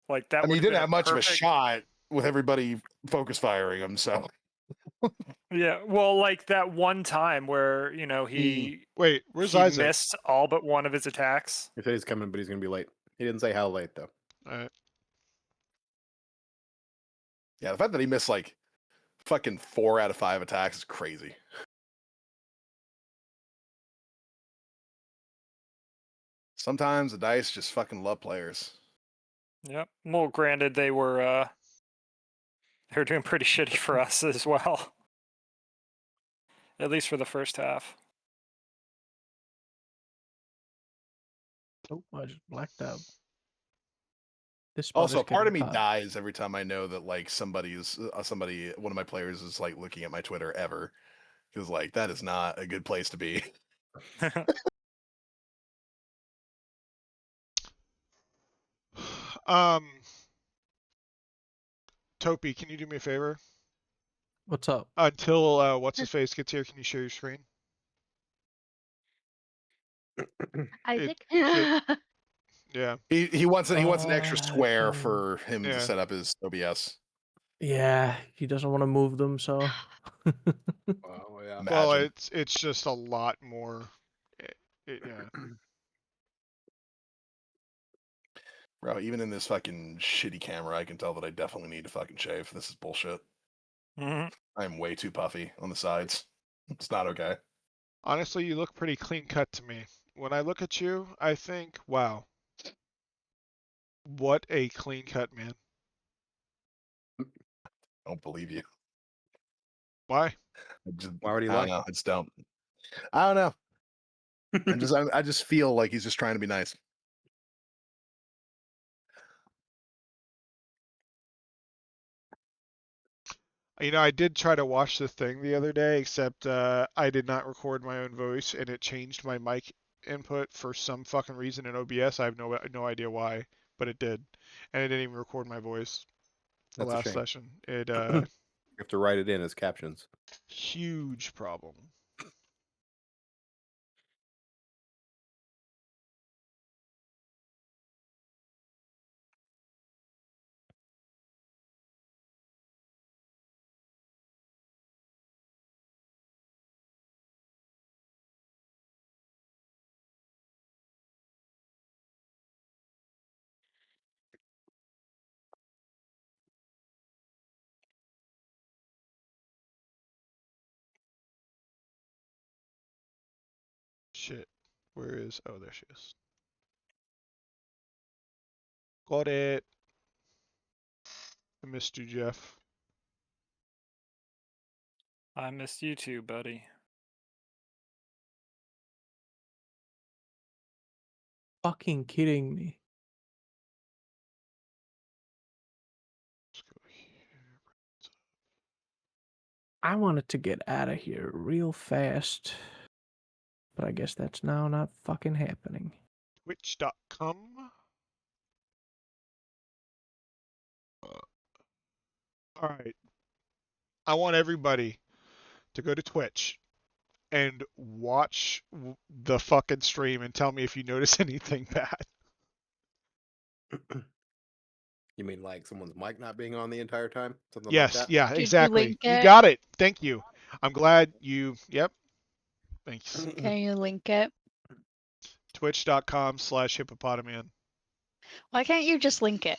Like that. I mean, he would've didn't been have much of a perfect- shot with everybody focus firing him, so. Yeah, well, like that one time where he Wait, where's he Isaac? missed all but one of his attacks. He said he's coming, but he's gonna be late. He didn't say how late though. Alright. Yeah, the fact that he missed like fucking 4 out of 5 attacks is crazy. Sometimes the dice just fucking love players. Yep. Well, granted, they were doing pretty shitty for us as well. At least for the first half. Oh, I just blacked out. This Also, part of me dies every time I know that like one of my players is like looking at my Twitter ever, because like that is not a good place to be. Topi, can you do me a favor? What's up? Until what's his face gets here, can you share your screen? Isaac? Yeah. He wants an extra square for him Yeah. to set up his OBS. Yeah, he doesn't want to move them, so. Oh yeah. Well, Imagine. it's just a lot more. Yeah. Bro, even in this fucking shitty camera, I can tell that I definitely need to fucking shave. This is bullshit. Mhm. I'm way too puffy on the sides. It's not okay. Honestly, you look pretty clean cut to me. When I look at you, I think, wow, what a clean cut, man. I don't believe you. Why? Why would he I don't lie? know. I just don't. I don't know. I just feel like he's just trying to be nice. You know, I did try to watch this thing the other day, except I did not record my own voice, and it changed my mic input for some fucking reason in OBS. I have no idea why, but it did, and it didn't even record my voice. The That's a last shame. session, it You have to write it in as captions. huge problem. Shit. Where is? Oh, there she is. Got it. I missed you, Jeff. I missed you too, buddy. Fucking kidding me. Let's go here. I wanted to get out of here real fast. But I guess that's now not fucking happening. Twitch.com. All right. I want everybody to go to Twitch and watch the fucking stream and tell me if you notice anything bad. You mean like someone's mic not being on the entire time? Something Yes, like that? yeah, Did you exactly. link You it? got it. Thank you. I'm glad you. Yep. Thanks. Can you link it? Twitch.com/hippopotamian. Why can't you just link it?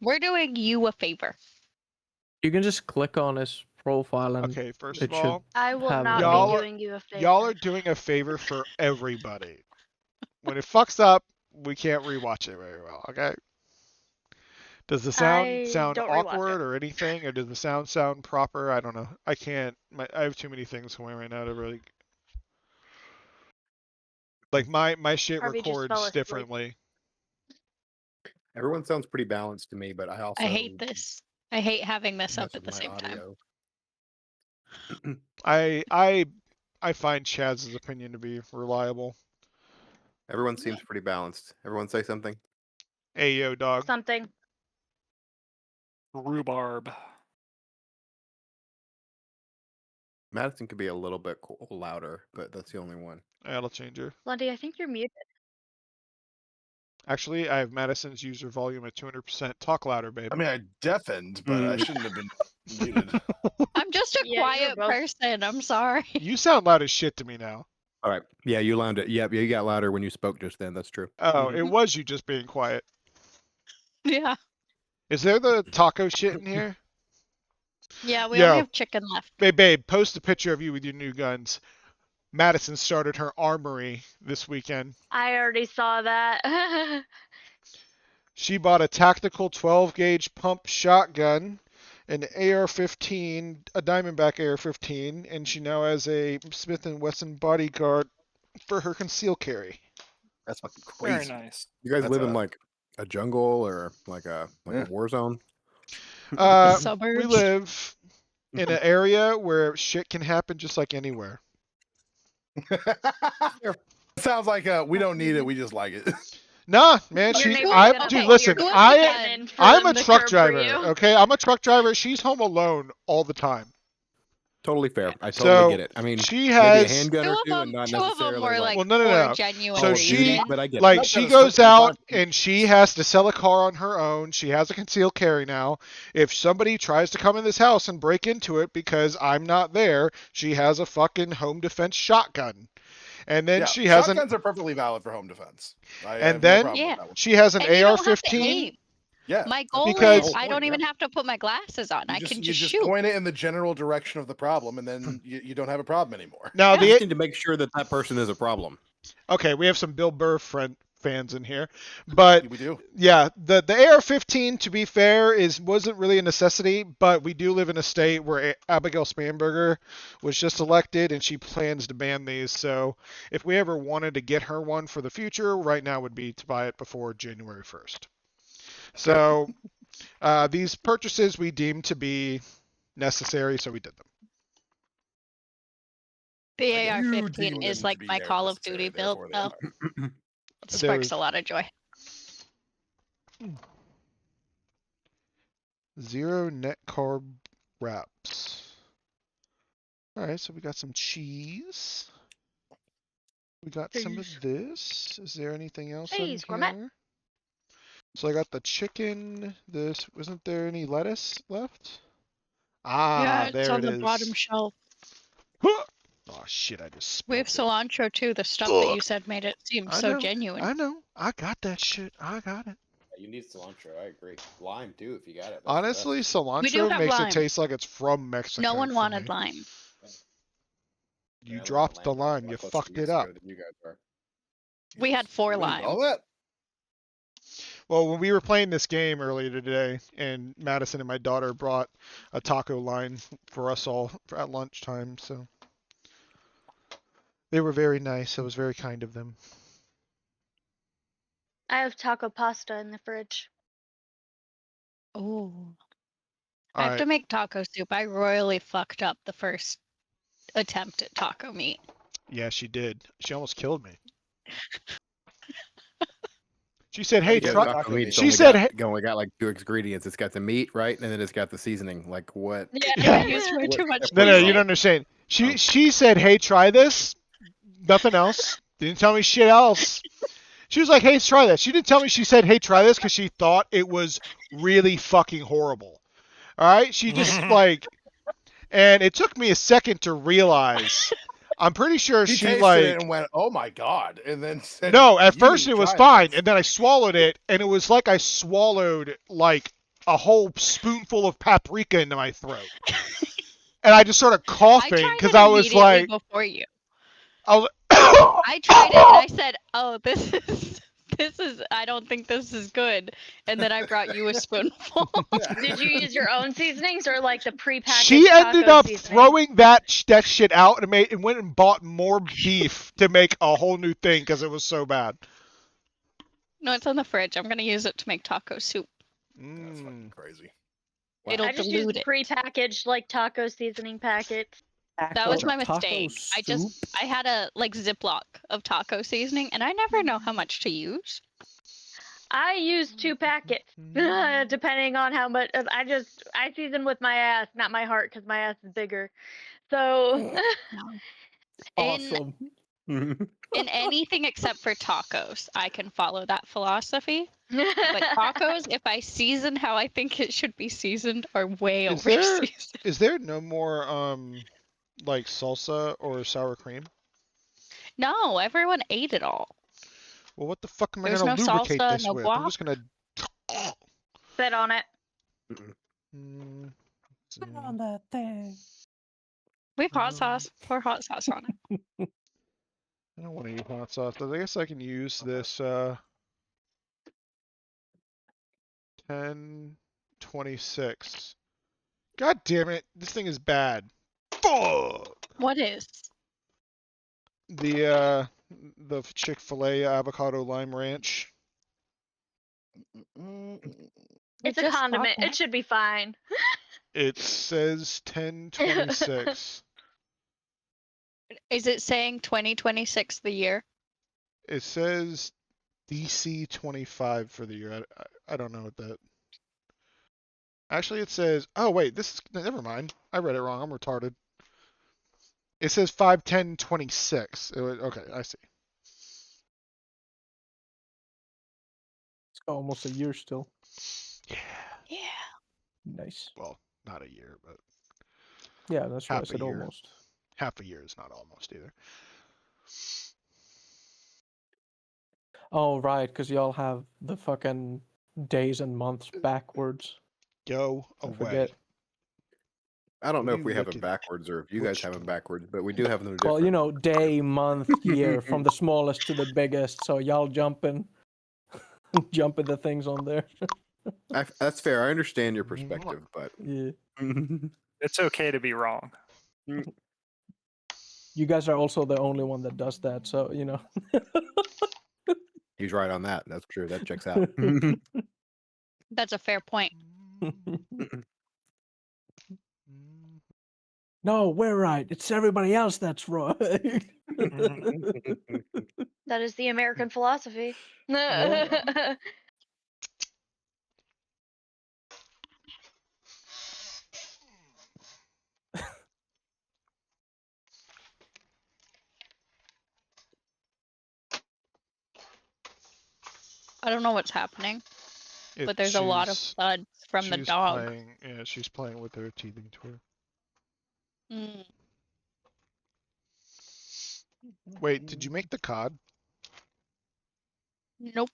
We're doing you a favor. You can just click on his profile and Okay, first it of should all, I will have not Y'all be are- doing you a favor. y'all are doing a favor for everybody. When it fucks up, we can't rewatch it very well, okay? Does the I sound don't rewatch awkward it. or anything, or does the sound proper? I don't know. I can't. I have too many things going right now to really. Like my shit Harvey just fell records asleep. differently. Everyone sounds pretty balanced to me, but I also I hate this. I hate having this up mess at with the my same time. audio. I find Chaz's opinion to be reliable. Everyone seems pretty balanced. Everyone say something. Hey yo, dog. Something. Rhubarb. Madison could be a little bit louder, but that's the only one. That'll change her. Lundy, I think you're muted. Actually, I have Madison's user volume at 200%. Talk louder, babe. I mean, I deafened, but I shouldn't have been muted. I'm just a Yeah, you're quiet both- person. I'm sorry. You sound loud as shit to me now. All right. Yeah, you landed. Yep, you got louder when you spoke just then. That's true. Oh, Mhm. it was you just being quiet. Yeah. Is there the taco shit in here? Yeah, we Yo. only have chicken left. Babe, post a picture of you with your new guns. Madison started her armory this weekend. I already saw that. She bought a tactical 12-gauge pump shotgun, an AR-15, a Diamondback AR-15, and she now has a Smith & Wesson bodyguard for her concealed carry. That's fucking Very crazy. nice. You guys That's live in a- like a jungle or like a Yeah. war zone? We Suburbs. live in an area where shit can happen just like anywhere. Sounds like we don't need it. We just like it. Nah, man, Your neighbor's I'm gonna dude. put Listen, your I- cannon for I'm them a to truck curb for driver. you. Okay, I'm a truck driver. She's home alone all the time. Totally fair. I So, totally get it. I mean, She maybe a has handgun Two or of two, them, and not two of them necessarily were like Well, no, more no. genuine. So all she- duty, but I get like Not she gonna goes switch out the and she has to sell a car on her own. She has a concealed carry now. If somebody tries to come in this house and break into it because I'm not there, she has a fucking home defense shotgun. And then Yeah, she has shotguns are perfectly valid for home defense. I And have then- no problem Yeah. with that one. she has an And you don't have to AR-15. aim. Yeah, My goal Because- is I don't even have to put my glasses on. I can you just just shoot. point it in the general direction of the problem, and then you don't have a problem anymore. Now You just the need to make sure that that person is a problem. okay, we have some Bill Burr fans in here, but We do. yeah, the AR-15, to be fair, wasn't really a necessity, but we do live in a state where Abigail Spanberger was just elected, and she plans to ban these. So if we ever wanted to get her one for the future, right now would be to buy it before January 1st. So these purchases we deemed to be necessary, so we did them. The Like, you AR-15 deem is them like to be my Call of necessary, Duty build. therefore they Though. are. It sparks There's- a lot of joy. 0 net carb wraps. Alright, so we got some cheese. We got some of Cheese. this. Is there anything else in Cheese, gourmet. here? So I got the chicken. This wasn't there any lettuce left? Ah, yeah, there it's on it the is. bottom shelf. Huh! Oh shit! I just We have spilled it. cilantro too. The stuff that you said made it seem I so know, genuine. I know. I got that shit. I got it. You need cilantro. I agree. Lime too, if you got it. Honestly, cilantro have makes lime. it taste like it's from Mexico. No one for wanted me. lime. You dropped the lime. You fucked it up. You guys are. We had 4 You wouldn't limes. know that? Well, when we were playing this game earlier today, and Madison and my daughter brought a taco line for us all at lunchtime, so they were very nice. It was very kind of them. I have taco pasta in the fridge. Oh. I All have right. to make taco soup. I royally fucked up the first attempt at taco meat. Yeah, she did. She almost killed me. She said, "Hey, Yeah, try." taco meat. She said, "Hey." only got like 2 ingredients. It's got the meat, right, and then it's got the seasoning. Like what? I used way too much No, you cheese. don't understand. Oh. She said, "Hey, try this." Nothing else. Didn't tell me shit else. She was like, "Hey, try this." She didn't tell me she said, "Hey, try this," because she thought it was really fucking horrible. All right? She just like, and it took me a second to realize. I'm pretty sure She she tasted like. it and went, "Oh my god!" And then said, No, at "You first need it to was try fine, this." and then I swallowed it, and it was like I swallowed like a whole spoonful of paprika into my throat, and I just started I coughing tried because it I was immediately like, before you. I was. I tried it and I said, "Oh, this is. I don't think this is good." And then I brought you a spoonful. Did you use your own seasonings or like the prepackaged She ended taco up seasoning? throwing that shit out and went and bought more beef to make a whole new thing because it was so bad. No, it's in the fridge. I'm gonna use it to make taco soup. That's fucking crazy. It'll I just dilute used it. prepackaged like taco seasoning packets. That was my Taco mistake. I had a like Ziploc of taco seasoning, and I never know how much to use. I use 2 packets, depending on how much. I season with my ass, not my heart, because my ass is bigger. So In Awesome. In anything except for tacos, I can follow that philosophy. But tacos, if I season how I think it should be seasoned, are way Is over there- seasoned. Is there no more like salsa or sour cream? No, everyone ate it all. Well, what the fuck am I There's gonna no lubricate salsa, this no with? I'm guac. just gonna. Sit on it. Mm, On that thing. We have hot sauce. Pour hot sauce on it. I don't want to use hot sauce, but I guess I can use this 1026. God damn it, this thing is bad. Fuck! What is? The Chick-fil-A avocado lime ranch. It's a just bought condiment. that. It should be fine. It says 1026. Is it saying 2026 the year? It says DC 25 for the year. I don't know what that. Actually, it says. Oh wait, this is. Never mind. I read it wrong. I'm retarded. It says 5/10/26. Okay, I see. It's almost a year still. Yeah. Yeah. Nice. Well, not a year, but Yeah, that's why I half a said year. almost. Half a year is not almost either. Oh, right, because y'all have the fucking days and months backwards. Go I away. forget. I don't know What if are we you have them looking- backwards or if you what guys have you- them backwards, but we do have them different. Well, you know, day, month, year, from the smallest to the biggest. So y'all jumping the things on there. That's fair. I understand your perspective, but Yeah. It's okay to be wrong. You guys are also the only one that does that, so you know. he's right on that. That's true. That checks out. That's a fair point. No, we're right. It's everybody else that's wrong. That is the American philosophy. I don't know what's happening, If but there's a lot of she's- thuds from the she's dog. Playing, yeah, she's playing with her teething toy. Mm. Wait, did you make the cod? Nope.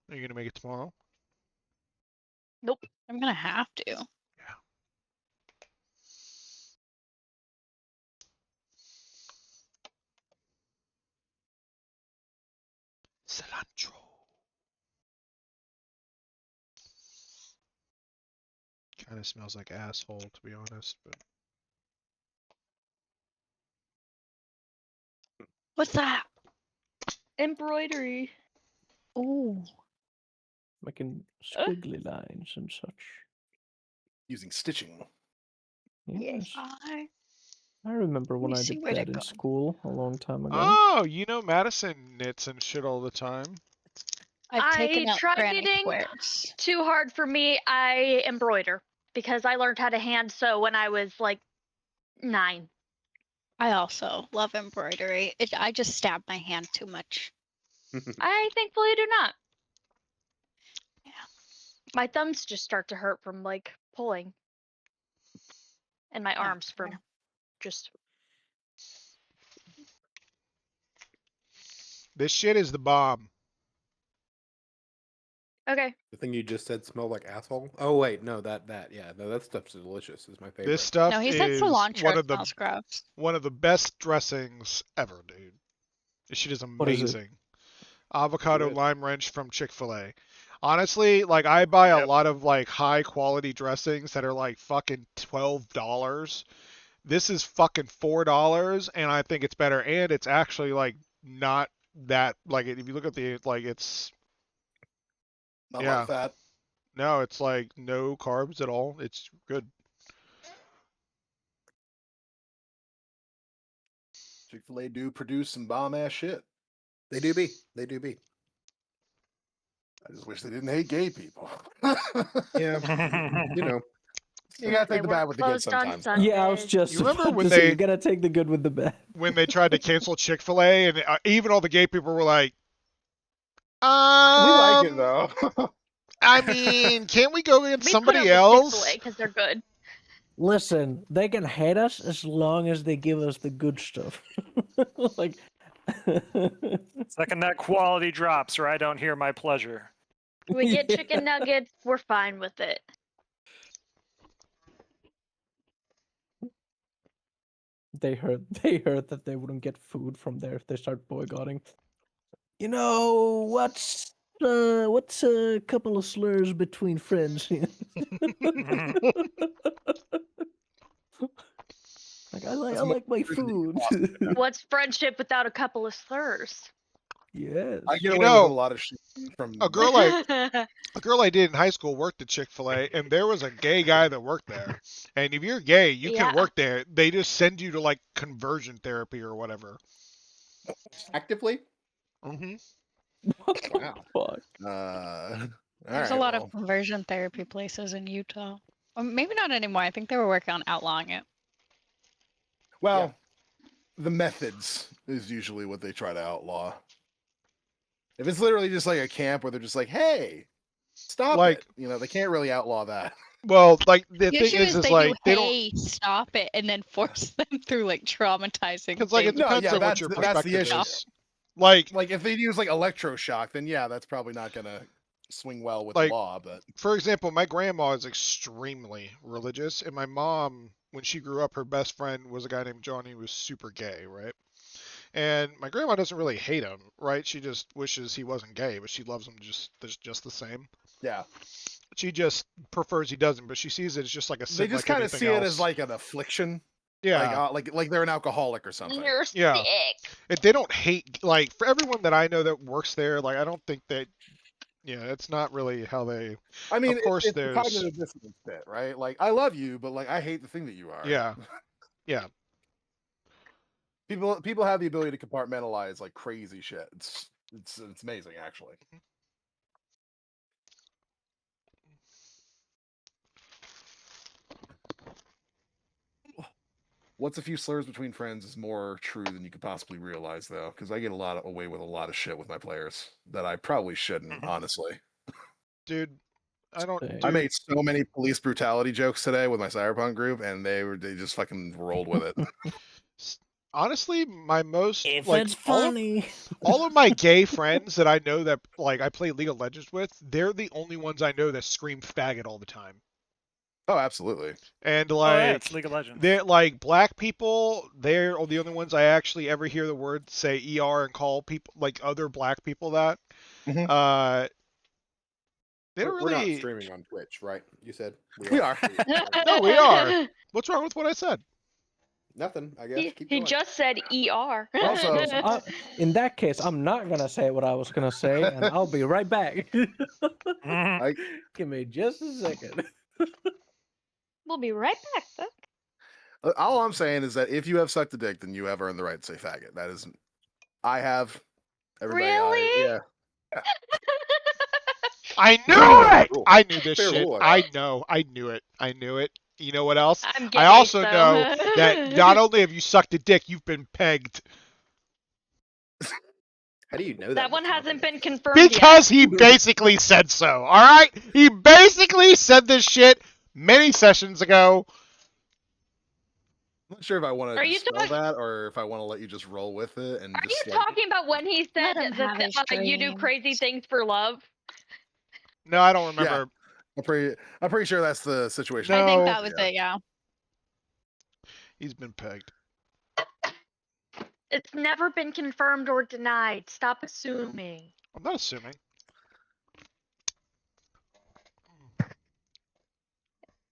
Are you gonna make it tomorrow? I'm gonna have to. Cilantro. Kind of smells like asshole, to be honest, but What's that? Embroidery. Ooh. Making squiggly lines and such. Using stitching. Yes. I I remember when me I see did where'd that it in go. school a long time ago. oh, you know Madison knits and shit all the time. I've taken I out tried granny knitting. squares. Too hard for me. I embroider because I learned how to hand sew when I was like 9. I also love embroidery. I just stab my hand too much. I thankfully do not. Yeah. My thumbs just start to hurt from like pulling, and my Yeah, arms from yeah. just. This shit is the bomb. Okay. The thing you just said smelled like asshole. Oh wait, no, that yeah, no, that stuff's delicious. Is my favorite. This stuff No, he said is cilantro one of the smells gross. one of the best dressings ever, dude. This shit is What is it? amazing. Avocado Good. lime wrench from Chick-fil-A. Honestly, like I buy a Yep. lot of like high quality dressings that are like fucking $12. This is fucking $4, and I think it's better. And it's actually like not that like if you look at the like it's Not Yeah. like that. no, it's like no carbs at all. It's good. Chick-fil-A do produce some bomb ass shit. They do be. They do be. I just wish they didn't hate gay people. Yeah. You know, You gotta They take the were bad with the good closed on sometimes. Sunday. Yeah, I was just You remember about when to say, they- you gotta take the good with the bad. When they tried to cancel Chick-fil-A, and even all the gay people were like, We like it um, though. I mean, can't we go get We somebody put up else? with Chick-fil-A because they're good. Listen, they can hate us as long as they give us the good stuff. Like, Second that quality drops, or I don't hear my pleasure. We get Yeah. chicken nuggets, we're fine with it. They heard that they wouldn't get food from there if they start boycotting. You know, what's a couple of slurs between friends? Like I That's like my more food. What's friendship without a couple of slurs? Yes. I get You away know, with a lot of shit from a girl I did in high school worked at Chick-fil-A, and there was a gay guy that worked there. And if you're gay, you Yeah. can work there. They just send you to like conversion therapy or whatever. Actively? Mm-hmm. What the Wow. fuck? There's a lot of conversion therapy places in Utah. Or maybe not anymore. I think they were working on outlawing it. Well, the methods is usually what they try to outlaw. If it's literally just like a camp where they're just like, "Hey, stop Like- it," you know, they can't really outlaw that. Well, like the The thing issue is they like do, they don't, hey, stop it, and then force them through like traumatizing because like it things. No, depends yeah, on what that's your the- that's the perspective issue. is. Like, Like if they use like electroshock, then yeah, that's probably not gonna swing well with Like- the law. But for example, my grandma is extremely religious, and my mom, when she grew up, her best friend was a guy named Johnny who was super gay, right? And my grandma doesn't really hate him, right? She just wishes he wasn't gay, but she loves him just the same. yeah, She just prefers he doesn't, but she sees it as just like a they sin just like kind of anything see it else. as like an affliction, yeah, like they're an alcoholic or something. You're Yeah. sick. they don't hate, like, for everyone that I know that works there, like I don't think that, yeah, it's not really how they, I mean, Of course it's the there's- cognitive dissonance bit, right? Like I love you, but like I hate the thing that you are. yeah, yeah. People have the ability to compartmentalize like crazy shit. It's amazing actually. What's a few slurs between friends is more true than you could possibly realize, though, because I get away with a lot of shit with my players that I probably shouldn't, honestly. Dude, I don't. Same. I Dude, made so many police brutality jokes today with my Cyberpunk group, and they just fucking rolled with it. honestly, my most If like it's all of, funny. all of my gay friends that I know that like I play League of Legends with, they're the only ones I know that scream faggot all the time. Oh, absolutely. And Oh, yeah, like it's League of Legends. they're like black people, they're the only ones I actually ever hear the word say ER and call people like other black people that. Mhm. They don't We're not really. streaming on Twitch, right? You said We are. No, we are. What's wrong with what I said? Nothing. I guess. He, Keep he going. just said ER. Also, In that case, I'm not gonna say what I was gonna say, and I'll be right back. Mhm. Give me just a second. We'll be right back, though. all I'm saying is that if you have sucked a dick, then you have earned the right to say faggot. That is, I have. Everybody, Really? yeah. I knew Fair it. rule. I knew this Fair shit. rule. I know. I knew it. I knew it. You know what else? I'm gay, I also so- know that not only have you sucked a dick, you've been pegged. How do you know that? That one much hasn't about been confirmed yet. Because he basically said so. All right? He basically said this shit many sessions ago. I'm not sure if I want Are to you dispel talking- that or if I want to let you just roll with it and Are you just like. talking about when he said Let him have his that you do dream. crazy things for love? No, I don't remember. I'm pretty sure that's the situation. I No. think that was it, yeah. He's been pegged. It's never been confirmed or denied. Stop assuming. I'm not assuming.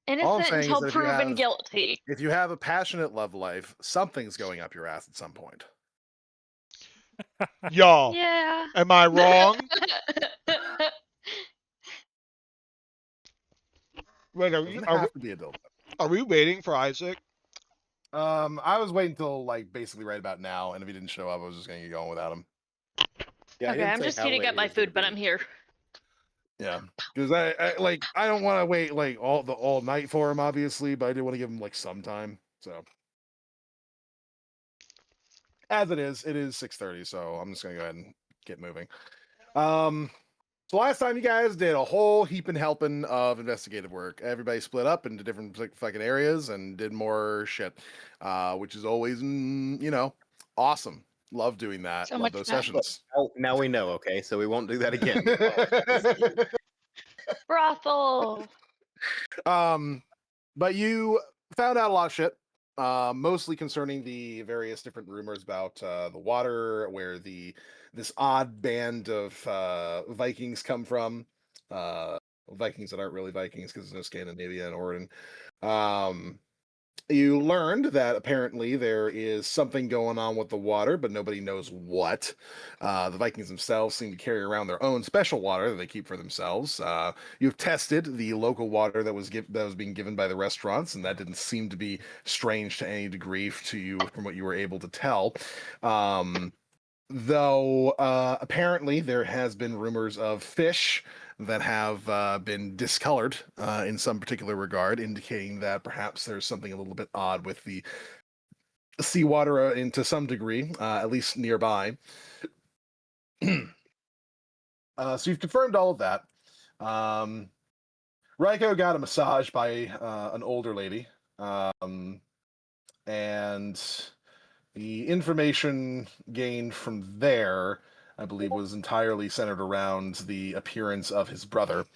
Innocent saying is until that if you proven have- guilty. If you have a passionate love life, something's going up your ass at some point. Y'all, Yeah. am I wrong? Wait, are Doesn't we, have to be a dildo. are we waiting for Isaac? I was waiting until like basically right about now, and if he didn't show up, I was just gonna get going without him. Yeah, he Okay, didn't I'm say just how heating late up he my was gonna food, but be. I'm here. Yeah, because I don't want to wait like all night for him, obviously, but I do want to give him like some time. So as it is 6:30, so I'm just gonna go ahead and get moving. So last time you guys did a whole heaping helping of investigative work. Everybody split up into different fucking areas and did more shit, which is always awesome. Love doing that. So Love much those fun. sessions. Now we know, okay? So we won't do that again. We apologize. Brothel. But you found out a lot of shit, mostly concerning the various different rumors about the water, where this odd band of Vikings come from. Vikings that aren't really Vikings because there's no Scandinavia and Oriden. You learned that apparently there is something going on with the water, but nobody knows what. The Vikings themselves seem to carry around their own special water that they keep for themselves. You've tested the local water that was being given by the restaurants, and that didn't seem to be strange to any degree to you from what you were able to tell. Though apparently there has been rumors of fish that have been discolored in some particular regard, indicating that perhaps there's something a little bit odd with the seawater to some degree, at least nearby. So you've confirmed all of that. Raiko got a massage by an older lady, and the information gained from there, I believe, was entirely centered around the appearance of his brother.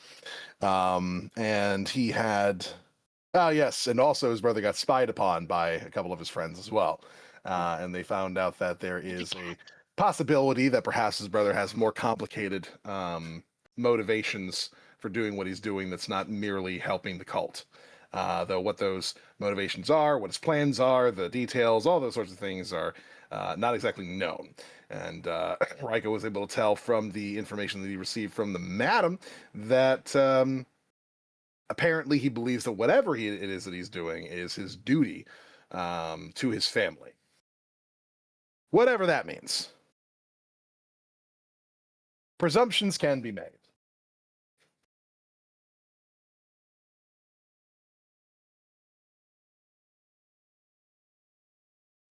And he had... Oh, yes, and also his brother got spied upon by a couple of his friends as well. And they found out that there is a possibility that perhaps his brother has more complicated motivations for doing what he's doing that's not merely helping the cult. Though what those motivations are, what his plans are, the details, all those sorts of things are not exactly known. And Raiko was able to tell from the information that he received from the madam that apparently he believes that whatever it is that he's doing is his duty to his family. Whatever that means. Presumptions can be made.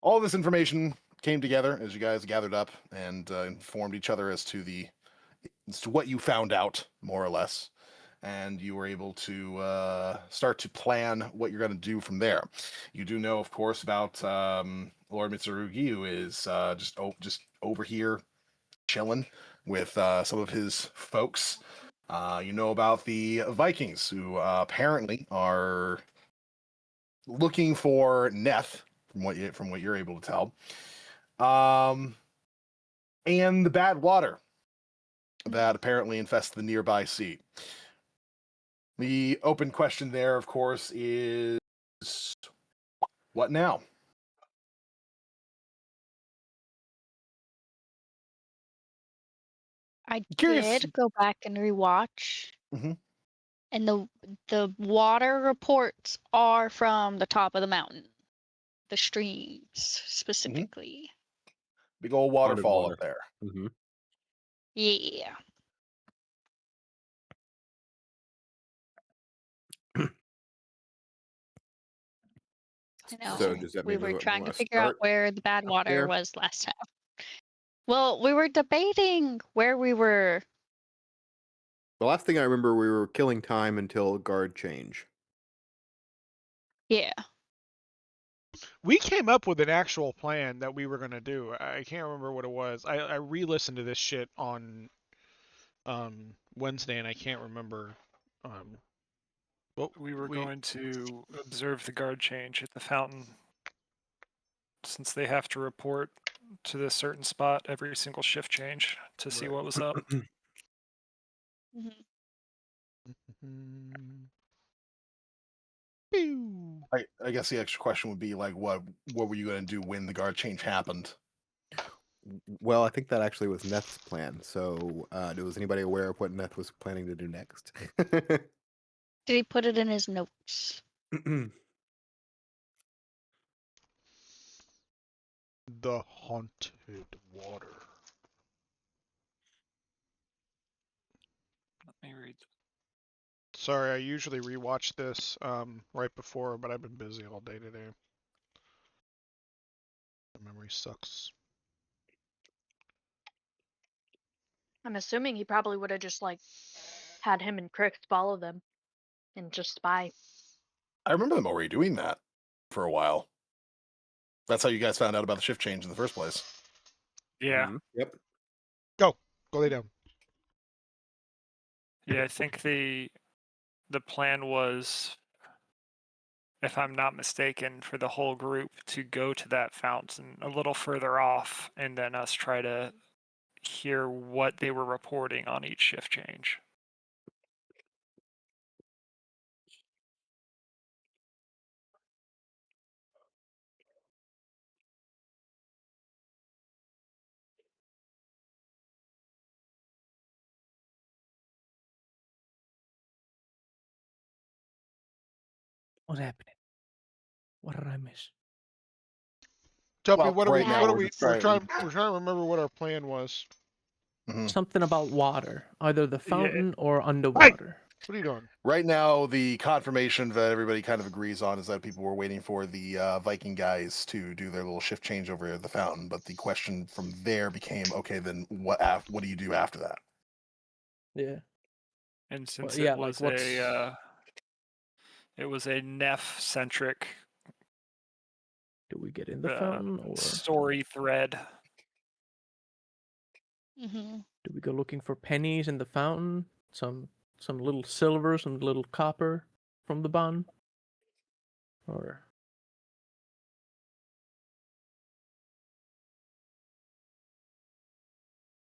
All this information came together as you guys gathered up and informed each other as to what you found out, more or less. And you were able to start to plan what you're going to do from there. You do know, of course, about Lord Mitsurugi, who is just over here chilling with some of his folks. You know about the Vikings, who apparently are looking for Neth, from what you're able to tell, and the bad water that apparently infests the nearby sea. The open question there, of course, is what now? I Curious. did go back and rewatch, Mhm. and the water reports are from the top of the mountain, the streams specifically. Big old Haunted waterfall water. up there. Mm-hmm. Yeah. I know. So does that We mean were trying to wanna figure out start where the bad up water there? was last time. Well, we were debating where we were. The last thing I remember, we were killing time until guard change. Yeah. We came up with an actual plan that we were gonna do. I can't remember what it was. I re-listened to this shit on Wednesday, and I can't remember. What We were going to observe the guard change at the fountain, since they have to report to this certain spot every single shift change to see Right. what was up. Mhm. Pew. I guess the extra question would be like, what were you going to do when the guard change happened? Well, I think that actually was Neth's plan. So, was anybody aware of what Neth was planning to do next? Did he put it in his notes? The haunted water. Let me read Sorry, I usually rewatch this right before, but I've been busy all day today. The memory sucks. I'm assuming he probably would have just like had him and Krix follow them and just spy. I remember them already doing that for a while. That's how you guys found out about the shift change in the first place. Yeah. Mhm. Yep. Go lay down. Yeah, I think the plan was, if I'm not mistaken, for the whole group to go to that fountain a little further off and then us try to hear what they were reporting on each shift change. What's happening? What did I miss? Tuppy, Well, what are we? right now What are we're we? just We're trying- trying to remember what our plan was. Mhm. Something about water, either the Yeah. fountain or underwater. What are you doing? Right now, the confirmation that everybody kind of agrees on is that people were waiting for the Viking guys to do their little shift change over at the fountain. But the question from there became, okay, then what do you do after that? Yeah. And since yeah, it was like what's a Neth centric do we get in the fountain or story thread. Mm-hmm. do we go looking for pennies in the fountain? Some little silver, some little copper from the bun? Or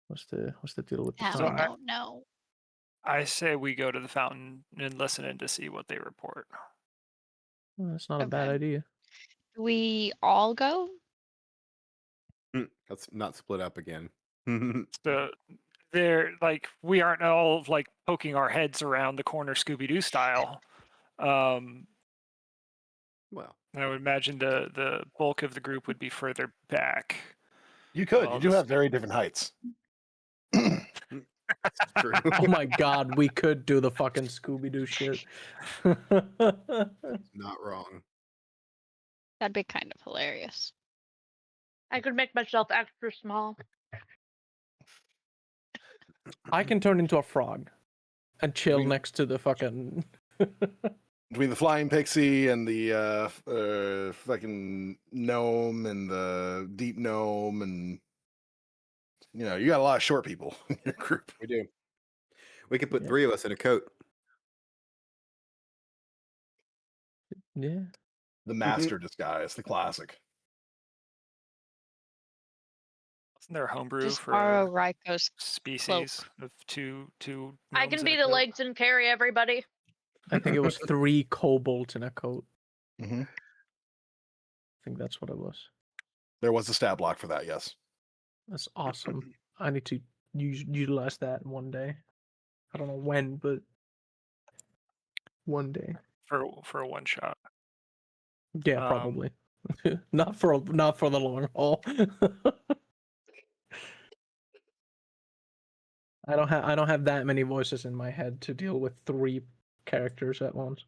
what's the deal with the That we fountain? don't know. I say we go to the fountain and listen in to see what they report. Well, that's not a bad Okay. idea. Do we all go? Let's not split up again. So they're like, we aren't all like poking our heads around the corner Scooby-Doo style. Well, I would imagine the bulk of the group would be further back. You could. Well, You do this- have very different heights. that's true. Oh my god, we could do the fucking Scooby-Doo shit. Not wrong. That'd be kind of hilarious. I could make myself extra small. I can turn into a frog and chill mean- next to the fucking Between the flying pixie and the fucking gnome and the deep gnome, and you know, you got a lot of short people in your group. We do. We could put Yeah. 3 of us in a coat. yeah. The master disguise, the classic. Wasn't there a homebrew Just for borrow a Raiko's species of two I gnomes can in be a the coat? legs and carry everybody. I think it was 3 kobolds in a coat. Mm-hmm. I think that's what it was. There was a stat block for that, yes. That's awesome. I need to utilize that one day. I don't know when, but one day. for a one shot. Yeah, Um, probably. not for the long haul. I don't have that many voices in my head to deal with 3 characters at once.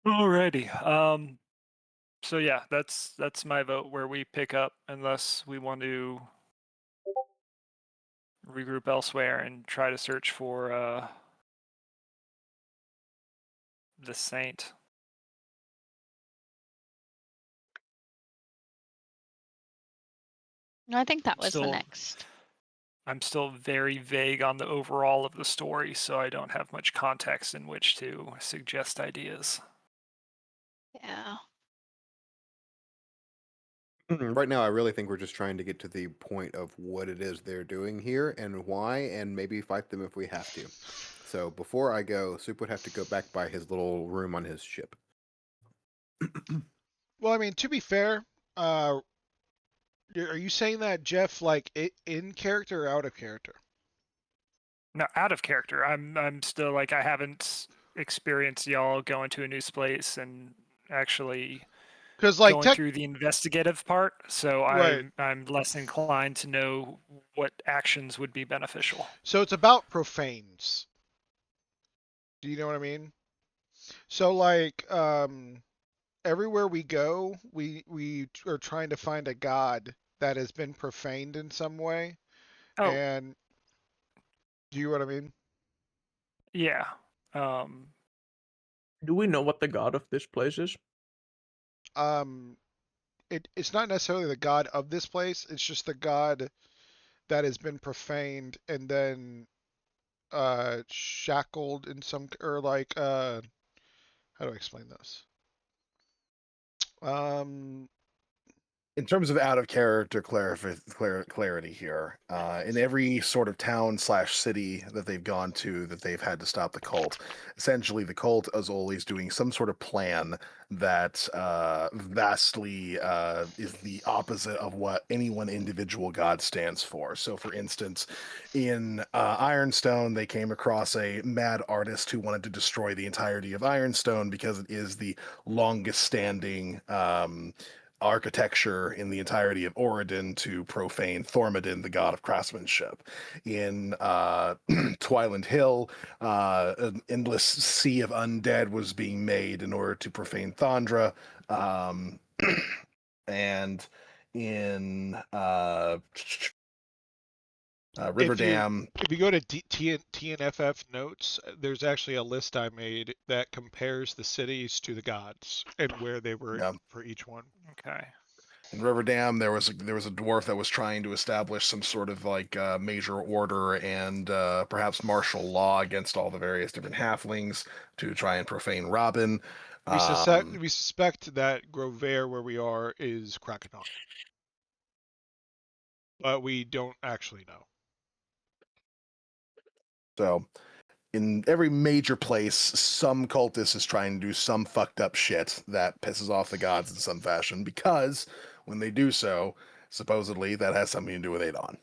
Alrighty. So yeah, that's my vote where we pick up, unless we want to regroup elsewhere and try to search for the saint. No, I think that was the Still- next. I'm still very vague on the overall of the story, so I don't have much context in which to suggest ideas. Yeah. Right now, I really think we're just trying to get to the point of what it is they're doing here and why, and maybe fight them if we have to. So before I go, Soup would have to go back by his little room on his ship. Well, I mean, to be fair, are you saying that, Jeff, like in character or out of character? No, out of character. I'm still like, I haven't experienced y'all going to a new place and actually Because like going through the investigative part, so Right. I'm less inclined to know what actions would be beneficial. So it's about profanes. Do you know what I mean? So like everywhere we go, we are trying to find a god that has been profaned in some way. Oh, And do you know what I mean? yeah. Do we know what the god of this place is? It's not necessarily the god of this place, it's just the god that has been profaned and then shackled in some, or like how do I explain this? In terms of out of character clarity here, in every sort of town / city that they've gone to that they've had to stop the cult, essentially the cult is always doing some sort of plan that vastly is the opposite of what any one individual god stands for. So, for instance, in Ironstone, they came across a mad artist who wanted to destroy the entirety of Ironstone because it is the longest standing architecture in the entirety of Oriden to profane Thormadin, the god of craftsmanship. In Twiland Hill, an endless sea of undead was being made in order to profane Thondra. And in Riverdam. If you go to TNFF notes, there's actually a list I made that compares the cities to the gods and where they were for each one. Okay. In Riverdam, there was a dwarf that was trying to establish some sort of like major order and perhaps martial law against all the various different halflings to try and profane Robin. We suspect that Grovair, where we are, is Kraken, but we don't actually know. So, in every major place, some cultist is trying to do some fucked up shit that pisses off the gods in some fashion, because when they do so, supposedly that has something to do with Aidon.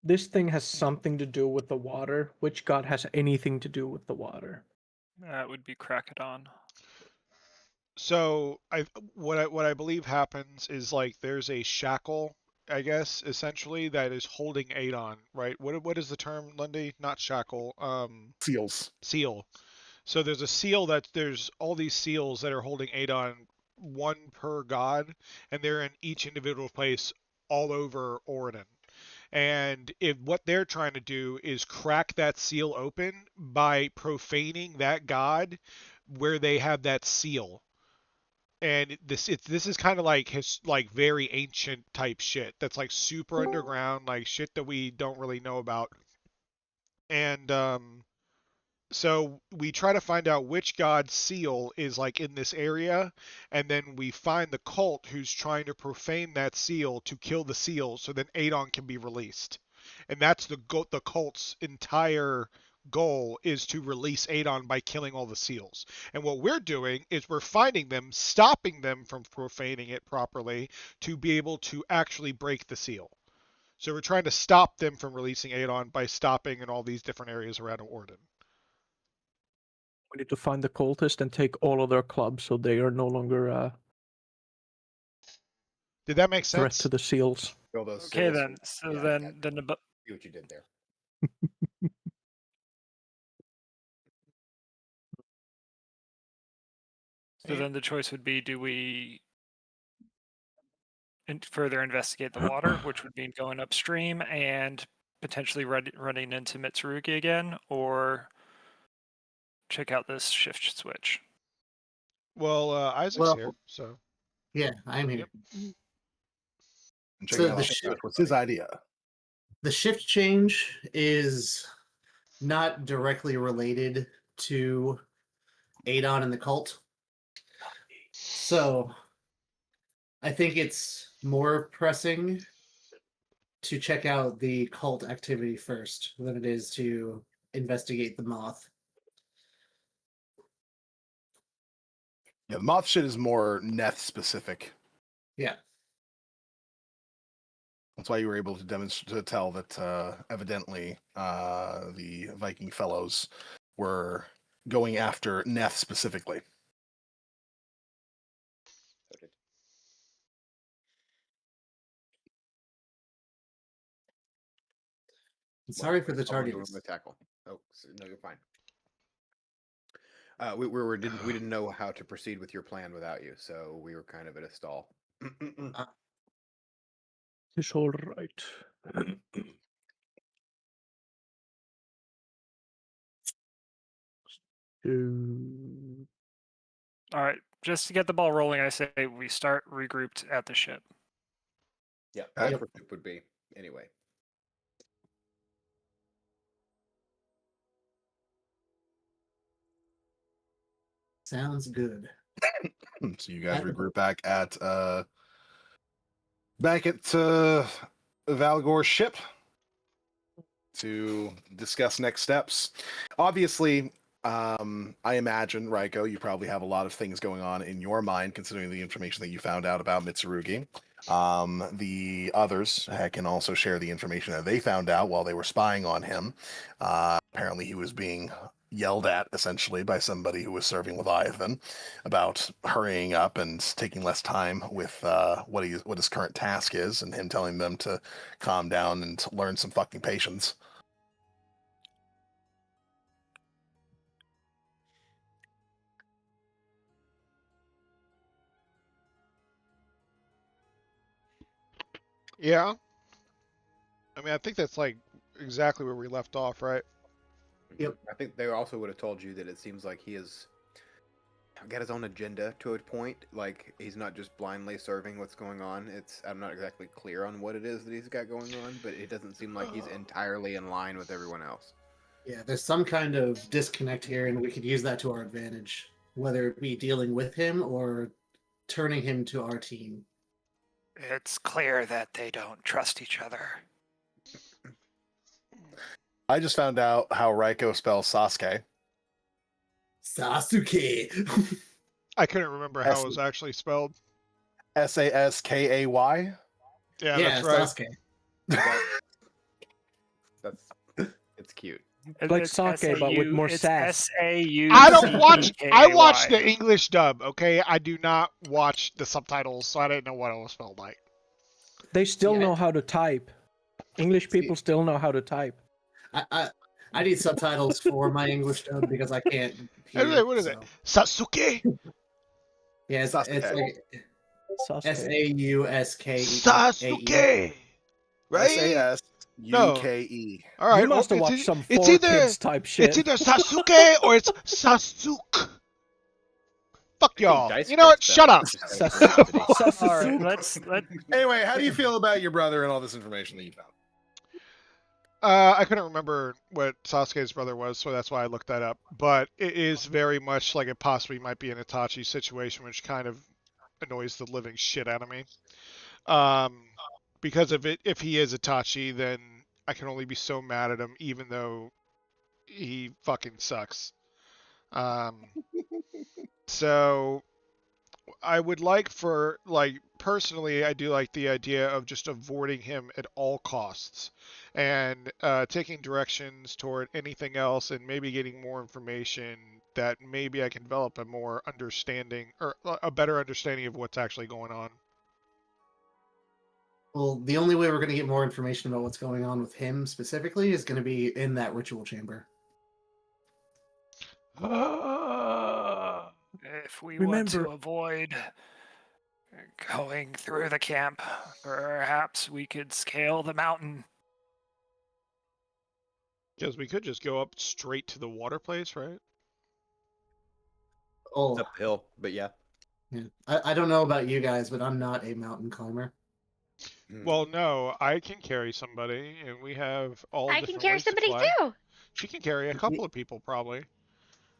This thing has something to do with the water. Which god has anything to do with the water? That would be Kraken. So what I believe happens is like there's a shackle, I guess, essentially, that is holding Aidon, right? What is the term, Lundy? Not shackle. Seals. Seal. So there's a seal there's all these seals that are holding Aidon, one per god, and they're in each individual place all over Oriden. And if what they're trying to do is crack that seal open by profaning that god where they have that seal. And this is kind of like very ancient type shit that's like super underground, like shit that we don't really know about. And so we try to find out which god's seal is like in this area, and then we find the cult who's trying to profane that seal to kill the seal, so then Aidon can be released. And that's the cult's entire goal, is to release Aidon by killing all the seals. And what we're doing is we're finding them, stopping them from profaning it properly to be able to actually break the seal. So we're trying to stop them from releasing Aidon by stopping in all these different areas around Oriden. We need to find the cultist and take all of their clubs so they are no longer Did that make threat sense? to the seals. Okay, then. So then See what you did there. So then the choice would be: do we further investigate the water, which would mean going upstream and potentially running into Mitsurugi again, or check out this shift switch? Well, Isaac's here, so. Yeah, I'm here. And So checking out the the shift- was his idea. The shift change is not directly related to Aidon and the cult. So I think it's more pressing to check out the cult activity first than it is to investigate the moth. Yeah, the moth shit is more Neth specific. Yeah. That's why you were able to tell that evidently the Viking fellows were going after Neth specifically. Sorry for the Someone doing tardiness. the tackle. Oh, no, you're fine. We didn't know how to proceed with your plan without you, so we were kind of at a stall. It's all right. All right, just to get the ball rolling, I say we start regrouped at the ship. Yeah, Okay. that's where Soup would be anyway. Sounds good. So you guys At the regroup back at Valgor's ship to discuss next steps. Obviously, I imagine, Raiko, you probably have a lot of things going on in your mind, considering the information that you found out about Mitsurugi. The others can also share the information that they found out while they were spying on him. Apparently, he was being yelled at, essentially, by somebody who was serving with Aidon about hurrying up and taking less time with what his current task is, and him telling them to calm down and learn some fucking patience. Yeah. I mean, I think that's like exactly where we left off, right? Yep. I think they also would have told you that it seems like he has got his own agenda to a point. Like he's not just blindly serving what's going on. I'm not exactly clear on what it is that he's got going on, but it doesn't seem like he's entirely in line with everyone else. Yeah, there's some kind of disconnect here, and we could use that to our advantage, whether it be dealing with him or turning him to our team. It's clear that they don't trust each other. I just found out how Raiko spells Sasuke. Sasuke. I couldn't remember how it was actually spelled. Saskay. Yeah, Yeah, that's right. Sasuke. It's cute. Like sake, but with more it's sass. S-A-U. I don't watch. I watch the English dub. Okay, I do not watch the subtitles, so I didn't know what it was spelled like. They still Yeah. know how to type. English people still know how to type. I need subtitles for my English dub because I can't Hey, hear. what is so. it? Sasuke. Yeah, it's Sasuke. like Sasuke. Sauske. Sasuke. Right? Sasuke. All right. You must have it's watched some it's 4 either Kids type shit. it's either Sasuke or it's Sasuke. Fuck y'all. You know what? Shut up. All right, let's. Anyway, how do you feel about your brother and all this information that you found? I couldn't remember what Sasuke's brother was, so that's why I looked that up. But it is very much like it possibly might be an Itachi situation, which kind of annoys the living shit out of me. Because if he is Itachi, then I can only be so mad at him, even though he fucking sucks. So I would like personally, I do like the idea of just avoiding him at all costs and taking directions toward anything else and maybe getting more information that maybe I can develop a more understanding or a better understanding of what's actually going on. Well, the only way we're going to get more information about what's going on with him specifically is going to be in that ritual chamber. If we want to avoid going through the camp, perhaps we could scale the mountain. Because we could just go up straight to the water place, right? Oh, It's uphill, but yeah. I don't know about you guys, but I'm not a mountain climber. Well, no, I can carry somebody, and we have all. I can carry somebody too. She can carry a couple of people, probably.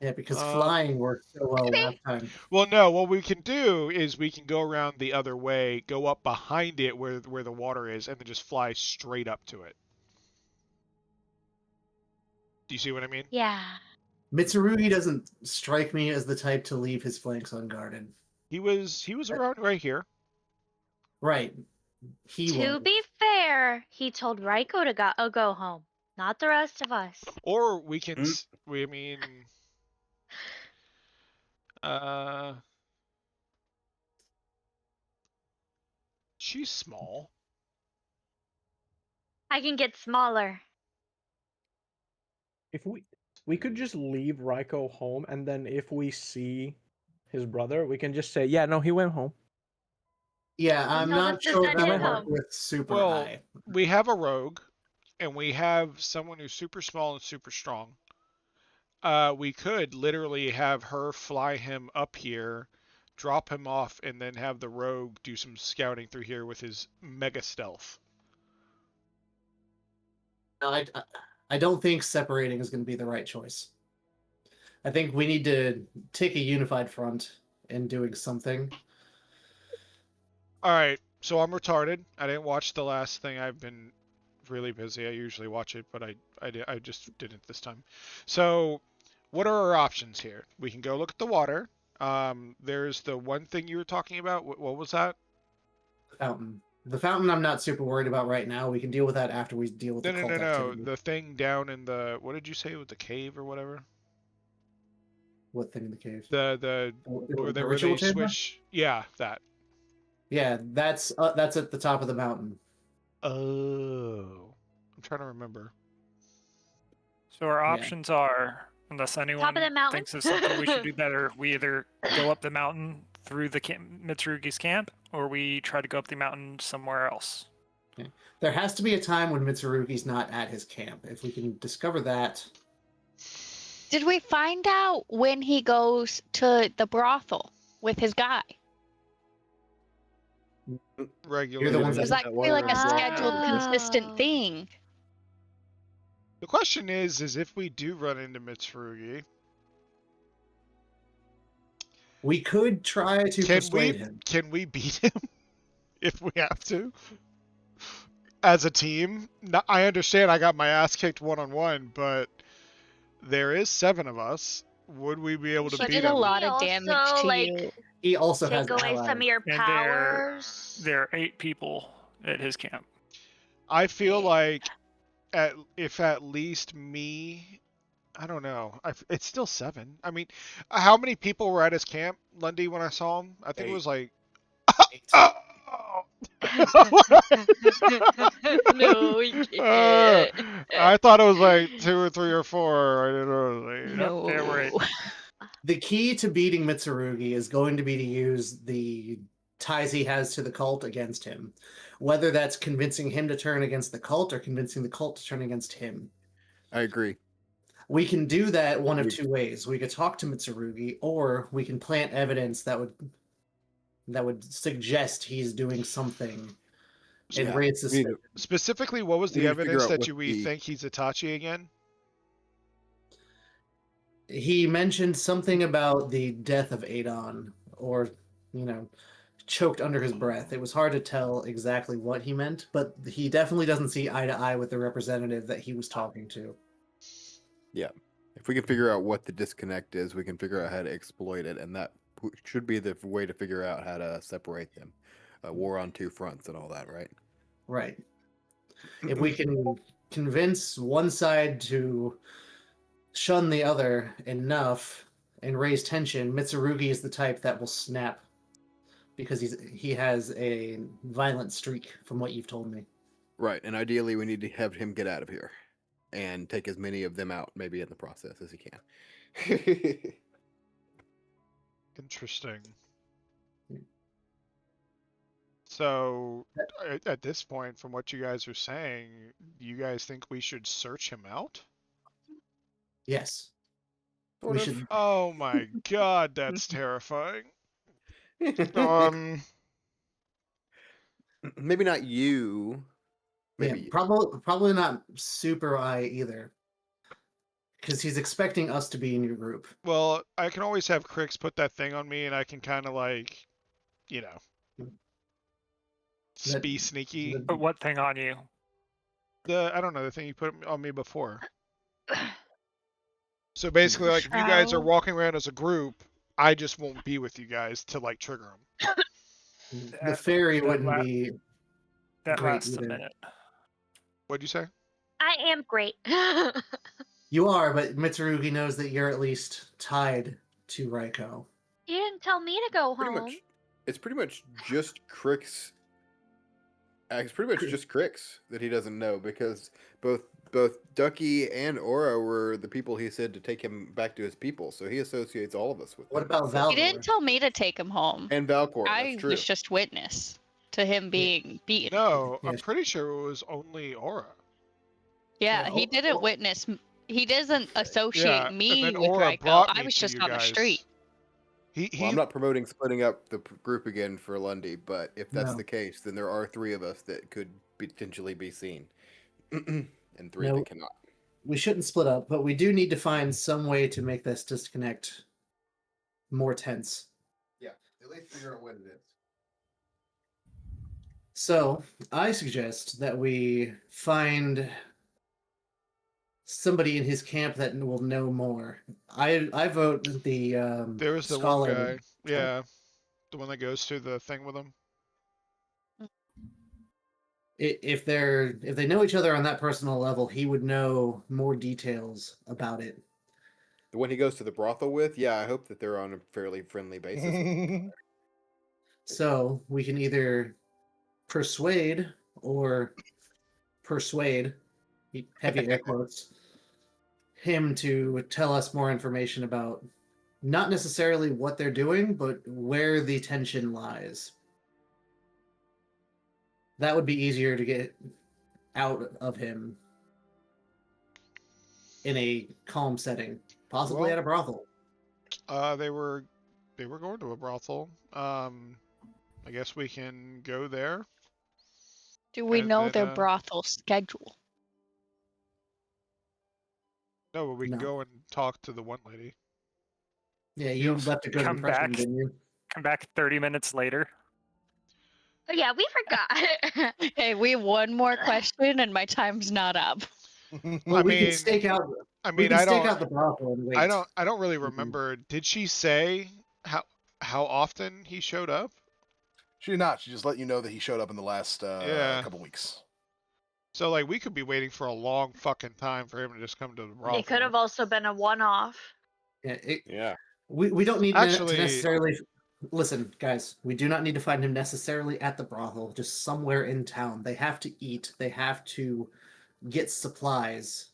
Yeah, because flying worked so well last time. Well, no, what we can do is we can go around the other way, go up behind it where the water is, and then just fly straight up to it. Do you see what I mean? Yeah. Mitsurugi doesn't strike me as the type to leave his flanks unguarded. He was around right here. Right. To be fair, he told Raiko to go home, not the rest of us. Or we can, she's small. I can get smaller. If we could just leave Raiko home, and then if we see his brother, we can just say, yeah, no, he went home. Yeah, I'm Tell us not to sure send that him would work home. with super Well, high. we have a rogue, and we have someone who's super small and super strong. We could literally have her fly him up here, drop him off, and then have the rogue do some scouting through here with his mega stealth. No, I don't think separating is going to be the right choice. I think we need to take a unified front in doing something. All right, so I'm retarded. I didn't watch the last thing. I've been really busy. I usually watch it, but I just didn't this time. So, what are our options here? We can go look at the water. There's the one thing you were talking about. What was that? Fountain. The fountain I'm not super worried about right now. We can deal with that after we deal with the cult No. activity. The thing down in the, what did you say, with the cave or whatever? What thing in the cave? The where they ritual chamber? switch. Yeah, that. Yeah, that's at the top of the mountain. Oh, I'm trying to remember. So our Yeah. options are, unless anyone the mountain? thinks of something we should do better, we either go up the mountain through the Mitsurugi's camp, or we try to go up the mountain somewhere else. There has to be a time when Mitsurugi's not at his camp. If we can discover that. Did we find out when he goes to the brothel with his guy? Regular. You're the ones It was that- like like a scheduled, Oh. consistent thing. The question is if we do run into Mitsurugi, We could try to persuade him. can we beat him if we have to? As a team, I understand I got my ass kicked one-on-one, but there is 7 of us. Would we be able to He beat did him? a lot of Also, damage to like, you. He also has Take away allies. some of your And powers. There are 8 people at his camp. I feel Yeah. like if at least me, I don't know. It's still 7. I mean, how many people were at his camp, Lundy, when I saw him? I think it 8. was like. 8. Oh! No, you can't. I thought it was like 2 or 3 or 4. I didn't know. Like, Nope, there were 8. The key to beating Mitsurugi is going to be to use the ties he has to the cult against him. Whether that's convincing him to turn against the cult or convincing the cult to turn against him. I agree. We can do that one of 2 ways. We could talk to Mitsurugi, or we can plant evidence that would suggest he's doing something and Yeah, raise we need suspicion. to- specifically, what was We the need to figure evidence out that what we the- think he's Itachi again? He mentioned something about the death of Aidon, or, choked under his breath. It was hard to tell exactly what he meant, but he definitely doesn't see eye to eye with the representative that he was talking to. If we can figure out what the disconnect is, we can figure out how to exploit it, and that should be the way to figure out how to separate them. War on 2 fronts and all that, right? Right. If we can convince one side to shun the other enough and raise tension, Mitsurugi is the type that will snap because he has a violent streak from what you've told me. Right, and ideally we need to have him get out of here and take as many of them out, maybe in the process, as he can. Interesting. So, at this point, from what you guys are saying, you guys think we should search him out? Yes. Sort We of. should. Oh my god, that's terrifying. Maybe not you. Maybe Yeah, you. probably not super eye either. Because he's expecting us to be in your group. Well, I can always have Krix put that thing on me, and I can kind of like, be sneaky. But what thing on you? I don't know, the thing you put on me before. So basically, like, if you guys are Shroud. walking around as a group, I just won't be with you guys to like trigger them. The fairy that wouldn't la- be. That Great lasts either. a minute. What'd you say? I am great. You are, but Mitsurugi knows that you're at least tied to Raiko. You didn't tell me to go Pretty home. much. It's pretty much just Krix. It's pretty much just Krix that he doesn't know, because both both Ducky and Aura were the people he said to take him back to his people, so he associates all of us with What him. about He didn't Valor? tell me to take him home. And Valcor, I that's true. was just witness to him being beaten. No, Yeah. I'm pretty sure it was only Aura. Yeah, Yeah, he didn't witness. He doesn't associate Yeah, and me then with Aura Raiko. brought I me was to just you on the guys. street. He Well, I'm not promoting splitting up the group again for Lundy, but if that's No. the case, then there are 3 of us that could potentially be seen, and 3 No. that cannot. We shouldn't split up, but we do need to find some way to make this disconnect more tense. Yeah, at least figure out what it is. So I suggest that we find somebody in his camp that will know more. I vote the there was the scholar. one guy. Yeah, the one that goes to the thing with him. If they know each other on that personal level, he would know more details about it. The one he goes to the brothel with, yeah, I hope that they're on a fairly friendly basis. So we can either persuade or persuade, heavy air quotes, him to tell us more information about not necessarily what they're doing, but where the tension lies. That would be easier to get out of him in a calm setting, possibly Well, at a brothel. They were going to a brothel. I guess we can go there. Do we And know then, their brothel schedule? No, but we can No. go and talk to the one lady. Yeah, you You'll left a good come impression, back. didn't you? Come back 30 minutes later. Oh, yeah, we forgot. Hey, we have one more question and my time's not up. Well, we mean, can stake out. I We mean, can I stake don't, out the brothel and wait. I don't really remember. Did she say how often he showed up? She did not. She just let you know that he showed up in the last Yeah. couple weeks. So like we could be waiting for a long fucking time for him to just come to the brothel. It could have also been a one-off. Yeah, we don't need to Actually- necessarily. Listen, guys, we do not need to find him necessarily at the brothel, just somewhere in town. They have to eat, they have to get supplies.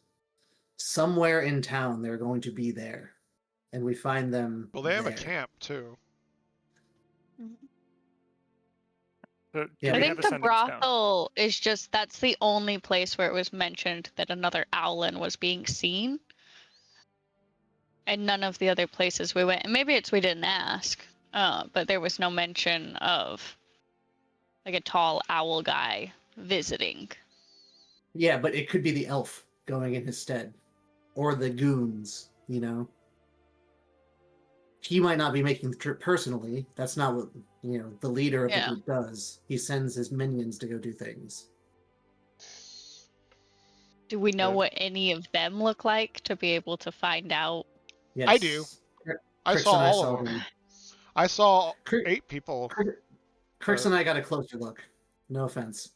Somewhere in town, they're going to be there. And we find them. Well, they have a there. camp too. So, do Yeah, I we think have a the sending stone? brothel is just, that's the only place where it was mentioned that another owlin was being seen. And none of the other places we went, and maybe it's we didn't ask, but there was no mention of like a tall owl guy visiting. Yeah, but it could be the elf going in his stead. Or the goons, you know? He might not be making the trip personally. That's not what, the leader of the Yeah. group does. He sends his minions to go do things. Do we know Yeah. what any of them look like to be able to find out? Yes. I do. I Krix saw and all saw of them. them. I saw Krix 8 people. Krix and I got a closer look. No offense.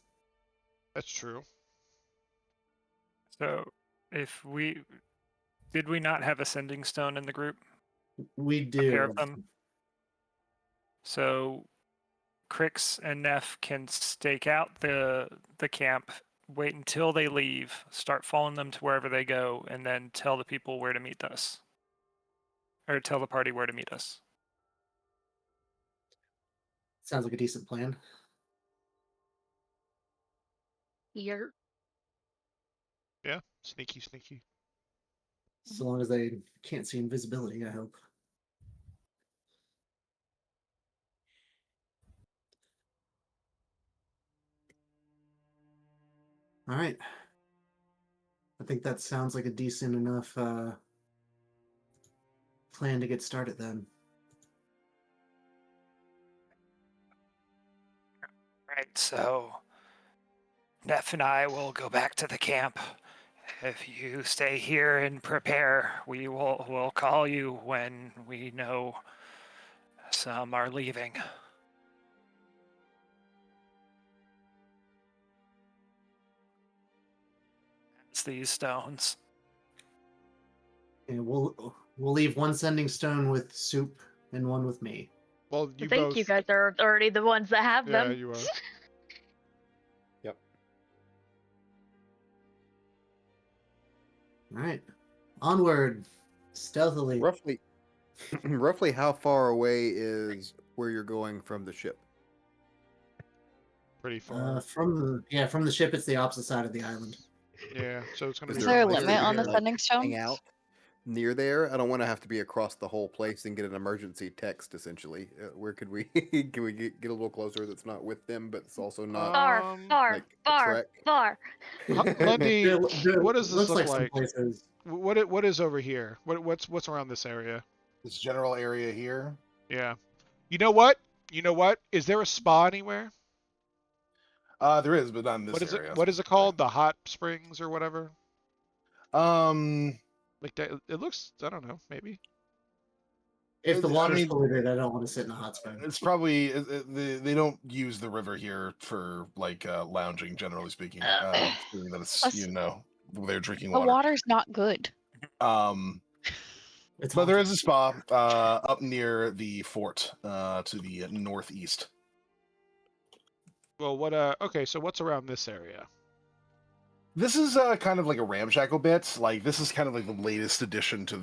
That's true. So, if we did we not have a sending stone in the group? We A pair do. of them. So, Krix and Neth can stake out the camp, wait until they leave, start following them to wherever they go, and then tell the people where to meet us. Or tell the party where to meet us. Sounds like a decent plan. Here. Yeah, sneaky, sneaky. So long as they can't see invisibility, I hope. All right. I think that sounds like a decent enough plan to get started then. Right, so Neth and I will go back to the camp. If you stay here and prepare, we'll call you when we know some are leaving. It's these stones. And we'll leave one sending stone with Soup and one with me. Well, I you think both. you guys are already the ones that have Yeah, them. you are. Yep. Right. Onward. Stealthily. Roughly, roughly how far away is where you're going from the ship? Pretty far. From the ship, it's the opposite side of the island. Yeah, so it's gonna Is be Is there there a place limit that on you the can, sending stone? hang out near there? I don't want to have to be across the whole place and get an emergency text. Essentially, where could we can we get a little closer? That's not with them, but it's also not Far, far, like a far, trek. far. Lundy, what does this looks look like some like? places. What is over here? What's around this area? This general area here. Yeah. You know what? Is there a spa anywhere? There is, but not in this What is area. it? What is it called? The hot springs or whatever? Like that. It looks. I don't know. Maybe. If the I water's mean- polluted, I don't want to sit in a hot spring. It's probably they don't use the river here for like lounging, generally speaking. Assuming that it's Plus- they're drinking The water. water's not good. It's But there haunted. is a spa up near the fort to the northeast. Well, what? Okay. So what's around this area? This is kind of like a ramshackle bit. Like this is kind of like the latest addition to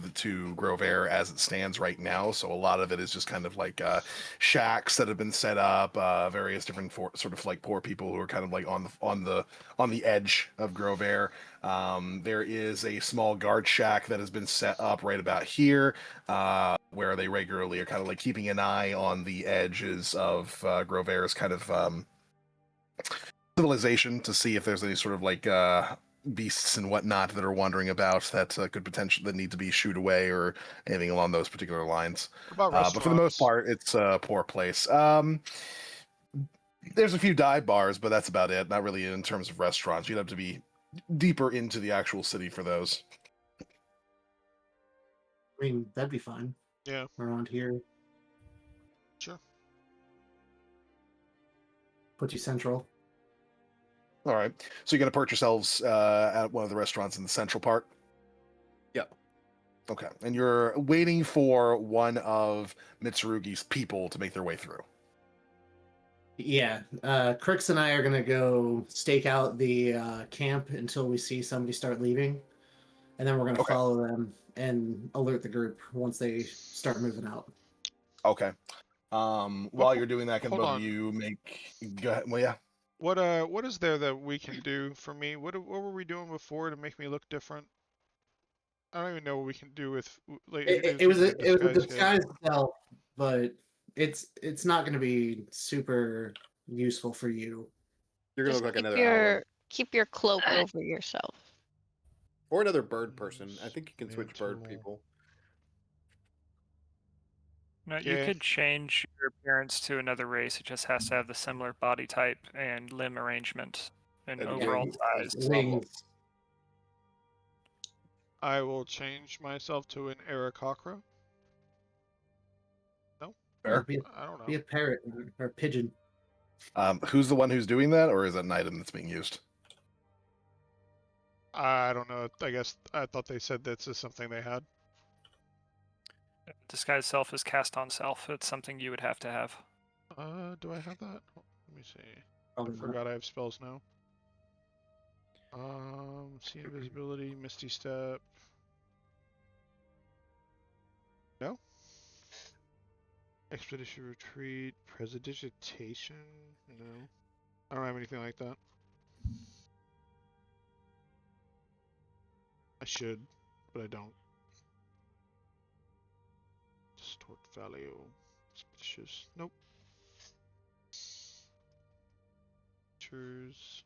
Grovair as it stands right now. So a lot of it is just kind of like shacks that have been set up, various different sort of like poor people who are kind of like on the edge of Grovair. There is a small guard shack that has been set up right about here, where they regularly are kind of like keeping an eye on the edges of Grovair's kind of civilization to see if there's any sort of like beasts and whatnot that are wandering about that could potentially that need to be shooed away or anything along those particular lines. What about But for the most restaurants? part, it's a poor place. There's a few dive bars, but that's about it. Not really in terms of restaurants. You'd have to be deeper into the actual city for those. I mean, that'd be fine. Yeah. Around here. Sure. Put you central. All right. So you're going to perch yourselves at one of the restaurants in the central part? Yep. Okay. And you're waiting for one of Mitsurugi's people to make their way through. Yeah. Krix and I are gonna go stake out the camp until we see somebody start leaving. And then we're gonna Okay. follow them and alert the group once they start moving out. Okay. While you're doing that, can hold both on. of you make... Go ahead. Well, yeah. What is there that we can do for me? What were we doing before to make me look different? I don't even know what we can do with like. It was a kit. disguise self, but it's not gonna be super useful for you. You're gonna Just look like keep another your owl keep your cloak over yourself. or another bird person. I think you can switch bird Mantle. people. No, you Yeah. could change your appearance to another race. It just has to have the similar body type and limb arrangement and And overall wings. size. Wings. I will change myself to an Aarakocra. No, Fair. Be I don't a know. parrot or a pigeon. Who's the one who's doing that, or is it an item that's being used? I don't know. I guess I thought they said this is something they had. Disguise self is cast on self. It's something you would have to have. Do I have that? Let me see. I Probably not. forgot I have spells now. See invisibility, misty step. No. Expedition retreat, prestidigitation. No. I don't have anything like that. I should, but I don't. Distort value. Suspicious. Nope. Features.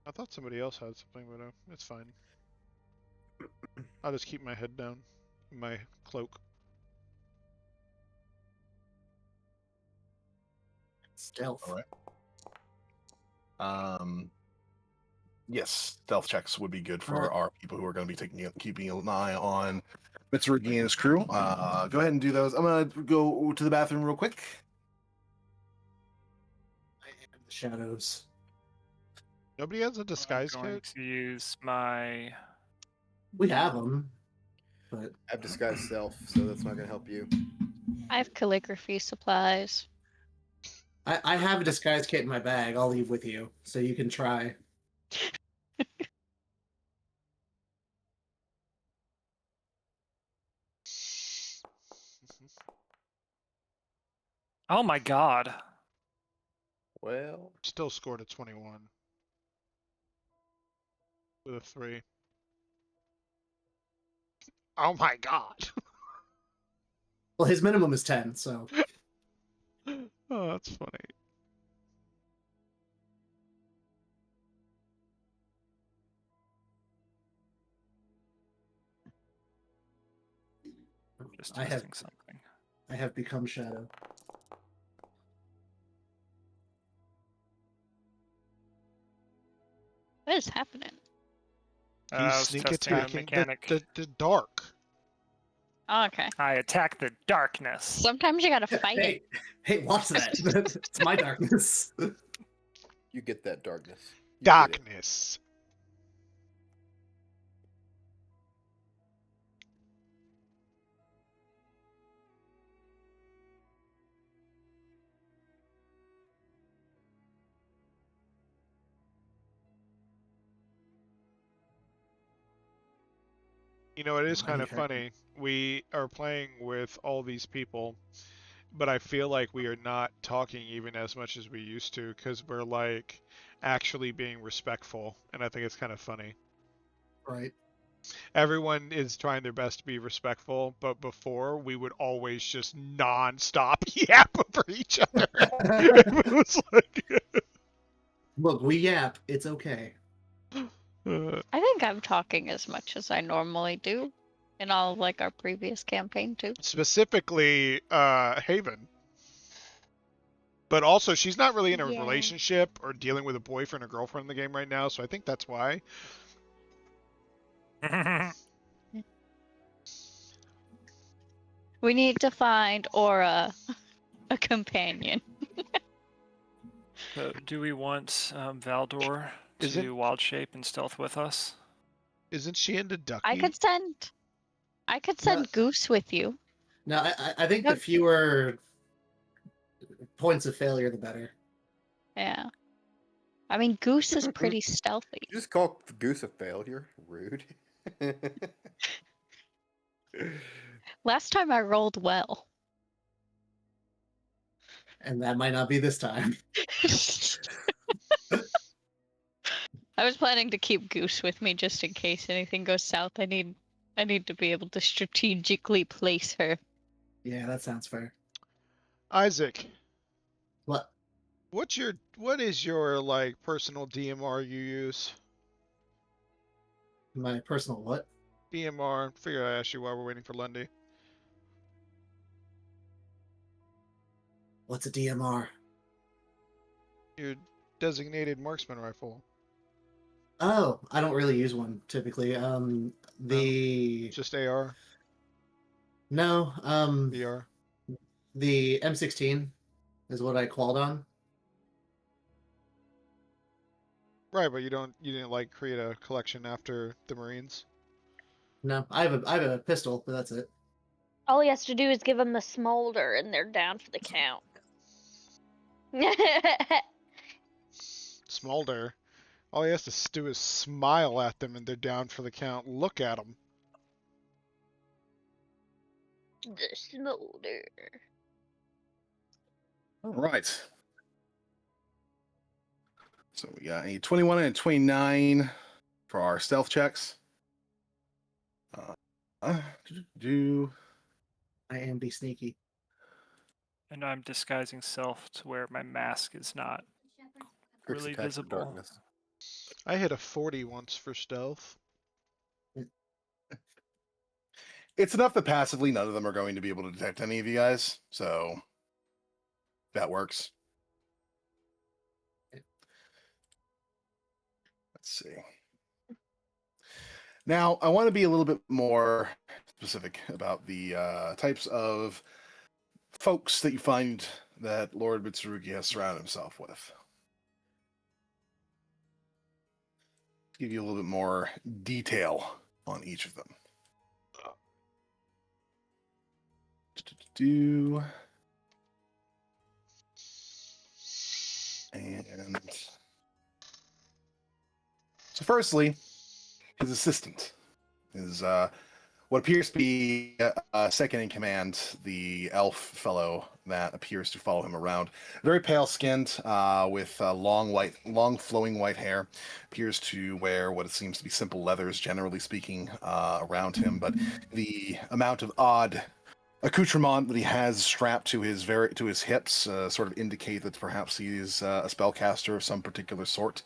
I thought somebody else had something, but it's fine. I'll just keep my head down. My cloak. Stealth. All right. Yes, stealth checks would be good for our people who are going to be keeping an eye on Mitsurugi and his crew. Go ahead and do those. I'm going to go to the bathroom real quick. I am the shadows. Nobody has a disguise I'm going kit? to use my... We have them, but I have disguise self, so that's not gonna help you. I have calligraphy supplies. I have a disguise kit in my bag. I'll leave with you so you can try. Oh my god. Well, Still scored a 21. With a 3. Oh my god. Well, his minimum is 10, so Oh, that's funny. Just I have testing something. I have become Shadow. What is happening? I He's was sneak testing the attacking mechanic. the dark. Oh, okay. I attack the darkness. Sometimes you gotta fight it. Hey, watch that. It's my darkness. you get that darkness. You get it. Darkness. You know, it is kind of funny. We are playing with all these people, but I feel like we are not talking even as much as we used to because we're like actually being respectful, and I think it's kind of funny. Right. Everyone is trying their best to be respectful, but before we would always just non-stop yap over each other. It was like, Look, we yap. It's okay. I think I'm talking as much as I normally do in all of like our previous campaign too. specifically Haven. But also, she's not really in a Yeah. relationship or dealing with a boyfriend or girlfriend in the game right now, so I think that's why. We need to find Aura a companion. So do we want Valdor Is to wild shape and stealth with us? Isn't she into Ducky? I could send No. Goose with you. No, I think the fewer points of failure, the better. Yeah. I mean, Goose is pretty stealthy. You just call Goose a failure? Rude. Last time I rolled well. And that might not be this time. I was planning to keep Goose with me just in case anything goes south. I need to be able to strategically place her. Yeah, that sounds fair. Isaac, What? what is your like personal DMR you use? My personal what? DMR. Figure I asked you while we're waiting for Lundy. What's a DMR? Your designated marksman rifle. Oh, I don't really use one typically. Just AR, No, VR. the M16 is what I called on. Right, but you didn't like create a collection after the Marines. No, I have a pistol, but that's it. All he has to do is give them the smolder, and they're down for the count. Smolder. All he has to do is smile at them and they're down for the count. Look at them. The smolder. All right. So we got a 21 and a 29 for our stealth checks. Do I am be sneaky. And I'm disguising self to where my mask is not Krix really attacks the visible. darkness. I hit a 40 once for stealth. It's enough that passively none of them are going to be able to detect any of you guys, so that works. Let's see. Now, I want to be a little bit more specific about the types of folks that you find that Lord Mitsurugi has surrounded himself with. Give you a little bit more detail on each of them. And so firstly, his assistant is what appears to be second in command, the elf fellow that appears to follow him around. Very pale-skinned, with long flowing white hair. Appears to wear what it seems to be simple leathers, generally speaking, around him. But the amount of odd accoutrement that he has strapped to his hips sort of indicate that perhaps he is a spellcaster of some particular sort.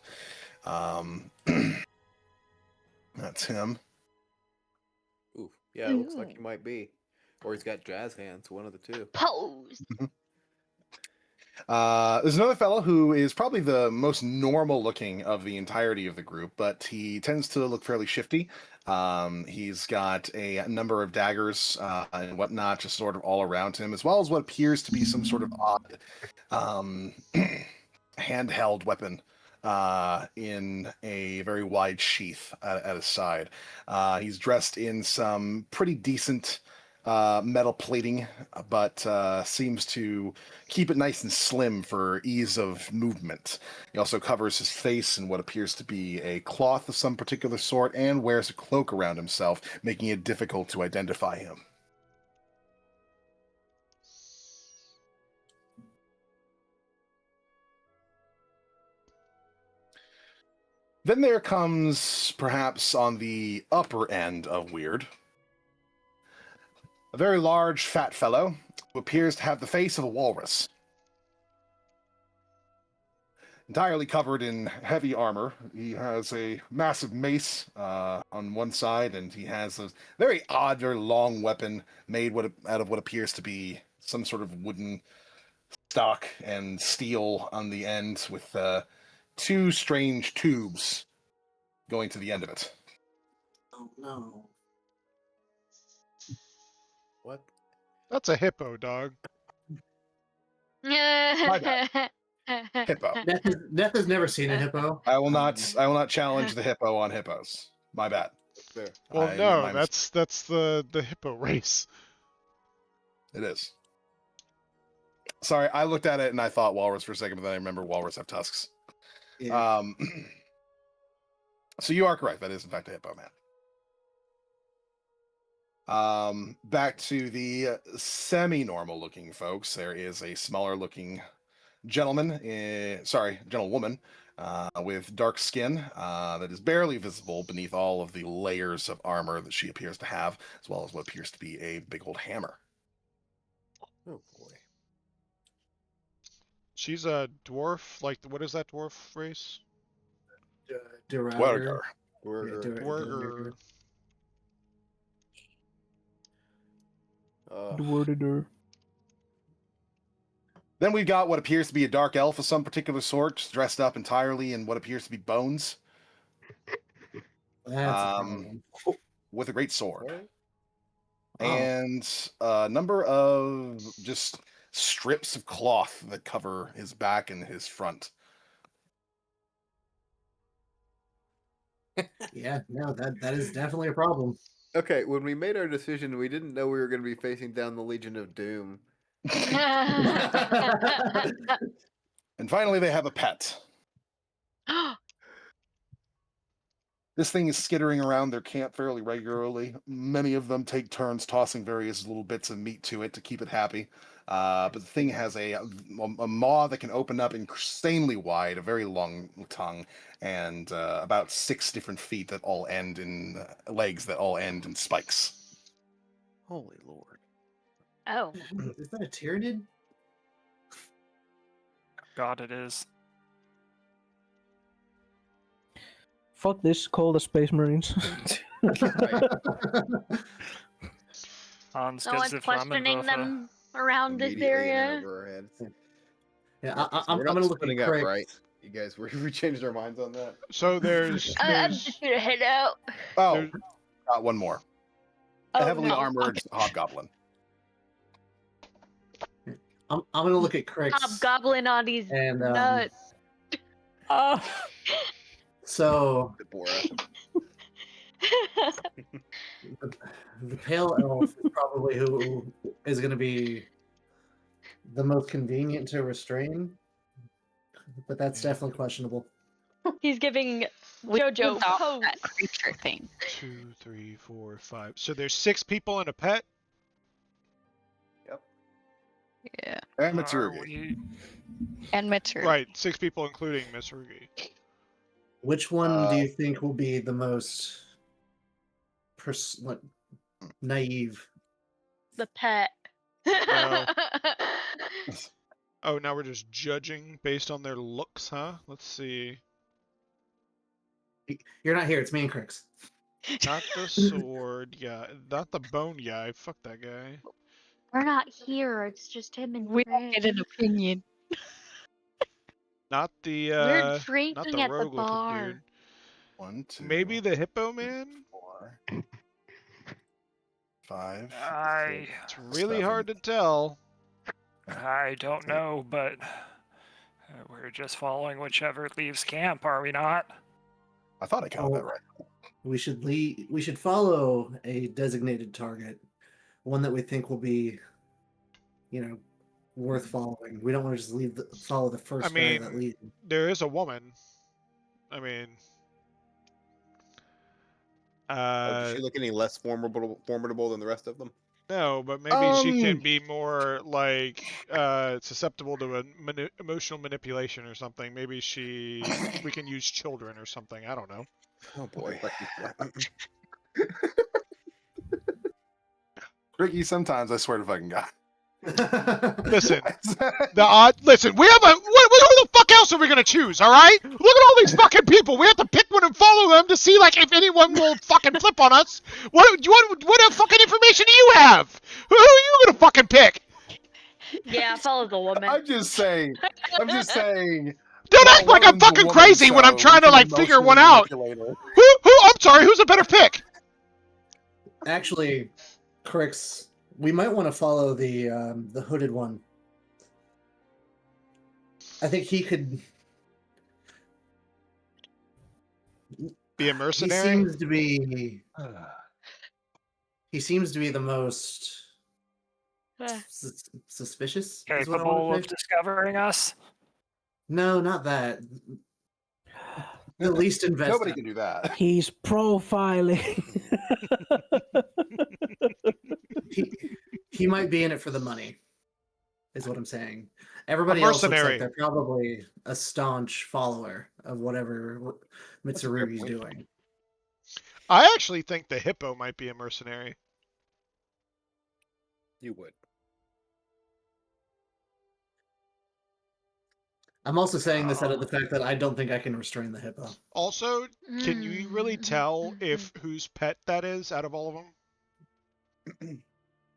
That's him. Ooh, yeah, it looks like he might be. Or he's got jazz hands, one of the two. Pose. There's another fellow who is probably the most normal looking of the entirety of the group, but he tends to look fairly shifty. He's got a number of daggers and whatnot just sort of all around him, as well as what appears to be some sort of odd handheld weapon in a very wide sheath at his side. He's dressed in some pretty decent metal plating, but seems to keep it nice and slim for ease of movement. He also covers his face in what appears to be a cloth of some particular sort and wears a cloak around himself, making it difficult to identify him. Then there comes, perhaps on the upper end of weird, a very large, fat fellow who appears to have the face of a walrus. Entirely covered in heavy armor. He has a massive mace on one side, and he has a very odd, very long weapon made out of what appears to be some sort of wooden stock and steel on the end with two strange tubes going to the end of it. Oh no. What? That's a hippo, dog. Hippo. Neth has never seen a hippo. I will not challenge the hippo on hippos. My bad. There. Well, I- no, my that's the hippo race. It is. Sorry, I looked at it and I thought walrus for a second, but then I remember walrus have tusks. Yeah. So you are correct. That is in fact a hippo, man. Back to the semi-normal looking folks. There is a smaller looking gentlewoman, with dark skin that is barely visible beneath all of the layers of armor that she appears to have, as well as what appears to be a big old hammer. Oh boy. She's a dwarf. Like, what is that dwarf race? Dwerger. Dwerger. Dwarder. Then we've got what appears to be a dark elf of some particular sort, dressed up entirely in what appears to be bones, That's a problem. with a great sword. Oh. And a number of just strips of cloth that cover his back and his front. Yeah, no, that is definitely a problem. Okay, when we made our decision, we didn't know we were going to be facing down the Legion of Doom. And finally, they have a pet. This thing is skittering around their camp fairly regularly. Many of them take turns tossing various little bits of meat to it to keep it happy. But the thing has a maw that can open up insanely wide, a very long tongue, and about 6 different feet that all end in legs that all end in spikes. Holy Lord. Oh. Is that a Tyranid? God, it is. Fuck this, call the Space Marines. Hans No one's questioning them around this Immediately in area. over our heads. Yeah, So I'm we're not gonna look at splitting up, Krix. right? You guys, we changed our minds on that. So there's I'm just gonna head out. Oh, There's- got one more. A Oh, heavily no. armored hobgoblin. I'm gonna look at Krix. Hobgoblin on these And nuts. so Deborah. the pale elf is probably who is gonna be the most convenient to restrain, but that's definitely questionable. He's giving We JoJo moved off pose. that creature thing. 2, 3, 4, 5. So there's 6 people and a pet. Yeah. And Are Mitsurugi. we- And Mitsurugi. Right, 6 people, including Mitsurugi. Which one do you think will be the most naive? The pet. No. Oh, now we're just judging based on their looks, huh? Let's see. You're not here. It's me and Krix. Not the sword guy. Not the bone guy. Fuck that guy. We're not here. It's just him and We don't get an opinion. Not the We're not drinking the at the rogue looking bar. dude. 1, 2. Maybe the hippo man? 4, 5. It's really hard to tell. I don't know, but we're just following whichever leaves camp, are we not? I thought I counted that right. We should follow a designated target, one that we think will be, worth following. We don't want to just follow the first guy that leads. There is a woman. I mean, Does she look any less formidable than the rest of them? no, but maybe she can be more like susceptible to emotional manipulation or something. Maybe we can use children or something. I don't know. Oh boy. Ricky, sometimes I swear to fucking God. Listen, listen. We have who the fuck else are we gonna choose? All right, look at all these fucking people. We have to pick one and follow them to see like if anyone will fucking flip on us. What fucking information do you have? Who are you gonna fucking pick? Yeah, follow the woman. I'm just saying. Don't act like I'm fucking crazy when I'm trying to like figure one out. Who? I'm sorry. Who's a better pick? Actually, Krix, we might want to follow the hooded one. I think he could be a mercenary. He seems to be the most suspicious. Capable of discovering us? No, not that. The least invested. Nobody can do that. He's profiling. He might be in it for the money, is what I'm saying. Everybody else looks like they're probably a staunch follower of whatever Mitsurugi's doing. I actually think the hippo might be a mercenary. You would. I'm also saying this out of the fact that I don't think I can restrain the hippo. Also, can you really tell if whose pet that is out of all of them?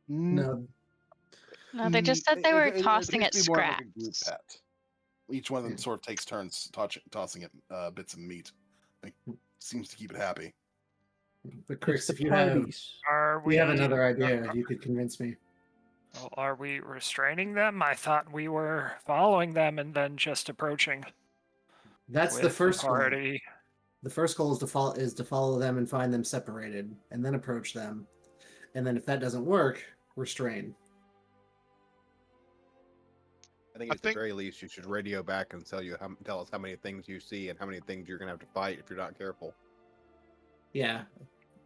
No. No, they just said they were tossing it scraps. Like a group pet. Each one of them sort of takes turns tossing it bits of meat. Like, seems to keep it happy. But Krix, if you have another idea, you could convince me. Well, are we restraining them? I thought we were following them and then just approaching. That's the first party. Goal. The first goal is to follow them and find them separated, and then approach them. And then if that doesn't work, restrain. I think at the very least you should radio back and tell us how many things you see and how many things you're gonna have to fight if you're not careful. Yeah.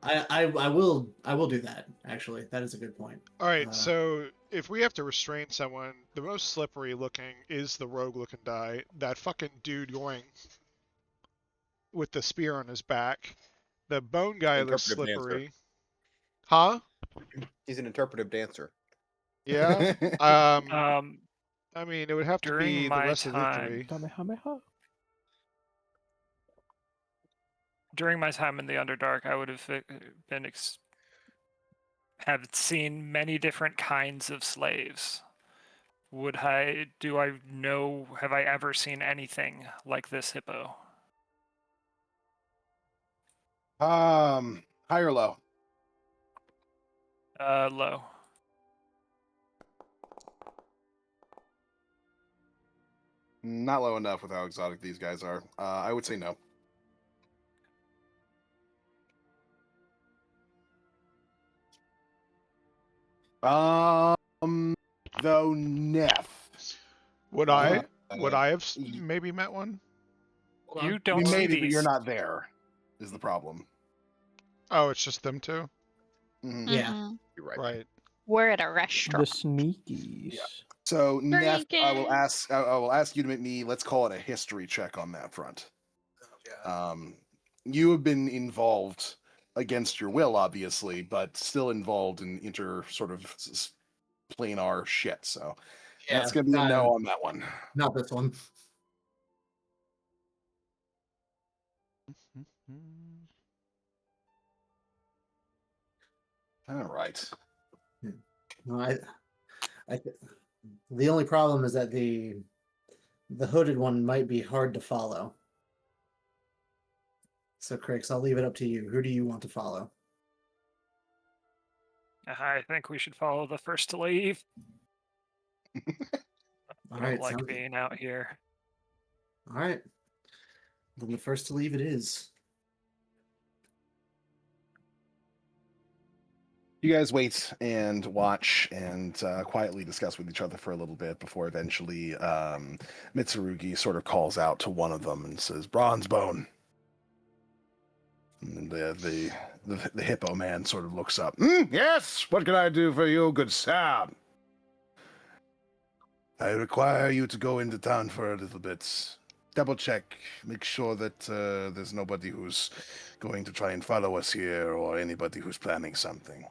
I will do that, actually. That is a good point. Alright, so if we have to restrain someone, the most slippery looking is the rogue looking guy. That fucking dude going with the spear on his back. The bone guy looks slippery. Dancer. Huh? He's an interpretive dancer. Yeah. I mean, it would have to be the rest of the three. During my time in the Underdark, I would have been have seen many different kinds of slaves. Have I ever seen anything like this hippo? High or low? Low. Not low enough with how exotic these guys are. I would say no. Though Neth. Would I have maybe met one? You don't see maybe, these. but you're not there. Is the problem? Oh, it's just them two. Yeah, you're right. Right. We're at a restaurant. The sneakies. Yeah. So, Neth, I will Kraken. I will ask you to make me, let's call it a history check on that front. You have been involved against your will, obviously, but still involved in sort of planar shit. So that's gonna be a no on that one. Not this one. All right. No, the only problem is that the hooded one might be hard to follow. So, Krix, I'll leave it up to you. Who do you want to follow? I think we should follow the first to leave. All I right, don't like sounds- being out here. All right. Then the first to leave it is. You guys wait and watch and quietly discuss with each other for a little bit before eventually Mitsurugi sort of calls out to one of them and says, "Bronzebone." And the hippo man sort of looks up. Yes, what can I do for you, good sir? I require you to go into town for a little bit. Double check, make sure that there's nobody who's going to try and follow us here or anybody who's planning something.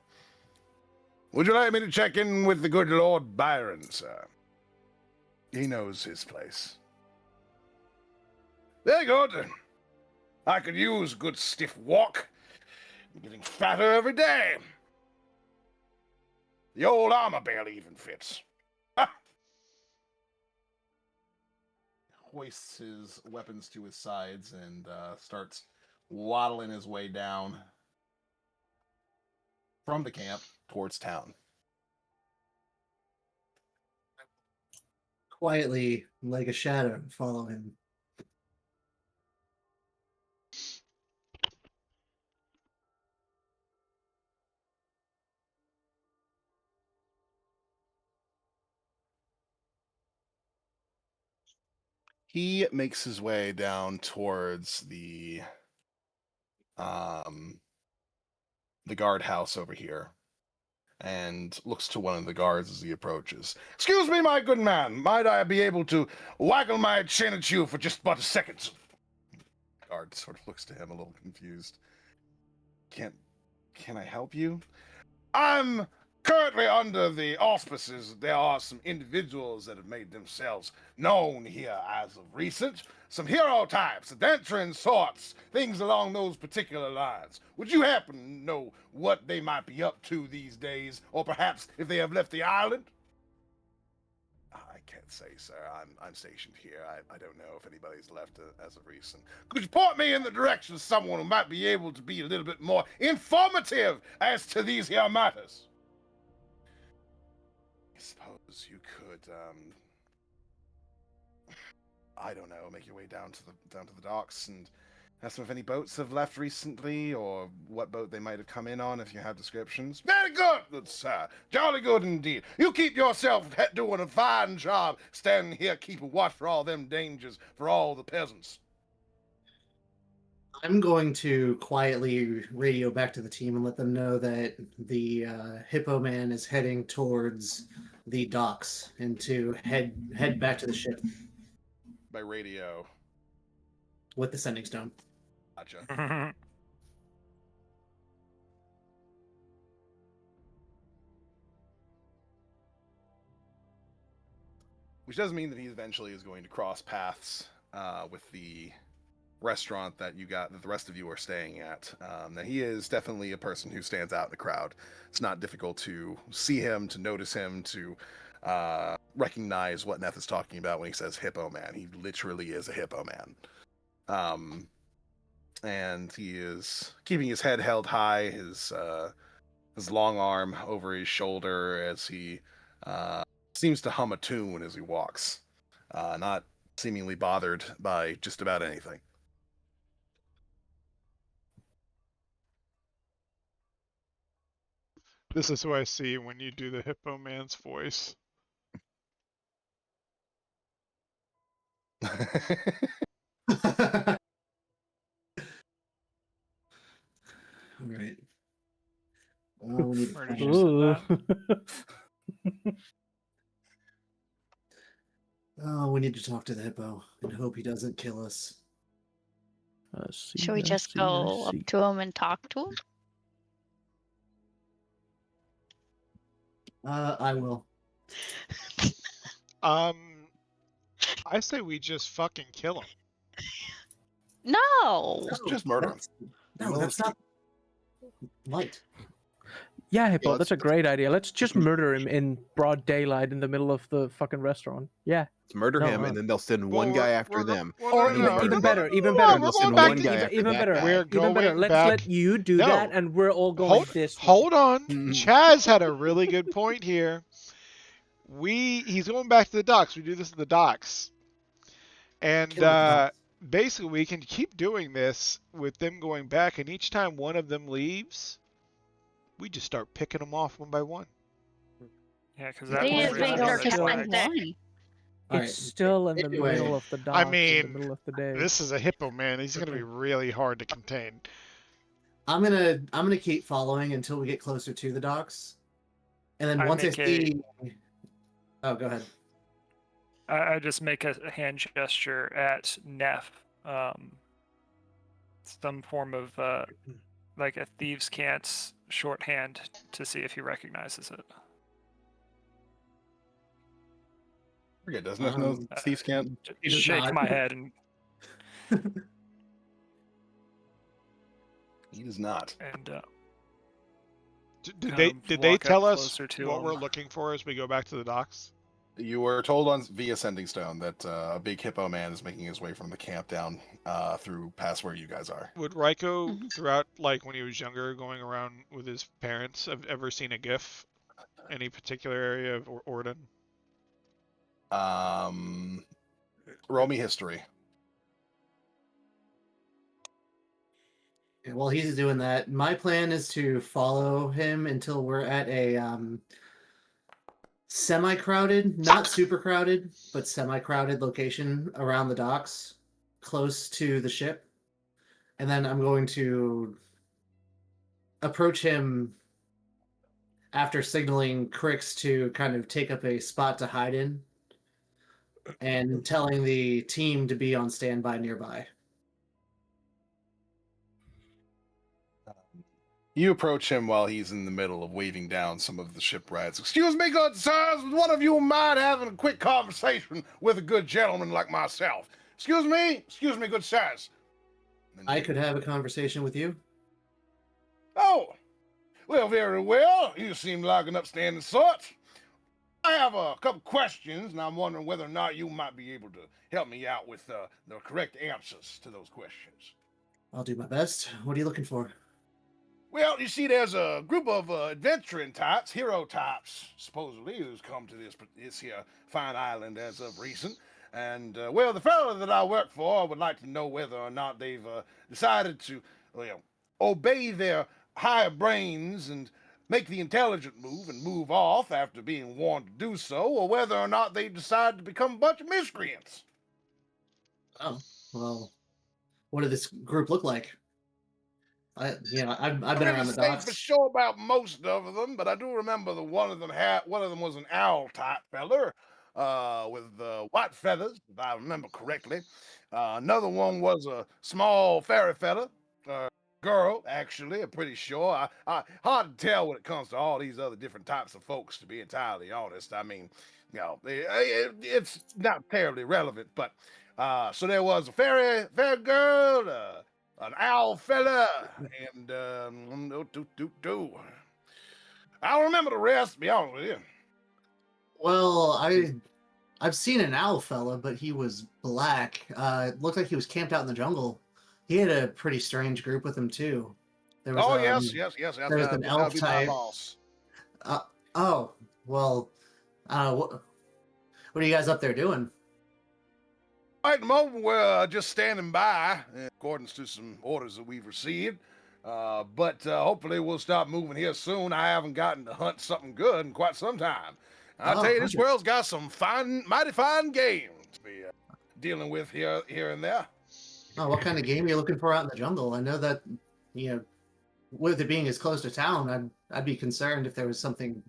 Would you like me to check in with the good Lord Byron, sir? He knows his place. Very good. I could use a good stiff walk. I'm getting fatter every day. The old armor barely even fits. Ha! Hoists his weapons to his sides and starts waddling his way down from the camp towards town. Quietly, like a shadow, follow him. He makes his way down towards the guardhouse over here and looks to one of the guards as he approaches. Excuse me, my good man. Might I be able to waggle my chin at you for just about a second? The guard sort of looks to him a little confused. Can I help you? I'm currently under the auspices. There are some individuals that have made themselves known here as of recent. Some hero types, adventuring sorts, things along those particular lines. Would you happen to know what they might be up to these days, or perhaps if they have left the island? I can't say, sir. I'm stationed here. I don't know if anybody's left as of recent. Could you point me in the direction of someone who might be able to be a little bit more informative as to these here matters? I suppose you could, I don't know, make your way down to the docks and ask them if any boats have left recently, or what boat they might have come in on, if you have descriptions. Very good, sir. Jolly good indeed. You keep yourself doing a fine job standing here keeping watch for all them dangers for all the peasants. I'm going to quietly radio back to the team and let them know that the hippo man is heading towards the docks and to head back to the ship By radio. with the sending stone. Gotcha. Which does mean that he eventually is going to cross paths with the restaurant that the rest of you are staying at. That he is definitely a person who stands out in the crowd. It's not difficult to see him, to notice him, to recognize what Neth is talking about when he says hippo man. He literally is a hippo man. And he is keeping his head held high, his long arm over his shoulder as he seems to hum a tune as he walks, not seemingly bothered by just about anything. This is what I see when you do the hippo man's voice. All right. Well, we need to Where find did you him. say Ooh. that? Oh, we need to talk to the hippo and hope he doesn't kill us. Should we just go up to him and talk to him? I will. I say we just fucking kill him. No. Just murder him. No, that's not light. Yeah, Hippo, let's- that's a great idea. Let's just murder him in broad daylight in the middle of the fucking restaurant. Yeah. Let's murder No, him, and then they'll send one Well, guy we're- after we're go- them. well, Or no, even- no, even we're better, going- even no, better. we're They'll going send back one to- guy after Even that better. guy. We're Even better. going Let's back- let you do No. that, and we're all going this way. Hold on. Mhm. Chaz had a really good point here. He's going back to the docks. We do this at the docks. And Kill the docks. basically we can keep doing this with them going back, and each time one of them leaves, we just start picking them off one by one. Yeah, because The that thing one is, really being does sarcastic. flag. Why? Alright, It's still in the anyway, middle of the docks, in mean, the middle of the day. This is a hippo, man. He's going to be really hard to contain. I'm gonna keep following until we get closer to the docks, and then I once I make a- see. Oh, go ahead. I just make a hand gesture at Neth, some form of like a thieves' cant's shorthand to see if he recognizes it. Forget, doesn't it know Um, Thieves can't? He does Shake not. my head and He does not. Did Kind they of walk up tell us closer to what him. we're looking for as we go back to the docks? You were told on via Sending Stone that a big hippo man is making his way from the camp down through past where you guys are. Would Raiko, Mhm. throughout, like when he was younger, going around with his parents, have ever seen a Giff? Any particular area of Oriden? Roll me history. Yeah, while he's doing that, my plan is to follow him until we're at a semi-crowded, not super crowded, but semi-crowded location around the docks, close to the ship. And then I'm going to approach him after signaling Krix to kind of take up a spot to hide in, and telling the team to be on standby nearby. You approach him while he's in the middle of waving down some of the shipwrights. Excuse me, good sirs, would one of you mind having a quick conversation with a good gentleman like myself? Excuse me, good sirs. And I could have a conversation with you. Oh, well, very well. You seem like an upstanding sort. I have a couple questions, and I'm wondering whether or not you might be able to help me out with the correct answers to those questions. I'll do my best. What are you looking for? Well, you see, there's a group of adventuring types, hero types, supposedly, who's come to this here fine island as of recent. And, well, the fellow that I work for would like to know whether or not they've decided to, obey their higher brains and make the intelligent move and move off after being warned to do so, or whether or not they decide to become a bunch of miscreants. Oh, well, what did this group look like? I've been around the Say docks. for sure about most of them, but I do remember that one of them was an owl type feller with white feathers, if I remember correctly. Another one was a small fairy fella, girl, actually. I'm pretty sure. I hard to tell when it comes to all these other different types of folks, to be entirely honest. I mean, it's not terribly relevant, but so there was a fairy girl. An owl fella, and I don't remember the rest, to be honest with you. Well, I've seen an owl fella, but he was black. It looked like he was camped out in the jungle. He had a pretty strange group with him too. There was, Yes. there was an elf type. Boss. Oh, well, what are you guys up there doing? Right at the moment, we're just standing by, in accordance to some orders that we've received. But hopefully we'll start moving here soon. I haven't gotten to hunt something good in quite some time. I'll tell you, this world's got some mighty fine game to be dealing with here and there. Oh, what kind of game are you looking for out in the jungle? I know that, with it being as close to town, I'd be concerned if there was something,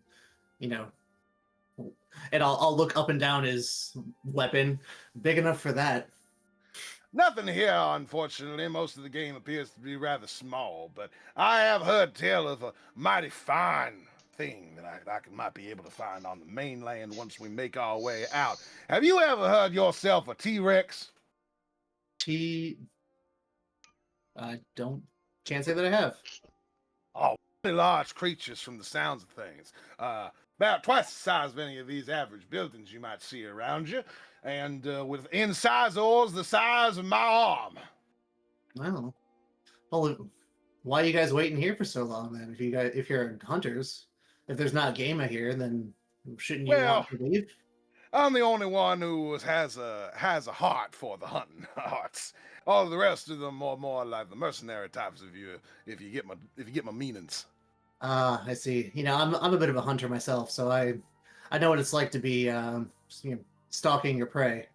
And I'll look up and down his weapon. Big enough for that. Nothing here, unfortunately. Most of the game appears to be rather small, but I have heard tell of a mighty fine thing that I might be able to find on the mainland once we make our way out. Have you ever heard yourself a T-Rex? I can't say that I have. Oh, really large creatures from the sounds of things. About twice the size of any of these average buildings you might see around you, and with incisors the size of my arm. Well, why are you guys waiting here for so long then? If you're hunters, if there's not game here, then shouldn't you want to leave? I'm the only one who has a heart for the hunting arts. All the rest of them are more like the mercenary types of you. If you get my meanings. I see. I'm a bit of a hunter myself, so I know what it's like to be stalking your prey.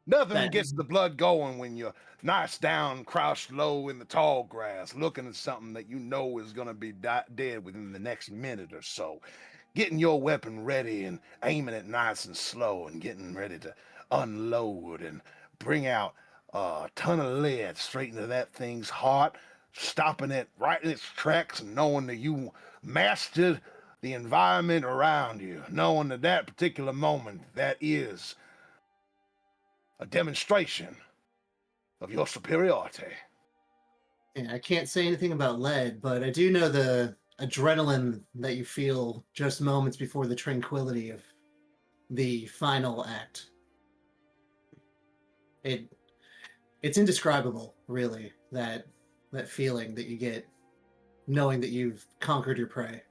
Nothing gets the blood going when you're nice down, crouched low in the tall grass, looking at something that you know is going to be dead within the next minute or so. Getting your weapon ready and aiming it nice and slow and getting ready to unload and bring out a ton of lead straight into that thing's heart, stopping it right in its tracks and knowing that you mastered the environment around you, knowing that that particular moment, that is a demonstration of your superiority. Yeah, I can't say anything about lead, but I do know the adrenaline that you feel just moments before the tranquility of the final act. It's indescribable, really, that feeling that you get knowing that you've conquered your prey.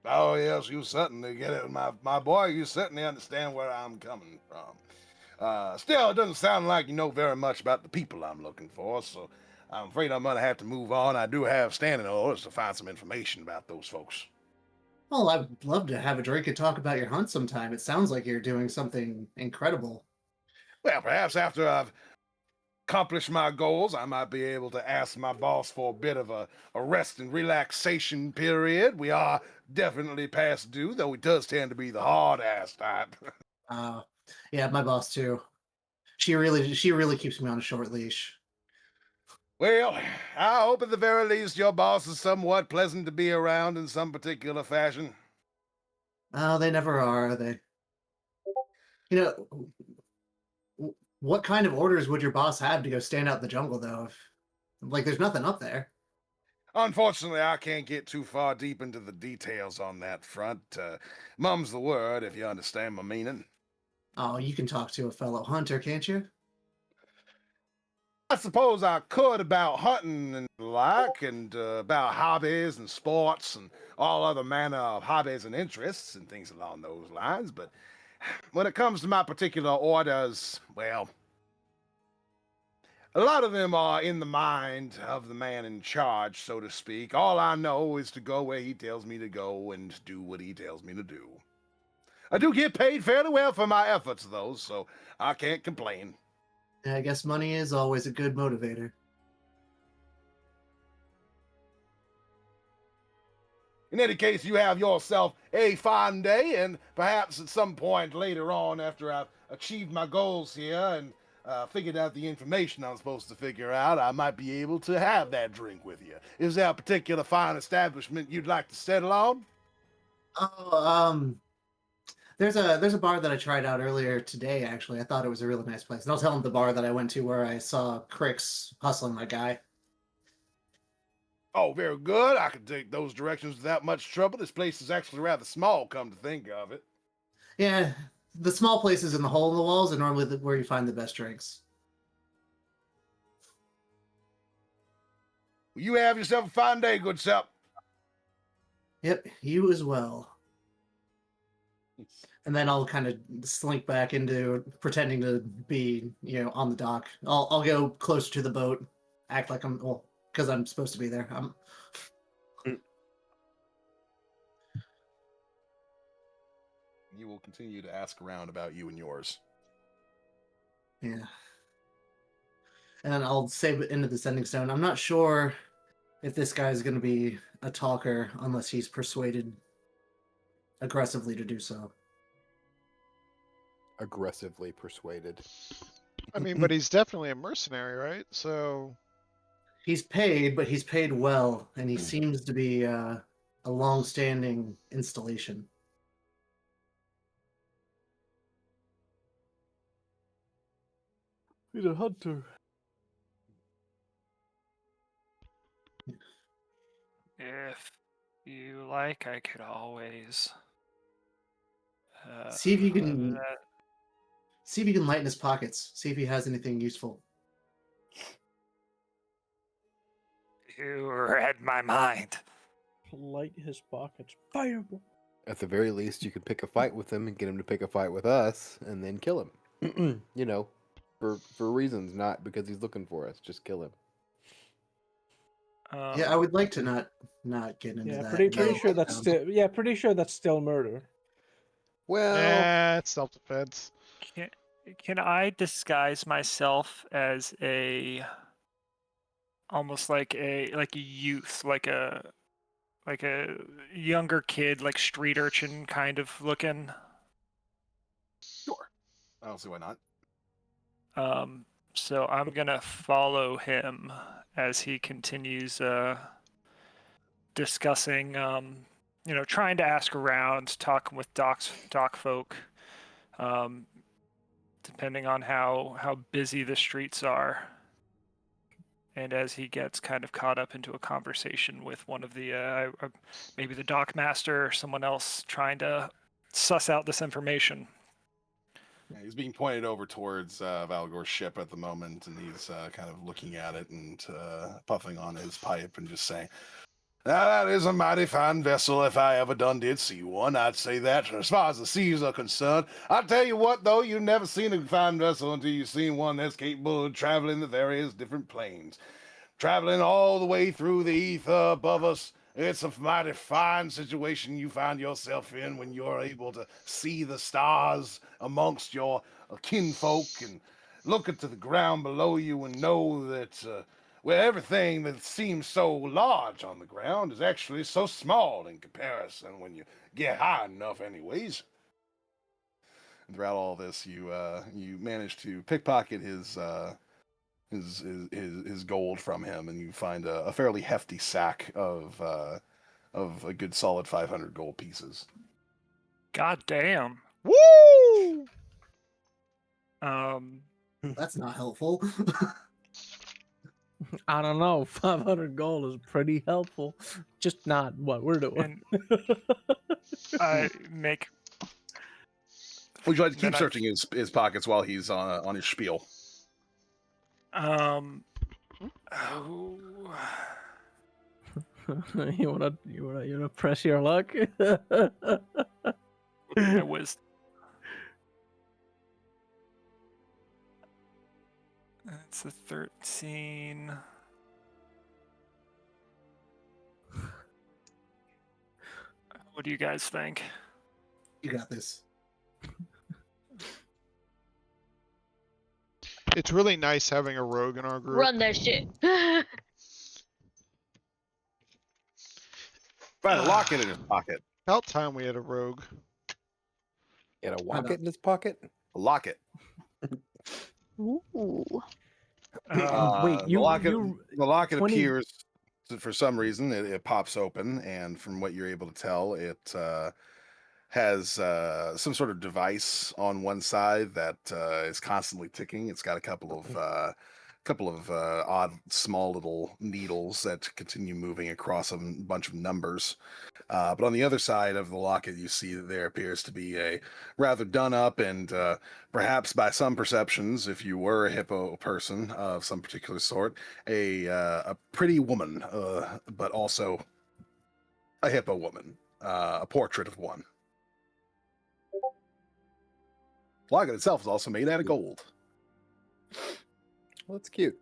Oh yes, you certainly get it, my boy. You certainly understand where I'm coming from. Still, it doesn't sound like you know very much about the people I'm looking for, so I'm afraid I'm gonna have to move on. I do have standing orders to find some information about those folks. Well, I'd love to have a drink and talk about your hunt sometime. It sounds like you're doing something incredible. Well, perhaps after I've accomplished my goals, I might be able to ask my boss for a bit of a rest and relaxation period. We are definitely past due, though he does tend to be the hard-ass type. Yeah, my boss too. She really keeps me on a short leash. Well, I hope at the very least your boss is somewhat pleasant to be around in some particular fashion. Oh, they never are they? What kind of orders would your boss have to go stand out in the jungle, though? If, there's nothing up there. Unfortunately, I can't get too far deep into the details on that front. Mum's the word, if you understand my meaning. Oh, you can talk to a fellow hunter, can't you? I suppose I could about hunting and the like, and about hobbies and sports and all other manner of hobbies and interests and things along those lines, but when it comes to my particular orders, well, a lot of them are in the mind of the man in charge, so to speak. All I know is to go where he tells me to go and do what he tells me to do. I do get paid fairly well for my efforts, though, so I can't complain. Yeah, I guess money is always a good motivator. In any case, you have yourself a fine day, and perhaps at some point later on, after I've achieved my goals here and figured out the information I'm supposed to figure out, I might be able to have that drink with you. Is there a particular fine establishment you'd like to settle on? Oh, there's a bar that I tried out earlier today, actually. I thought it was a really nice place. And I'll tell him the bar that I went to where I saw Krix hustling that guy. Oh, very good. I can take those directions without much trouble. This place is actually rather small, come to think of it. Yeah, the small places in the hole in the walls are normally where you find the best drinks. Well, you have yourself a fine day, good sir. Yep, you as well. And then I'll kind of slink back into pretending to be, on the dock. I'll go closer to the boat, act like because I'm supposed to be there. You will continue to ask around about you and yours. Yeah. And then I'll save it into the sending stone. I'm not sure if this guy's going to be a talker unless he's persuaded. aggressively to do so. Aggressively persuaded. I mean, but he's definitely a mercenary, right? So He's paid, but he's paid well, and he seems to be a long-standing installation. He's a hunter. If you like, I could always. See if you can that- see if you can lighten his pockets. See if he has anything useful. You read my mind. Light his pockets. Fireball. At the very least, you could pick a fight with him and get him to pick a fight with us, and then kill him. You know, for reasons, not because he's looking for us. Just kill him. Yeah, I would like to not get into Yeah, that. pretty sure that's still. Yeah, pretty sure that's still murder. Well, it's self-defense. Can I disguise myself as almost like a youth, like a younger kid, like street urchin kind of looking? Sure. I don't see why not. So I'm gonna follow him as he continues discussing, trying to ask around, talking with doc folk, depending on how busy the streets are. And as he gets kind of caught up into a conversation with one of the, maybe the dock master or someone else trying to suss out this information. Yeah, he's being pointed over towards Valgor's ship at the moment, and he's kind of looking at it and puffing on his pipe and just saying, "Now that is a mighty fine vessel, if I ever did see one. I'd say that, as far as the seas are concerned. I'll tell you what, though, you've never seen a fine vessel until you've seen one that's capable of traveling the various different planes. Traveling all the way through the ether above us. It's a mighty fine situation you find yourself in when you're able to see the stars amongst your kinfolk and look into the ground below you and know that everything that seems so large on the ground is actually so small in comparison when you get high enough anyways." And throughout all this, you manage to pickpocket his gold from him, and you find a fairly hefty sack of a good solid 500 gold pieces. God damn. Woo! That's not helpful. I don't know. 500 gold is pretty helpful. Just not what we're doing. I make. Would you like to keep Then I- searching his pockets while he's on his spiel? Oh, you wanna press your luck? it was. It's a 13. What do you guys think? You got this. It's really nice having a rogue in our group. Run that shit. Find a locket in his pocket. About time we had a rogue. he had a locket in his pocket. A locket. Ooh. Wait, The locket 20 appears for some reason. It pops open, and from what you're able to tell, it has some sort of device on one side that is constantly ticking. It's got a couple of odd, small little needles that continue moving across a bunch of numbers. But on the other side of the locket, you see that there appears to be a rather done up and perhaps by some perceptions, if you were a hippo person of some particular sort, a pretty woman, but also a hippo woman, a portrait of one. The locket itself is also made out of gold. Well, that's cute.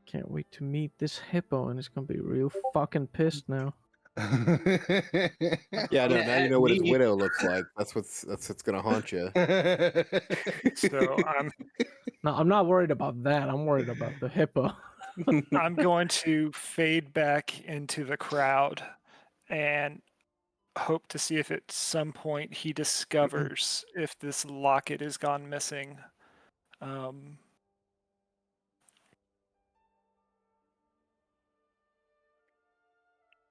Can't wait to meet this hippo, and it's gonna be real fucking pissed now. Yeah, no. Now you know what his Me- widow looks like. That's what's gonna haunt you. So No, I'm not worried about that. I'm worried about the hippo. I'm going to fade back into the crowd and hope to see if at some point he discovers if this locket has gone missing.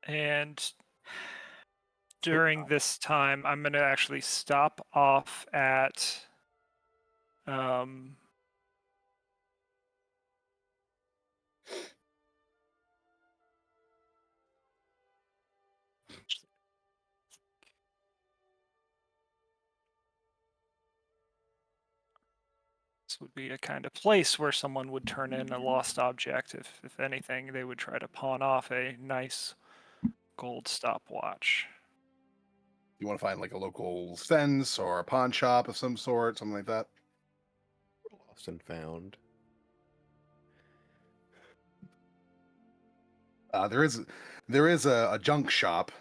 And during this time, I'm going to actually stop off at this would be a kind of place where someone would turn in a lost object. If anything, they would try to pawn off a nice gold stopwatch. You want to find like a local fence or a pawn shop of some sort, something like that? Lost and found. There is a junk shop.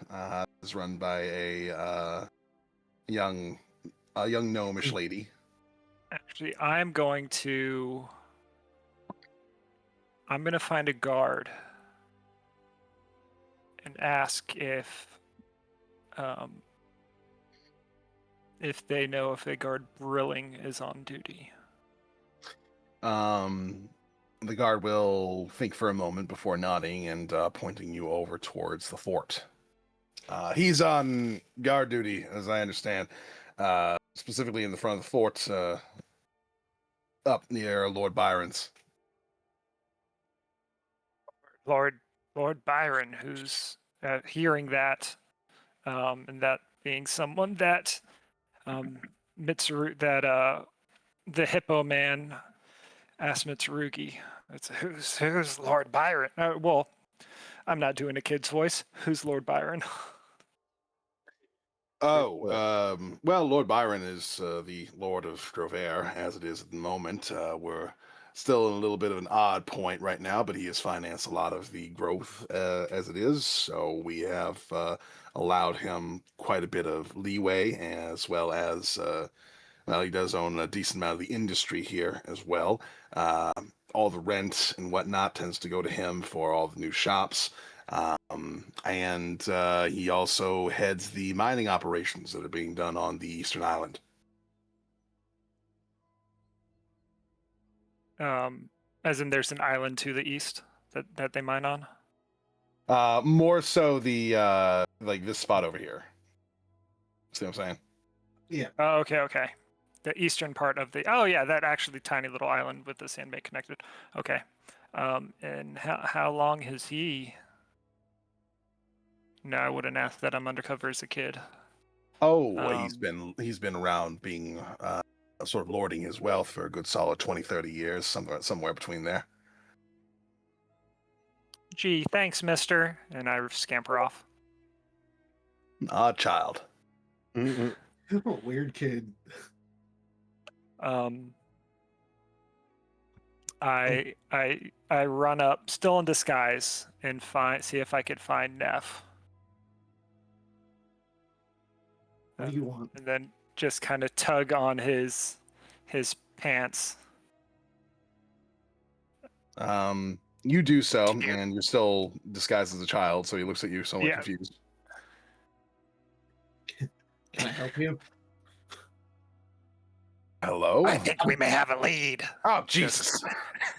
It's run by a young gnomish lady. Actually, I'm going to find a guard and ask if they know if a guard Brilling is on duty. The guard will think for a moment before nodding and pointing you over towards the fort. He's on guard duty, as I understand, specifically in the front of the fort, up near Lord Byron's. Lord Byron, who's hearing that, and that being someone that the hippo man asked Mitsurugi. It's who's Lord Byron? Well, I'm not doing a kid's voice. Who's Lord Byron? Oh, well, Lord Byron is the Lord of Grovair, as it is at the moment. We're still in a little bit of an odd point right now, but he has financed a lot of the growth as it is, so we have allowed him quite a bit of leeway, as well as, well, he does own a decent amount of the industry here as well. All the rent and whatnot tends to go to him for all the new shops. And he also heads the mining operations that are being done on the Eastern Island. As in there's an island to the east that they mine on? More so the like this spot over here. See what I'm saying? Yeah. Oh, okay. The eastern part of that actually tiny little island with the sandbank connected. Okay. And how long has he? No, I wouldn't ask that. I'm undercover as a kid. Oh, he's been around being sort of lording his wealth for a good solid 20-30 years, somewhere between there. Gee, thanks, mister. And I scamper off. Odd child. Weird kid. I run up, still in disguise, and see if I could find Neth. What do you want? And then just kind of tug on his pants. You do so, and you're still disguised as a child, so he looks at you somewhat confused. Can I help you? Hello? I think we may have a lead. Oh, Jesus.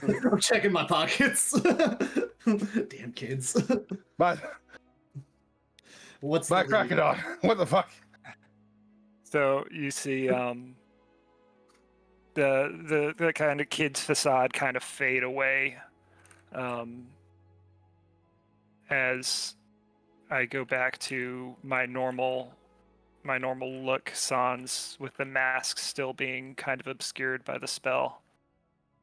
I'm checking my pockets. Damn kids. But What's my the Kraken lead? on. What the fuck? So you see the kind of kid's facade kind of fade away as I go back to my normal look, sans, with the mask still being kind of obscured by the spell.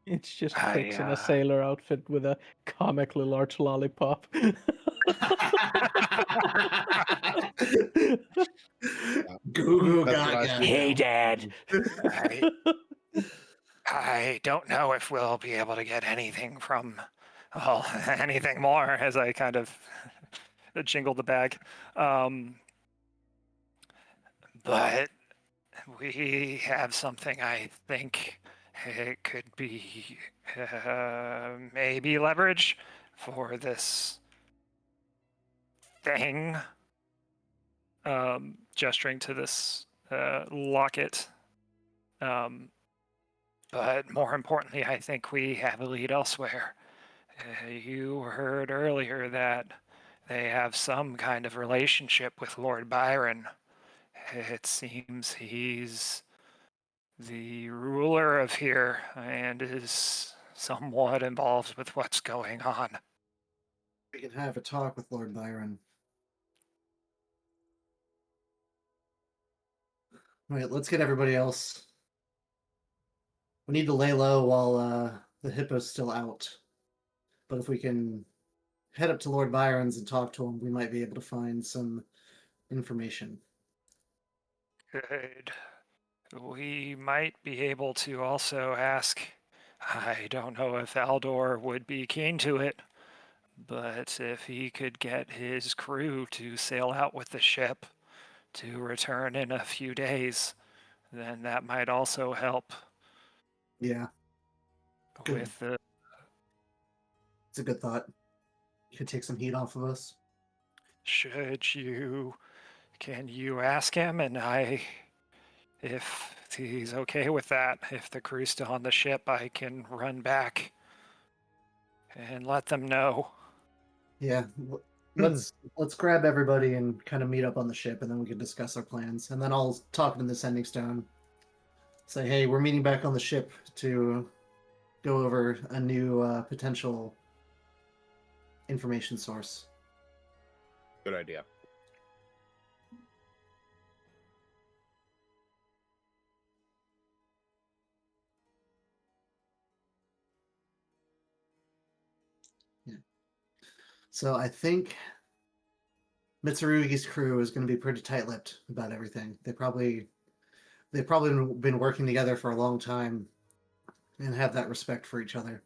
It's just Krix in a sailor outfit with a comically large lollipop. Goo That's what I gaga. see. Hey, Dad. I don't know if we'll be able to get anything from, anything more, as I kind of jingle the bag. But we have something I think it could be maybe leverage for this thing gesturing to this locket. But more importantly, I think we have a lead elsewhere. You heard earlier that they have some kind of relationship with Lord Byron. It seems he's the ruler of here and is somewhat involved with what's going on. We can have a talk with Lord Byron. Wait, let's get everybody else. We need to lay low while the hippo's still out. But if we can head up to Lord Byron's and talk to him, we might be able to find some information. Good. We might be able to also ask. I don't know if Aldor would be keen to it, but if he could get his crew to sail out with the ship to return in a few days, then that might also help Yeah, good. with the. It's a good thought. Could take some heat off of us. Can you ask him? And if he's okay with that, if the crew's still on the ship, I can run back and let them know. Yeah, let's grab everybody and kind of meet up on the ship, and then we can discuss our plans. And then I'll talk to the Sending Stone. Say, hey, we're meeting back on the ship to go over a new potential information source. Good idea. So I think Mitsurugi's crew is going to be pretty tight-lipped about everything. They've probably been working together for a long time and have that respect for each other.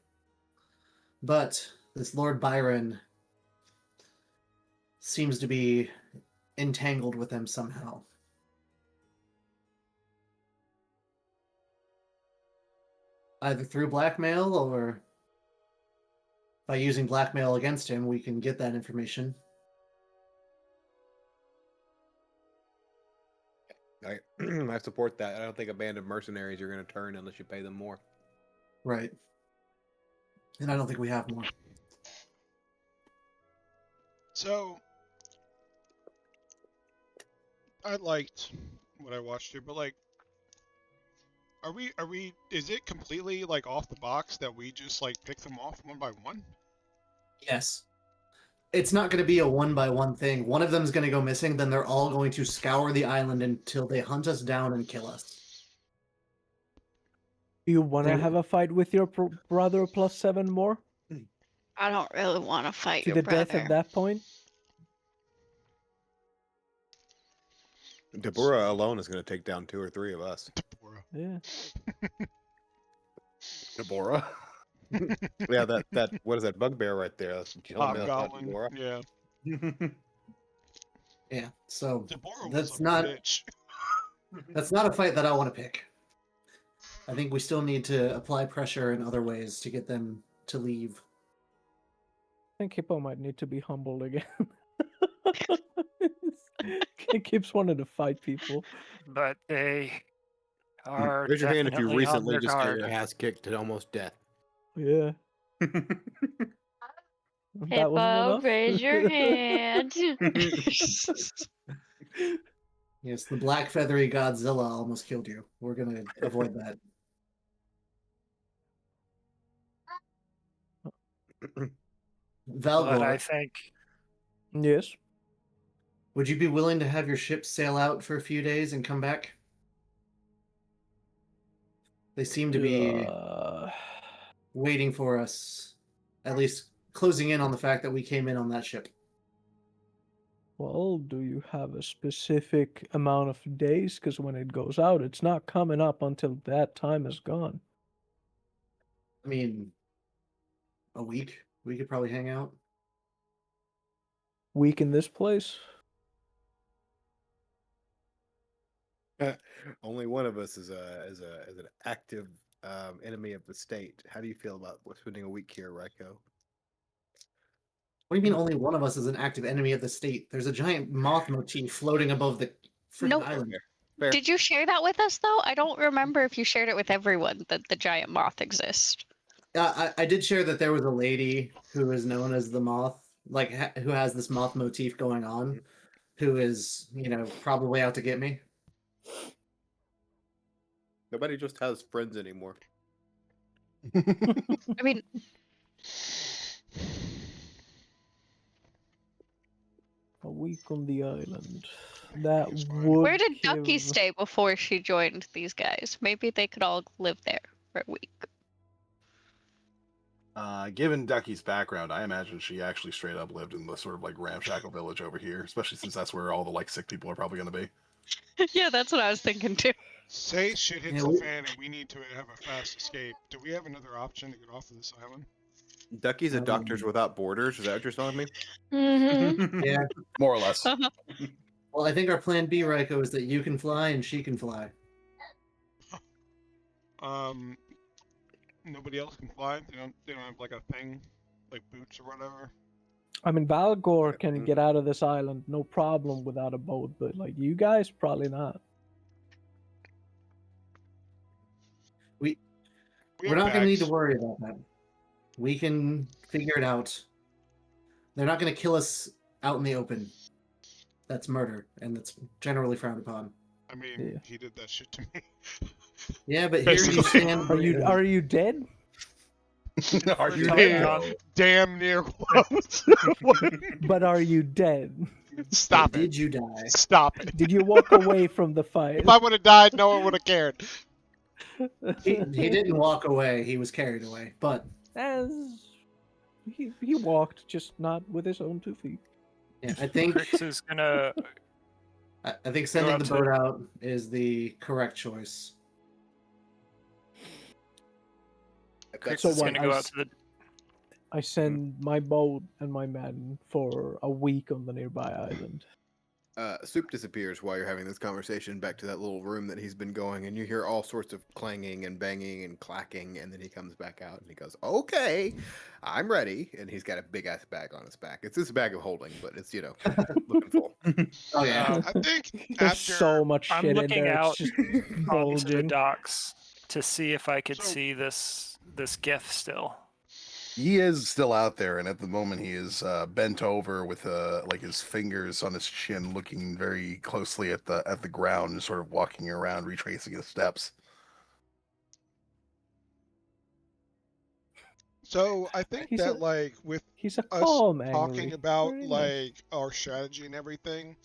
But this Lord Byron seems to be entangled with them somehow. Either through blackmail or by using blackmail against him, we can get that information. I support that. I don't think a band of mercenaries are going to turn unless you pay them more. Right. And I don't think we have more. So, I liked what I watched here, but like, is it completely like off the box that we just like pick them off one by one? Yes. It's not going to be a one-by-one thing. One of them is going to go missing, then they're all going to scour the island until they hunt us down and kill us. You want to have a fight with your brother plus 7 more? I don't really want to fight To your the brother. death at that point? Deborah alone is going to take down 2 or 3 of us. Deborah. Yeah. Deborah. Yeah, that what is that bugbear right there? That's Hobgoblin. Yeah. Yeah, so Deborah that's was a not bitch. that's not a fight that I want to pick. I think we still need to apply pressure in other ways to get them to leave. I think Hippo might need to be humbled again. He keeps wanting to fight people. But they are Raise your hand if you definitely on recently their just got guard. your ass kicked to almost death. Yeah. That wasn't Hippo, enough? raise your hand. Yes, the black feathery Godzilla almost killed you. We're gonna avoid that. But I Valgor, think Yes. would you be willing to have your ship sail out for a few days and come back? They seem to be waiting for us, at least closing in on the fact that we came in on that ship. Well, do you have a specific amount of days? Because when it goes out, it's not coming up until that time is gone. I mean, a week? We could probably hang out. Week in this place? Only one of us is an active enemy of the state. How do you feel about spending a week here, Raiko? What do you mean only one of us is an active enemy of the state? There's a giant moth motif floating above the freaking Nope. island. Fair. Did you share that with us though? I don't remember if you shared it with everyone that the giant moth exists. I did share that there was a lady who is known as the moth, like who has this moth motif going on, who is, probably out to get me. Nobody just has friends anymore. I mean, A week on the island. That It's fine. would where did Ducky give- stay before she joined these guys? Maybe they could all live there for a week. Given Ducky's background, I imagine she actually straight up lived in the sort of like ramshackle village over here, especially since that's where all the like sick people are probably going to be. Yeah, that's what I was thinking too. Say shit hits Yeah, the we- fan and we need to have a fast escape. Do we have another option to get off of this island? Ducky's a Doctors Without Borders. Is that what you're telling me? Mm-hmm. Yeah. More or less. Well, I think our plan B, Raiko, is that you can fly and she can fly. Nobody else can fly. They don't have like a thing, like boots or whatever. I mean, Valgor can Mm. get out of this island no problem without a boat, but like you guys, probably not. We We're have not going to need to bags. worry about that. We can figure it out. They're not going to kill us out in the open. That's murder, and that's generally frowned upon. I mean, Yeah. he did that shit to me. Yeah, but here you Basically. stand. Are you dead? Are you We're Yeah. talking on- Damn near close. But are you dead? Stop it. Did you die? Stop it. Did you walk away from the fight? If I would have died, no one would have cared. He didn't walk away. He was carried away. But As he walked, just not with his own 2 feet. yeah, I think Krix is gonna. I think sending out the to- boat out is the correct choice. Krix So is what, gonna go I out to the. I send my boat and my men for a week on the nearby island. Soup disappears while you're having this conversation back to that little room that he's been going, and you hear all sorts of clanging and banging and clacking, and then he comes back out and he goes, "Okay, I'm ready." And he's got a big ass bag on his back. It's his bag of holding, but it's looking full. Oh yeah. I think There's after so much I'm shit in looking there. out It's just onto the bulging. docks to see if I could So- see this Giff still. He is still out there, and at the moment he is bent over with like his fingers on his chin, looking very closely at the ground, and sort of walking around, retracing his steps. So I think He's that a- like with He's a us calm talking angry. about Very nice. like our strategy and everything,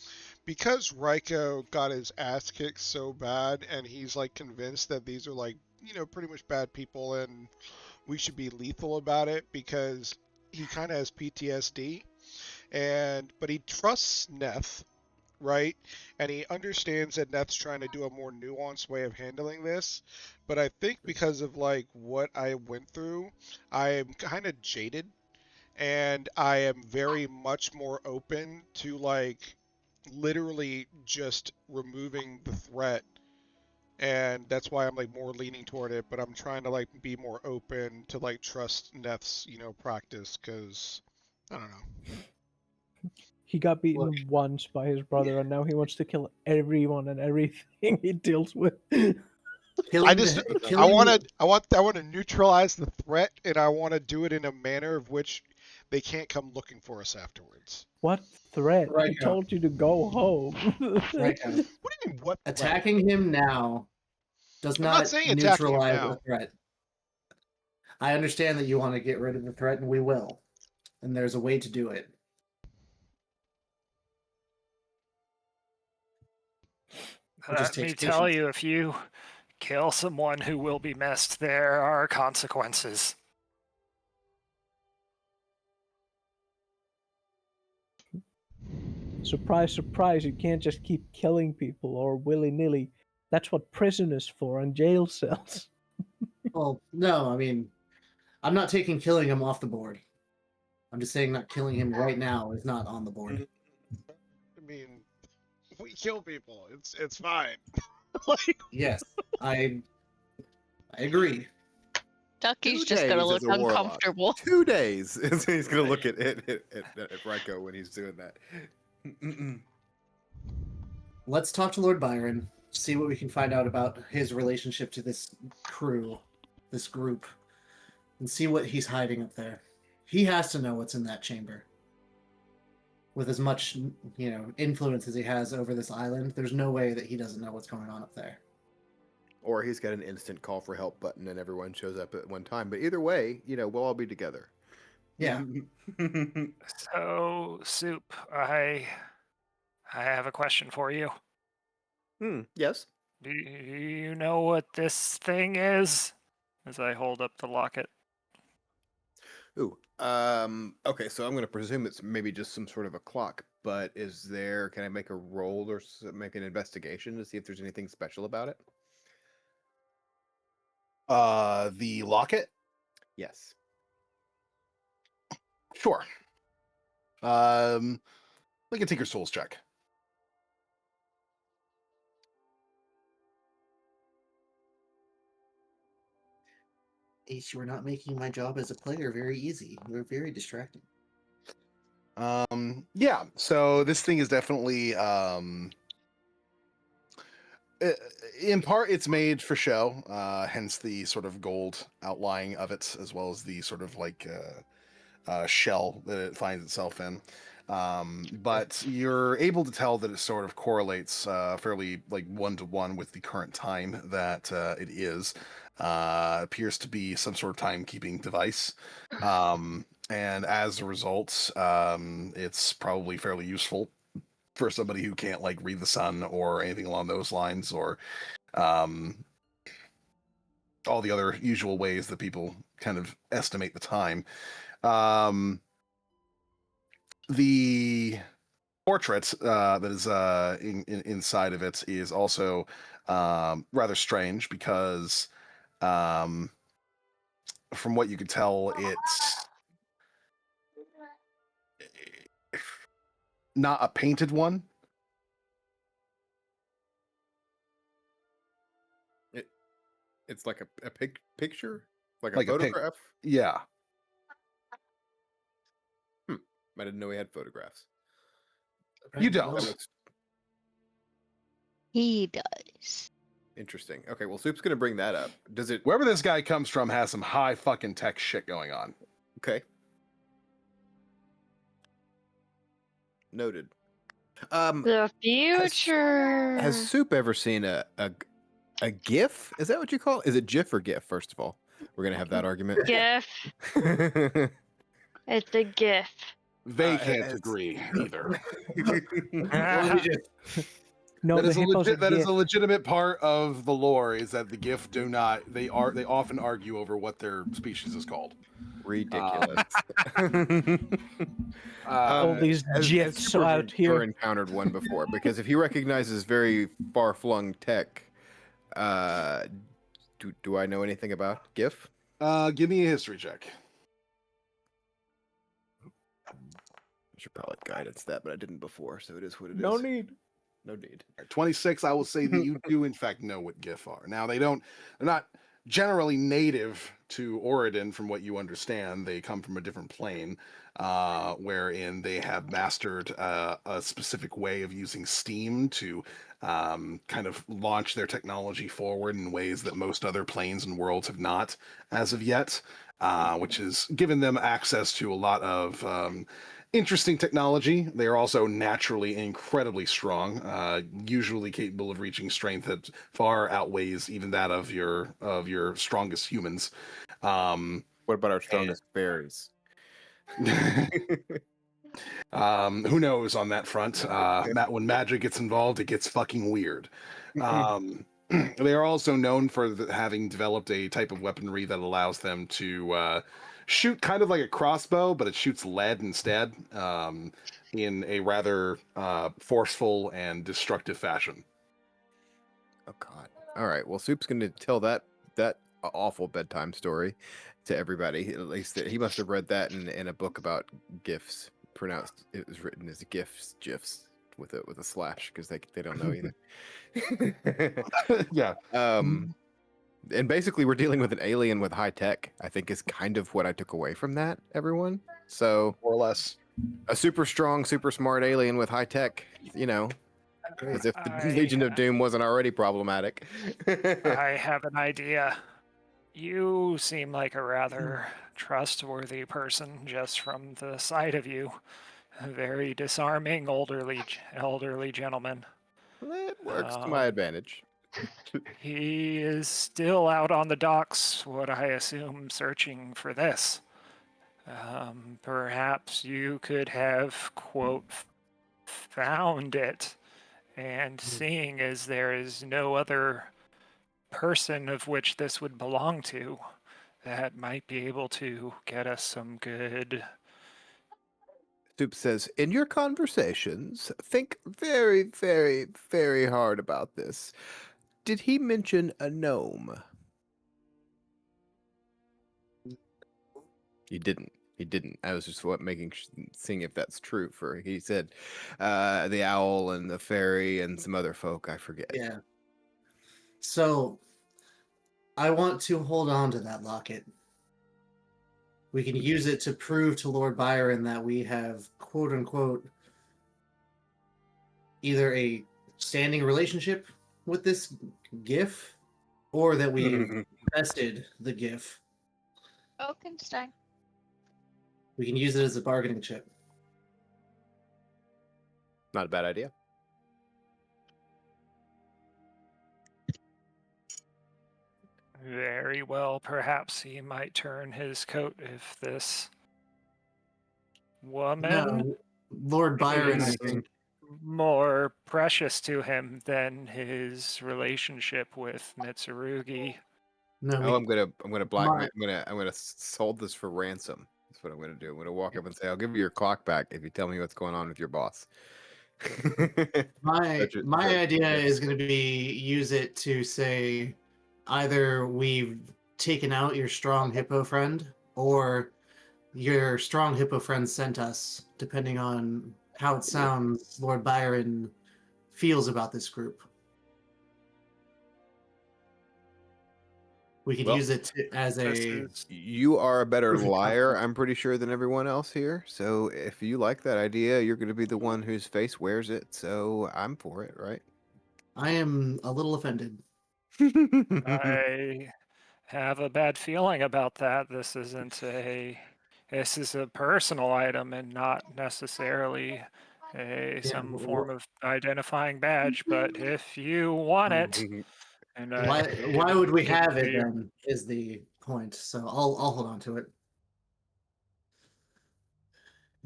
because Raiko got his ass kicked so bad and he's like convinced that these are like, pretty much bad people and we should be lethal about it because he kind of has PTSD but he trusts Neth, right? And he understands that Neth's trying to do a more nuanced way of handling this. But I think because of like what I went through, I am kind of jaded and I am very much more open to like literally just removing the threat. And that's why I'm like more leaning toward it, but I'm trying to like be more open to like trust Neth's, practice because I don't know. He got beaten Look. once by his brother, and now he wants to kill everyone and everything he deals with. I want to neutralize the threat, and I want to do it in a manner of which they can't come looking for us afterwards. What threat? He Right now. told you to go home. Right now. What do you mean? What threat? Attacking him now does I'm not not saying attacking him neutralize now. the threat. I understand that you want to get rid of the threat, and we will. And there's a way to do it. It just Let me takes tell patience. you, if you kill someone who will be missed, there are consequences. Surprise, surprise, you can't just keep killing people or willy-nilly. That's what prison is for and jail cells. Well, no, I mean, I'm not taking killing him off the board. I'm just saying not killing him right now is not on the board. I mean, we kill people. It's fine. Like, Yes, I agree. Ducky's 2 just gonna days look as a warlock. uncomfortable. 2 days. He's gonna look at Raiko when he's doing that. Let's talk to Lord Byron, see what we can find out about his relationship to this crew, this group, and see what he's hiding up there. He has to know what's in that chamber. With as much, influence as he has over this island, there's no way that he doesn't know what's going on up there. Or he's got an instant call for help button and everyone shows up at one time. But either way, we'll all be together. Yeah. So, Soup, I have a question for you. Yes. Do you know what this thing is? As I hold up the locket. Ooh. Okay, so I'm going to presume it's maybe just some sort of a clock, but can I make a roll or make an investigation to see if there's anything special about it? The locket? Yes. Sure. Make a Tinker Souls check. Ace, you are not making my job as a player very easy. You're very distracting. Yeah, so this thing is definitely in part it's made for show, hence the sort of gold outline of it, as well as the sort of like shell that it finds itself in. But you're able to tell that it sort of correlates fairly like 1-to-1 with the current time that it is. Appears to be some sort of timekeeping device. And as a result, it's probably fairly useful for somebody who can't like read the sun or anything along those lines, or all the other usual ways that people kind of estimate the time. The portrait that is inside of it is also rather strange because from what you could tell, it's not a painted one. It's like a picture? Like Like a a pic- photograph? Yeah. I didn't know we had photographs. You don't. That looks He does. interesting. Okay, well, Soup's going to bring that up. Does it... Wherever this guy comes from has some high fucking tech shit going on. Okay. Noted. The future. Has Soup ever seen a GIF? Is that what you call it? Is it GIF or GIF, first of all? We're going to have that argument. Giff. It's a Giff. They can't agree either. No, that the is hippos are that is Giff. a legitimate part of the lore, is that the Giff do not. They often argue over what their species is called. Ridiculous. All these GIFs out here. Never encountered one before, because if he recognizes very far-flung tech, do I know anything about GIF? Give me a history check. I should probably guidance that, but I didn't before, so it is what it is. No need. No need. 26, I will say that you do in fact know what Giff are. Now they're not generally native to Oriden from what you understand. They come from a different plane, wherein they have mastered a specific way of using steam to kind of launch their technology forward in ways that most other planes and worlds have not as of yet, which has given them access to a lot of interesting technology. They are also naturally incredibly strong, usually capable of reaching strength that far outweighs even that of your strongest humans. What about our strongest fairies? Who knows on that front? When magic gets involved, it gets fucking weird. They are also known for having developed a type of weaponry that allows them to shoot kind of like a crossbow, but it shoots lead instead, in a rather forceful and destructive fashion. Oh God! All right. Well, Soup's going to tell that awful bedtime story to everybody. At least he must have read that in a book about GIFs. Pronounced, it was written as GIFs with a slash because they don't know either. Yeah. And basically, we're dealing with an alien with high tech, I think is kind of what I took away from that, everyone. So, More or less. a super strong, super smart alien with high tech, you know, as if the Legion of Doom wasn't already problematic. I have an idea. You seem like a rather trustworthy person just from the sight of you. A very disarming elderly gentleman. It works to my advantage. He is still out on the docks, what I assume, searching for this. Perhaps you could have, quote, found it, and seeing as there is no other person of which this would belong to, that might be able to get us some good. Soup says, in your conversations, think very, very, very hard about this. Did he mention a gnome? He didn't. He didn't. I was just seeing if that's true. He said the owl and the fairy and some other folk. I forget. Yeah. So I want to hold on to that locket. We can use it to prove to Lord Byron that we have, quote unquote, either a standing relationship with this Giff, or that we've bested the Giff. Oakenstein. We can use it as a bargaining chip. Not a bad idea. Very well, perhaps he might turn his coat if this woman No, Lord Byron, I is think. more precious to him than his relationship with Mitsurugi. No, Oh, I'm gonna blackmail. My- I'm gonna hold this for ransom. That's what I'm gonna do. I'm gonna walk up and say, "I'll give you your clock back if you tell me what's going on with your boss." My idea is going to be use it to say either we've taken out your strong hippo friend, or your strong hippo friend sent us, depending on how it sounds Lord Byron feels about this group. We could Well, use it as This a is You are a better Proof of liar, concept. I'm pretty sure, than everyone else here. So if you like that idea, you're going to be the one whose face wears it. So I'm for it, right? I am a little offended. I have a bad feeling about that. This is a personal item and not necessarily some form of identifying badge. But if you want it, and I Why would we give it have to it you, then? Is the point. So I'll hold on to it,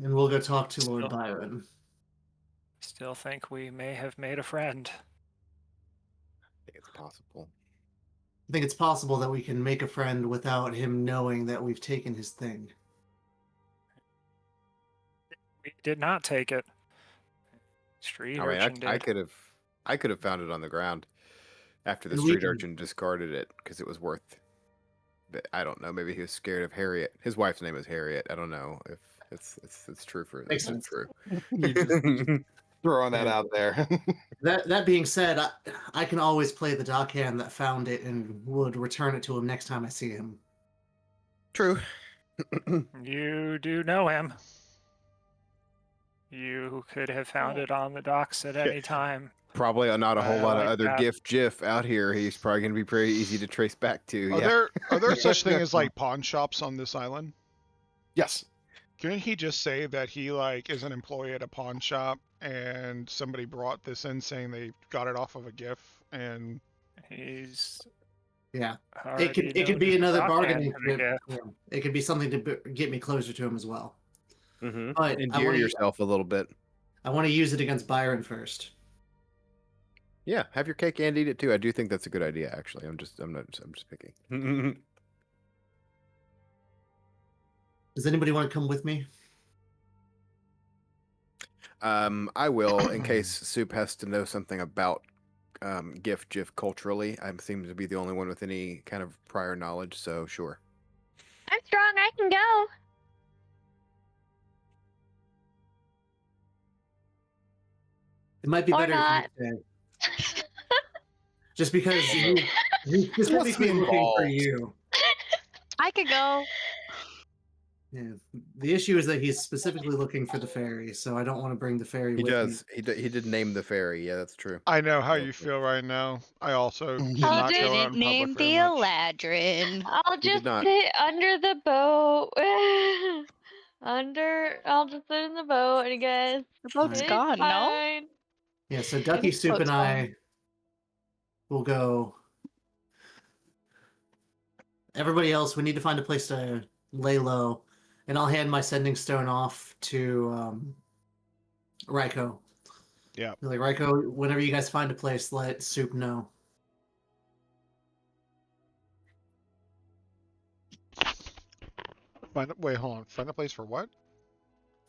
and we'll go talk to Lord still, Byron. still think we may have made a friend. I think it's possible. I think it's possible that we can make a friend without him knowing that we've taken his thing. We did not take it. Street I mean, urchin I did. could have found it on the ground after the And we street can- urchin discarded it because it was worth. I don't know. Maybe he was scared of Harriet. His wife's name is Harriet. I don't know if it's true for Makes that's not sense. true. You just- Throwing that out there. that being said, I can always play the dockhand that found it and would return it to him next time I see him. True. You do know him. You could have found it on the docks at any time. Probably not a whole lot of like other that. Giff out here. He's probably going to be pretty easy to trace back to. Yeah. Are there such thing as like pawn shops on this island? Yes. Couldn't he just say that he like is an employee at a pawn shop and somebody brought this in saying they got it off of a Giff and He's Yeah, already it could known be as another dockhand bargaining to the chip. gift. Yeah. It could be something to get me closer to him as well. Mm-hmm. But Endear yourself a little bit. I want to use it against Byron first. Yeah, have your cake and eat it too. I do think that's a good idea. Actually, I'm just picking. Does anybody want to come with me? I will, in case Soup has to know something about Giff culturally. I seem to be the only one with any kind of prior knowledge, so sure. I'm strong. I can go. It might be Or better not. if you stay. Just because He's specifically looking for involved. you. I could go. Yeah. The issue is that he's specifically looking for the fairy, so I don't want to bring the fairy He with does. He did name the fairy. Yeah, that's true. I know how Real you quick. feel right now. I also He did He not go out didn't in name public very the much. Eladrin. I'll He did just not. sit under the boat. I'll just sit in the boat, I guess. The boat's Alright. gone, no? Fine. Yeah, so Ducky This Soup boat's and gone. I will go. Everybody else, we need to find a place to lay low, and I'll hand my sending stone off to Raiko. Yeah. Be like, Raiko, whenever you guys find a place, let Soup know. Wait, hold on. Find a place for what?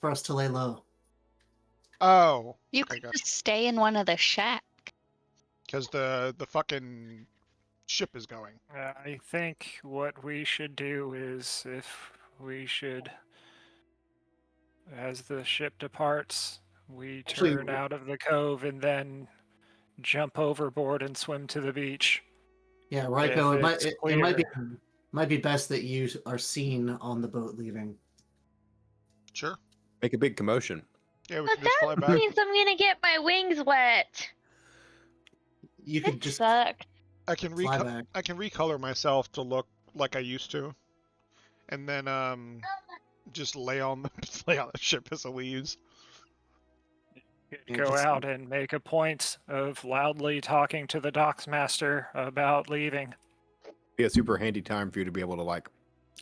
For us to lay low. Oh, You okay, could got just stay in one of the shacks. because the fucking ship is going. I think what we should do is as the ship departs, we Actually, turn out of the cove and then jump overboard and swim to the beach. Yeah, Raiko, If it might it's it might be clear. might be best that you are seen on the boat leaving. Sure. Make a big commotion. Yeah, we But can just fly that back. means I'm gonna get my wings wet. You could That just sucks. I can fly back. I can recolor myself to look like I used to, and then just lay on the ship as it leaves. Could go out and make a point of loudly talking to the docks master about leaving. Be a super handy time for you to be able to like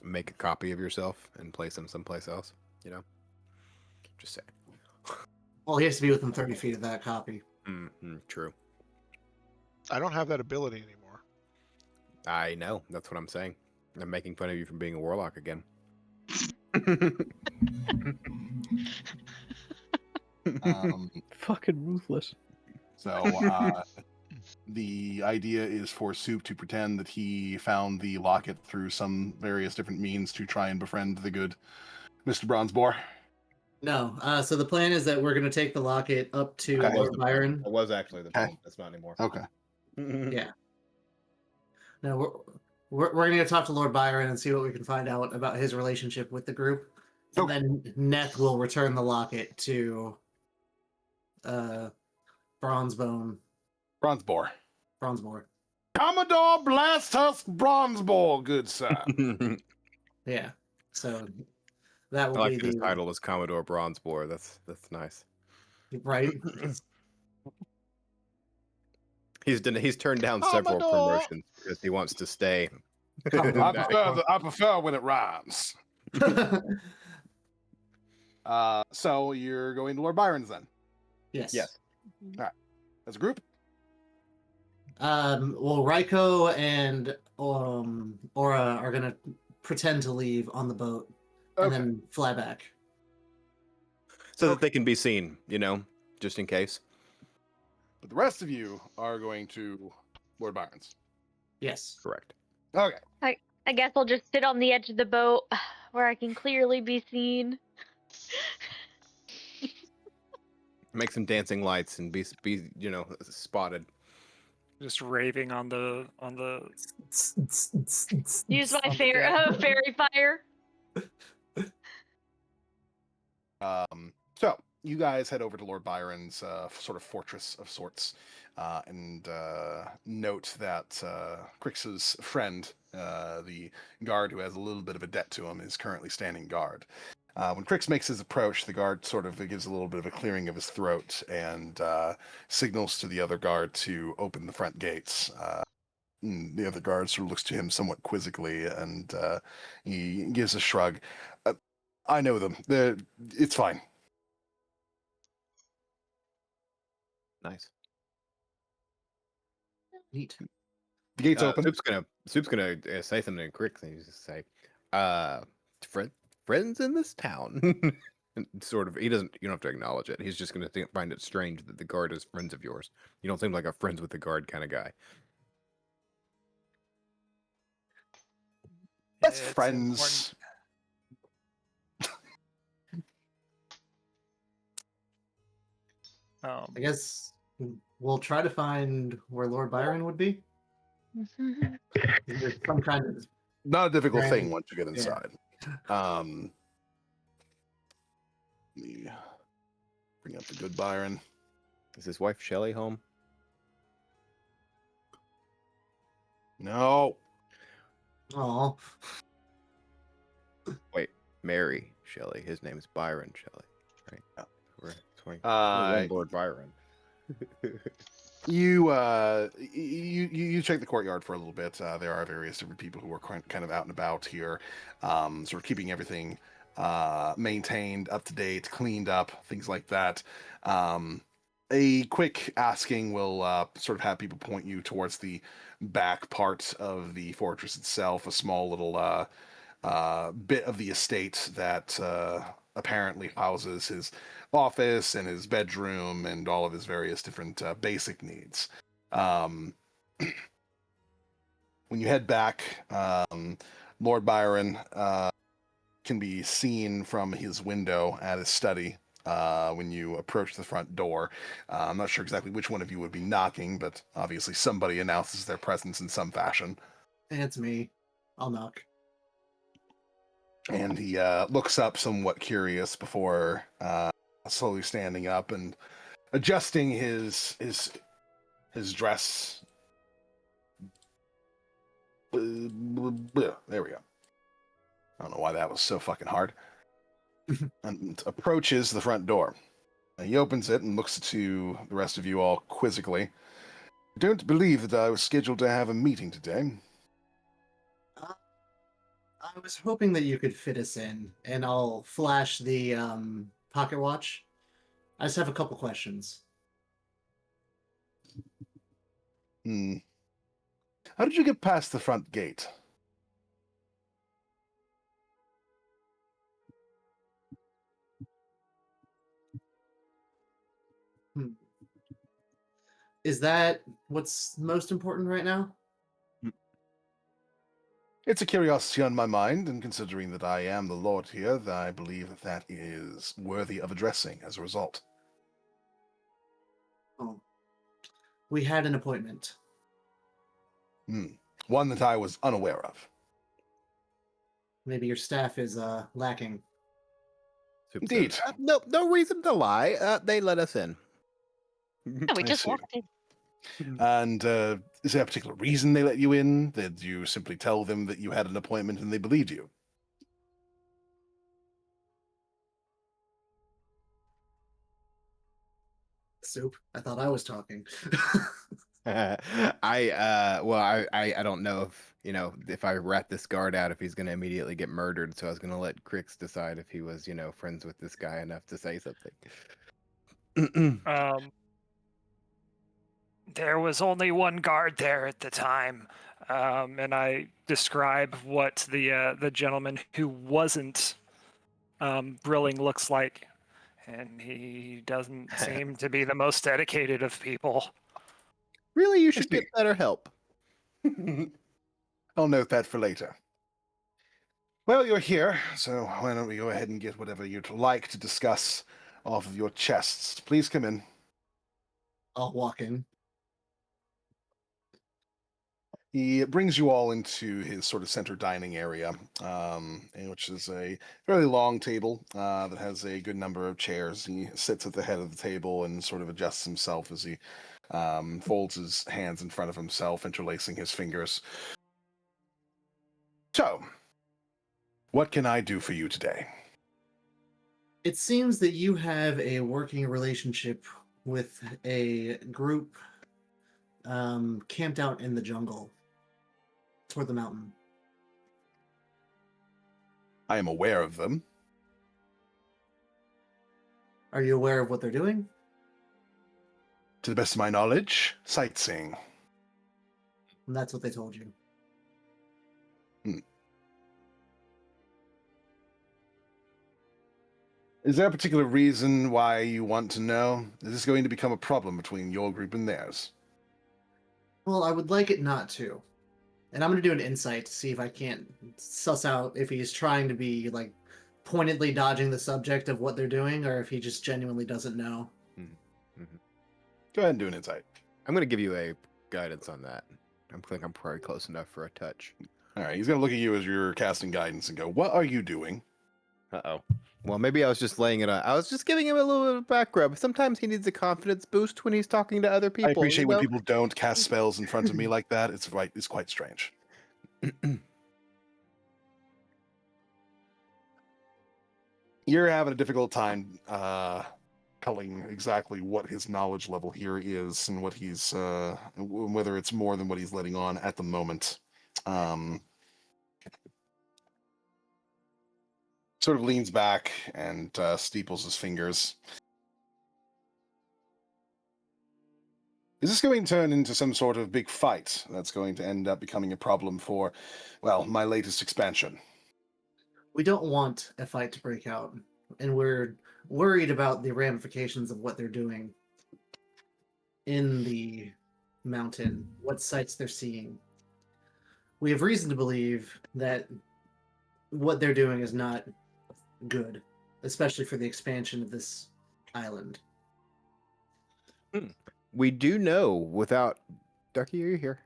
make a copy of yourself and place them someplace else. You know, just saying. Well, he has to be within 30 feet of that copy. True. I don't have that ability anymore. I know. That's what I'm saying. I'm making fun of you for being a warlock again. Fucking ruthless. So the idea is for Soup to pretend that he found the locket through some various different means to try and befriend the good Mr. Bronzebore. No, so the plan is that we're going to take the locket up to Okay. Lord Byron. That was actually the Okay. plan. That's not anymore. Okay. Yeah. No, we're going to go talk to Lord Byron and see what we can find out about his relationship with the group. And Okay. then Neth will return the locket to Bronzebore. Commodore Blasthusk Bronzebore, good sir. Yeah. So that I will like be that his the title is Commodore Bronzebore. That's nice. right. He's turned down several Commodore! promotions because he wants to stay. I prefer when it rhymes. So you're going to Lord Byron's then, Yes. Yes. as a group? Well, Raiko and Aura are going to pretend to leave on the boat and Okay. then fly back. So that they can be seen, you know, just in case. But the rest of you are going to Lord Byron's. Yes. Correct. Okay. I guess I'll just sit on the edge of the boat where I can clearly be seen. Make some dancing lights and be you know, spotted. Just raving on the Use my On the fairy fire. So you guys head over to Lord Byron's sort of fortress of sorts, and note that Krix's friend, the guard who has a little bit of a debt to him, is currently standing guard. When Krix makes his approach, the guard sort of gives a little bit of a clearing of his throat and signals to the other guard to open the front gates. The other guard sort of looks to him somewhat quizzically, and he gives a shrug. I know them. It's fine. Nice. Neat. The gate's open. Soup's gonna say something to Krix, and he's just say, friends in this town." And sort of, you don't have to acknowledge it. He's just gonna find it strange that the guard is friends of yours. You don't seem like a friends with the guard kind of guy. That's It's friends. I guess we'll try to find where Lord Byron would be. There's some kind of Not a difficult Right. thing once you get inside. Let me bring up the good Byron. Is his wife Shelley home? No. oh, Wait, Mary Shelley. His name's Byron Shelley, right? Yeah. We're one Uh, Lord Byron. you check the courtyard for a little bit. There are various different people who are kind of out and about here, sort of keeping everything maintained, up to date, cleaned up, things like that. A quick asking will sort of have people point you towards the back part of the fortress itself, a small little bit of the estate that apparently houses his office and his bedroom and all of his various different basic needs. When you head back, Lord Byron can be seen from his window at his study when you approach the front door. I'm not sure exactly which one of you would be knocking, but obviously somebody announces their presence in some fashion. it's me. I'll knock. And he looks up somewhat curious before slowly standing up and adjusting his dress. There we go. I don't know why that was so fucking hard. And approaches the front door. He opens it and looks to the rest of you all quizzically. I don't believe that I was scheduled to have a meeting today. I was hoping that you could fit us in, and I'll flash the pocket watch. I just have a couple questions. How did you get past the front gate? Is that what's most important right now? It's a curiosity on my mind, and considering that I am the Lord here, I believe that is worthy of addressing as a result. Oh. We had an appointment. One that I was unaware of. Maybe your staff is lacking. Indeed. No reason to lie. They let us in. Yeah, we I just see. walked in. And is there a particular reason they let you in? Did you simply tell them that you had an appointment and they believed you? Soup. I thought I was talking. I don't know if I rat this guard out if he's gonna immediately get murdered, so I was gonna let Krix decide if he was, friends with this guy enough to say something. There was only one guard there at the time, and I describe what the gentleman who wasn't brilling looks like, and he doesn't seem to be the most dedicated of people. Really, you should get better help. I'll note that for later. Well, you're here, so why don't we go ahead and get whatever you'd like to discuss off of your chests. Please come in. I'll walk in. He brings you all into his sort of center dining area, which is a fairly long table that has a good number of chairs. He sits at the head of the table and sort of adjusts himself as he folds his hands in front of himself, interlacing his fingers. So, what can I do for you today? It seems that you have a working relationship with a group camped out in the jungle toward the mountain. I am aware of them. Are you aware of what they're doing? To the best of my knowledge, sightseeing. And that's what they told you. Is there a particular reason why you want to know? Is this going to become a problem between your group and theirs? Well, I would like it not to. And I'm going to do an insight to see if I can't suss out if he's trying to be, like, pointedly dodging the subject of what they're doing, or if he just genuinely doesn't know. Go ahead and do an insight. I'm gonna give you a guidance on that. I think I'm probably close enough for a touch. All right, he's going to look at you as you're casting guidance and go, "What are you doing?" Uh-oh. Well, maybe I was just laying it on. I was just giving him a little bit of back rub. Sometimes he needs a confidence boost when he's talking to other people. I appreciate you when know? people don't cast spells in front of me like that. It's quite strange. You're having a difficult time telling exactly what his knowledge level here is and what he's whether it's more than what he's letting on at the moment. Sort of leans back and steeples his fingers. Is this going to turn into some sort of big fight that's going to end up becoming a problem for, well, my latest expansion? We don't want a fight to break out, and we're worried about the ramifications of what they're doing in the mountain, what sights they're seeing. We have reason to believe that what they're doing is not good, especially for the expansion of this island. We do know without... Ducky, are you here?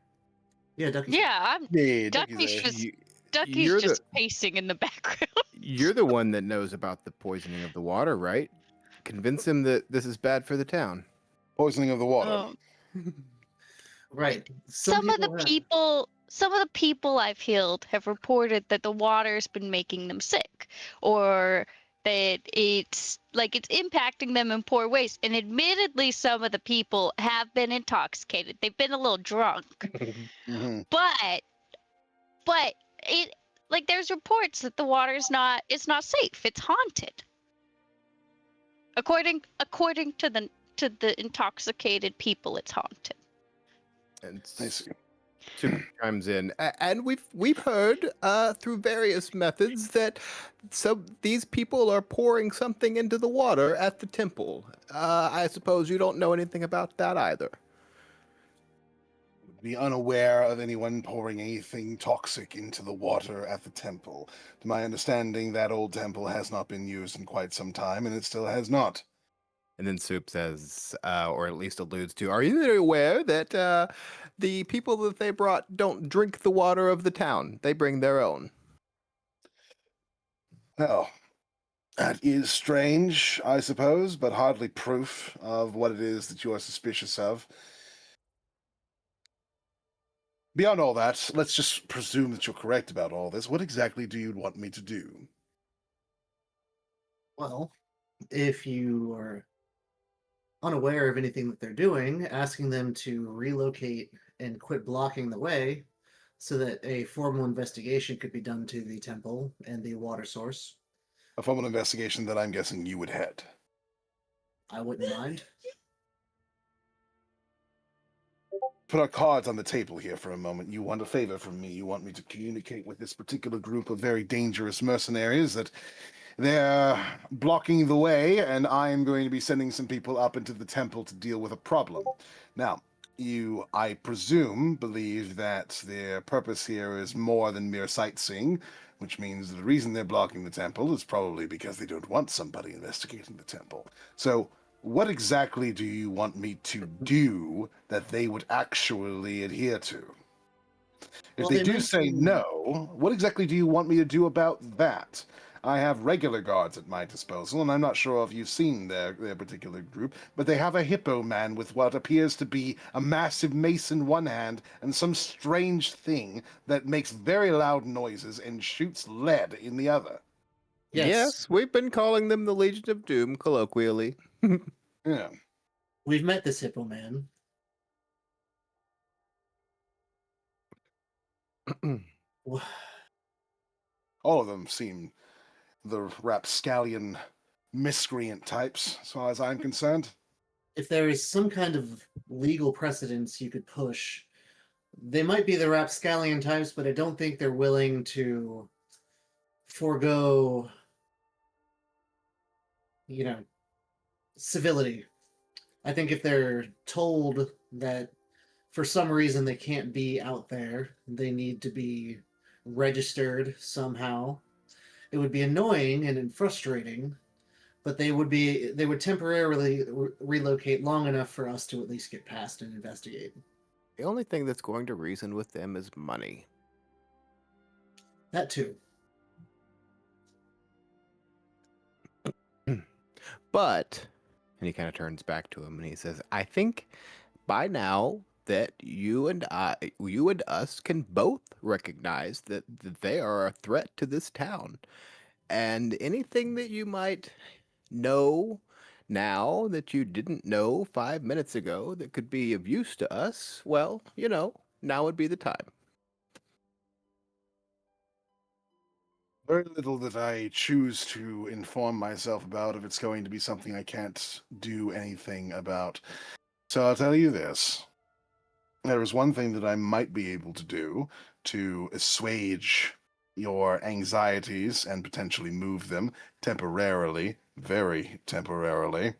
Yeah, Ducky. Yeah, Yeah, Ducky's just pacing in the background. You're the one that knows about the poisoning of the water, right? Convince him that this is bad for the town. Poisoning of the water. Right. Some of the people I've healed have reported that the water's been making them sick, or that it's impacting them in poor ways. And admittedly, some of the people have been intoxicated. They've been a little drunk. Mm-hmm. But it there's reports that the water's not safe. It's haunted. According to the intoxicated people, it's haunted. And I see. Super chimes in, and we've heard through various methods that these people are pouring something into the water at the temple. I suppose you don't know anything about that either. Be unaware of anyone pouring anything toxic into the water at the temple. To my understanding, that old temple has not been used in quite some time, and it still has not. And then Soup says, or at least alludes to, are you aware that the people that they brought don't drink the water of the town? They bring their own. Well, that is strange, I suppose, but hardly proof of what it is that you are suspicious of. Beyond all that, let's just presume that you're correct about all this. What exactly do you want me to do? Well, if you are unaware of anything that they're doing, asking them to relocate and quit blocking the way so that a formal investigation could be done to the temple and the water source. A formal investigation that I'm guessing you would head. I wouldn't mind. Put our cards on the table here for a moment. You want a favor from me. You want me to communicate with this particular group of very dangerous mercenaries that they're blocking the way, and I am going to be sending some people up into the temple to deal with a problem. Now, you, I presume, believe that their purpose here is more than mere sightseeing, which means the reason they're blocking the temple is probably because they don't want somebody investigating the temple. So, what exactly do you want me to do that they would actually adhere to? If Well, they they do say mentioned- no, what exactly do you want me to do about that? I have regular guards at my disposal, and I'm not sure if you've seen their particular group, but they have a hippo man with what appears to be a massive mace in one hand and some strange thing that makes very loud noises and shoots lead in the other. Yes. We've been calling them the Legion of Doom, colloquially. Yeah. We've met this hippo man. All of them seem the rapscallion miscreant types, as far as I'm concerned. If there is some kind of legal precedence you could push, they might be the rapscallion types, but I don't think they're willing to forego, civility. I think if they're told that for some reason they can't be out there, they need to be registered somehow, it would be annoying and frustrating, but they would temporarily relocate long enough for us to at least get past and investigate. The only thing that's going to reason with them is money. That too. But, and he kind of turns back to him and he says, I think by now that you and us can both recognize that they are a threat to this town. And anything that you might know now that you didn't know 5 minutes ago that could be of use to us, well, now would be the time. Very little that I choose to inform myself about if it's going to be something I can't do anything about. So I'll tell you this. There is one thing that I might be able to do to assuage your anxieties and potentially move them temporarily, very temporarily.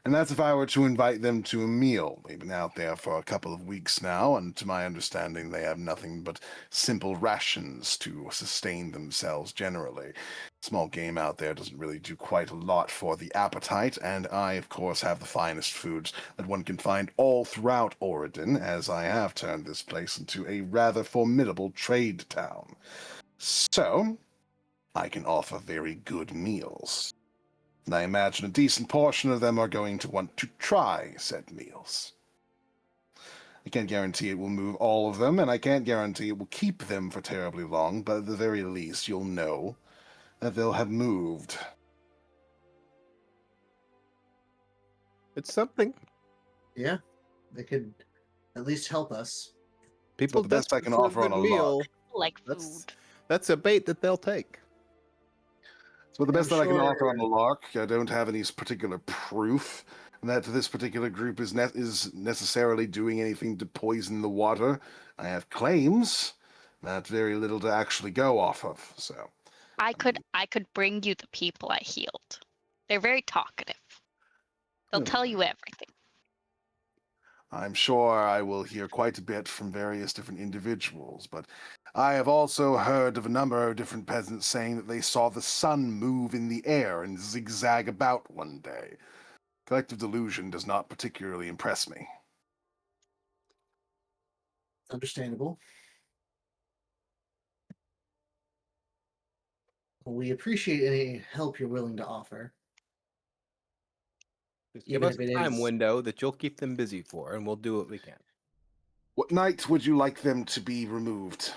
And that's if I were to invite them to a meal. They've been out there for a couple of weeks now, and to my understanding, they have nothing but simple rations to sustain themselves generally. Small game out there doesn't really do quite a lot for the appetite, and I, of course, have the finest foods that one can find all throughout Oriden, as I have turned this place into a rather formidable trade town. So, I can offer very good meals. And I imagine a decent portion of them are going to want to try said meals. I can't guarantee it will move all of them, and I can't guarantee it will keep them for terribly long, but at the very least you'll know that they'll have moved. It's something. Yeah, they could at least help us. People the best I can desperate for offer on good a meal. log. Like That's- food. That's a bait that they'll take. So the best I'm that I can sure- offer on the lark, I don't have any particular proof that this particular group is necessarily doing anything to poison the water. I have claims, but very little to actually go off of. So I could bring you the people I healed. They're very talkative. They'll tell you everything. I'm sure I will hear quite a bit from various different individuals, but I have also heard of a number of different peasants saying that they saw the sun move in the air and zigzag about one day. Collective delusion does not particularly impress me. Understandable. Well, we appreciate any help you're willing to offer. Just give Even us if a it time is- window that you'll keep them busy for, and we'll do what we can. What night would you like them to be removed?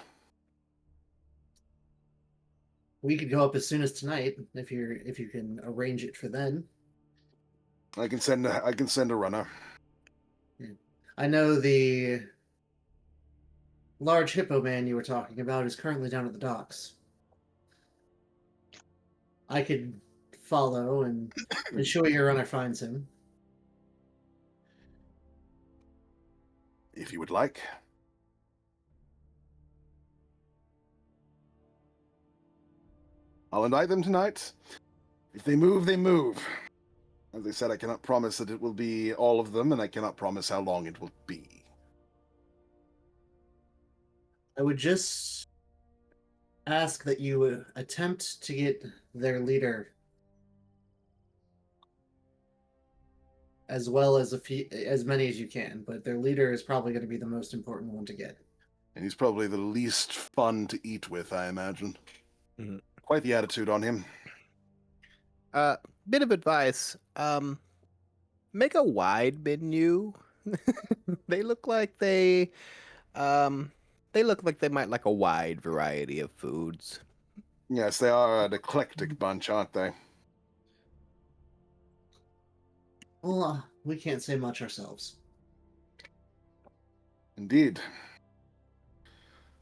We could go up as soon as tonight if you can arrange it for then. I can send a runner. I know the large hippo man you were talking about is currently down at the docks. I could follow and ensure your runner finds him. If you would like. I'll invite them tonight. If they move, they move. As I said, I cannot promise that it will be all of them, and I cannot promise how long it will be. I would just ask that you attempt to get their leader, as well as as many as you can. But their leader is probably going to be the most important one to get. And he's probably the least fun to eat with, I imagine. Mhm. Quite the attitude on him. Bit of advice. Make a wide menu. They look like they look like they might like a wide variety of foods. Yes, they are an eclectic bunch, aren't they? Well, we can't say much ourselves. Indeed.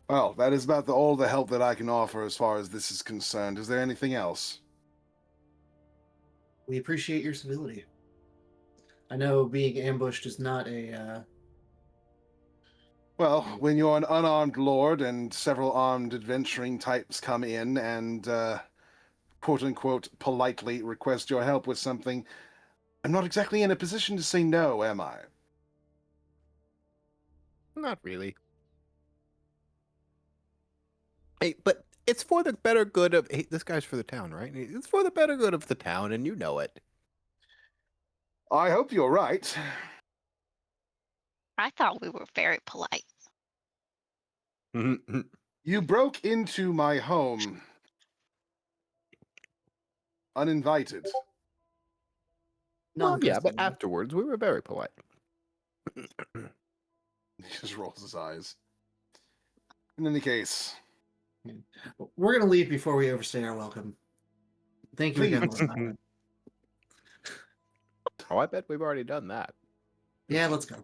Well, that is about all the help that I can offer as far as this is concerned. Is there anything else? We appreciate your civility. I know being ambushed is not a Well, when you're an unarmed lord and several armed adventuring types come in and, quote-unquote, politely request your help with something, I'm not exactly in a position to say no, am I? Not really. Hey, but it's for the better good of. Hey, this guy's for the town, right? It's for the better good of the town, and you know it. I hope you're right. I thought we were very polite. You broke into my home uninvited. Well, yeah, but Non-customer. afterwards we were very polite. He just rolls his eyes. In any case, We're gonna leave before we overstay our welcome. Thank you again, Please. Lord Byron. Oh, I bet we've already done that. Yeah, let's go.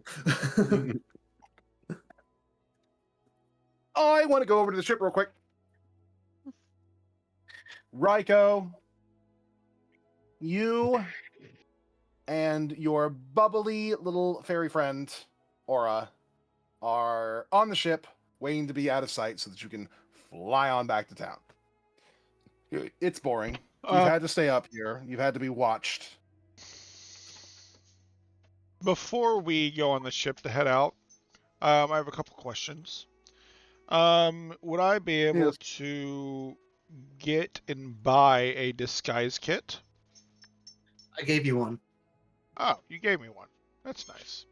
I want to go over to the ship real quick. Raiko, you and your bubbly little fairy friend, Aura, are on the ship, waiting to be out of sight so that you can fly on back to town. It's boring. You've had to stay up here. You've had to be watched. Before we go on the ship to head out, I have a couple questions. Would I be able Yes. to get and buy a disguise kit? I gave you one. Oh, you gave me one. That's nice.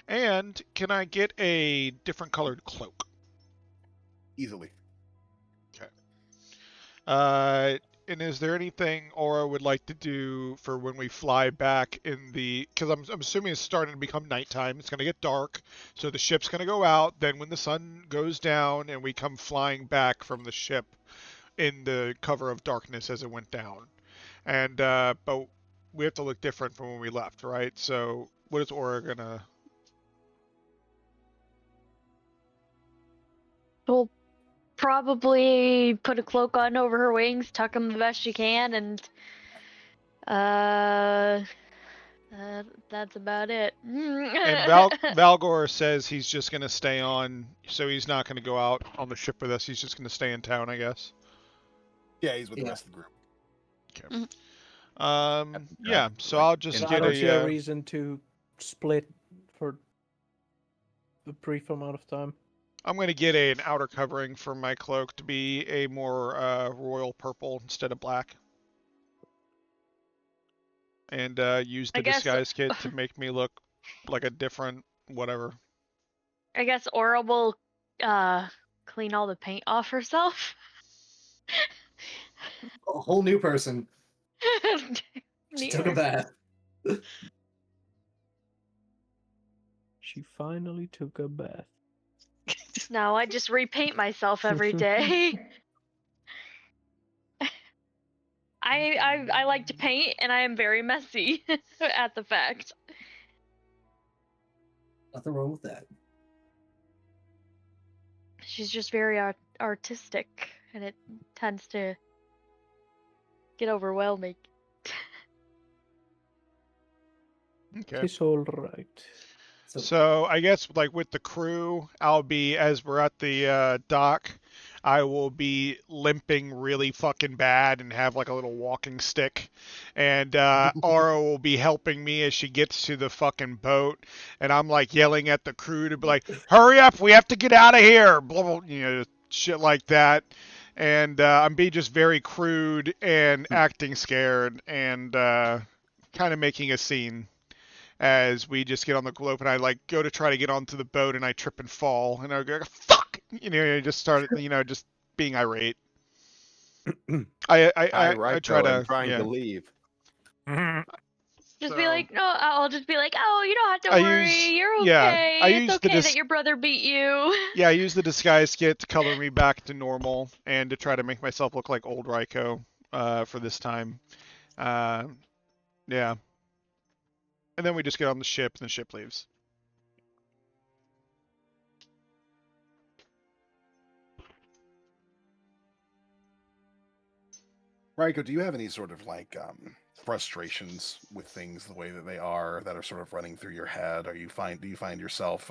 And can I get a different colored cloak? Easily. And is there anything Aura would like to do for when we fly back in the... Because I'm assuming it's starting to become nighttime. It's going to get dark. So the ship's going to go out. Then when the sun goes down and we come flying back from the ship in the cover of darkness as it went down. And, but we have to look different from when we left, right? So what is Aura going to... We'll probably put a cloak on over her wings, tuck them the best she can, and that's about it. And Valgor says he's just going to stay on, so he's not going to go out on the ship with us. He's just going to stay in town, I guess. Yeah, he's with the Yeah. rest of the group. Okay. Yeah, so I'll just I get don't see a a... reason to split for a brief amount of time. I'm going to get an outer covering for my cloak to be a more royal purple instead of black. And use the I guess- disguise kit to make me look like a different whatever. I guess Aura will clean all the paint off herself. A whole new person. She took a bath. She finally took a bath. No, I just repaint myself every day. I like to paint, and I am very messy at the fact. Nothing wrong with that. She's just very artistic, and it tends to get overwhelming. Okay. It's all right. So I guess like with the crew, I'll be, as we're at the dock, I will be limping really fucking bad and have like a little walking stick. And Aura will be helping me as she gets to the fucking boat. And I'm like yelling at the crew to be like, hurry up, we have to get out of here. Blah, blah, you know, shit like that. And I'm being just very crude and acting scared and kind of making a scene. As we just get on the globe and I like go to try to get onto the boat and I trip and fall and I go, fuck! You know, I just started, you know, just being irate. I try to, I'm trying to leave. Just So- be like, no, I'll just be like, oh, you don't have to I worry, use- you're yeah, okay. I It's use the okay that your brother beat you. Yeah, I use the disguise kit to color me back to normal and to try to make myself look like old Raiko for this time. Yeah. And then we just get on the ship and the ship leaves. Raiko, do you have any sort of like frustrations with things the way that they are that are sort of running through your head? Do you find yourself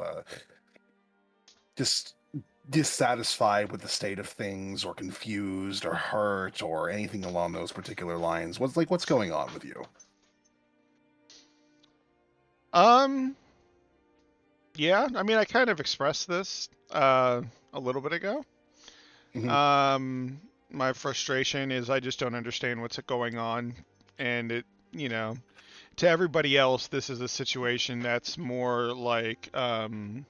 just dissatisfied with the state of things, or confused, or hurt, or anything along those particular lines? What's going on with you? Yeah, I mean, I kind of expressed this a little bit ago. My frustration is I just don't understand what's going on, and it, you know, to everybody else, this is a situation that's more like, I don't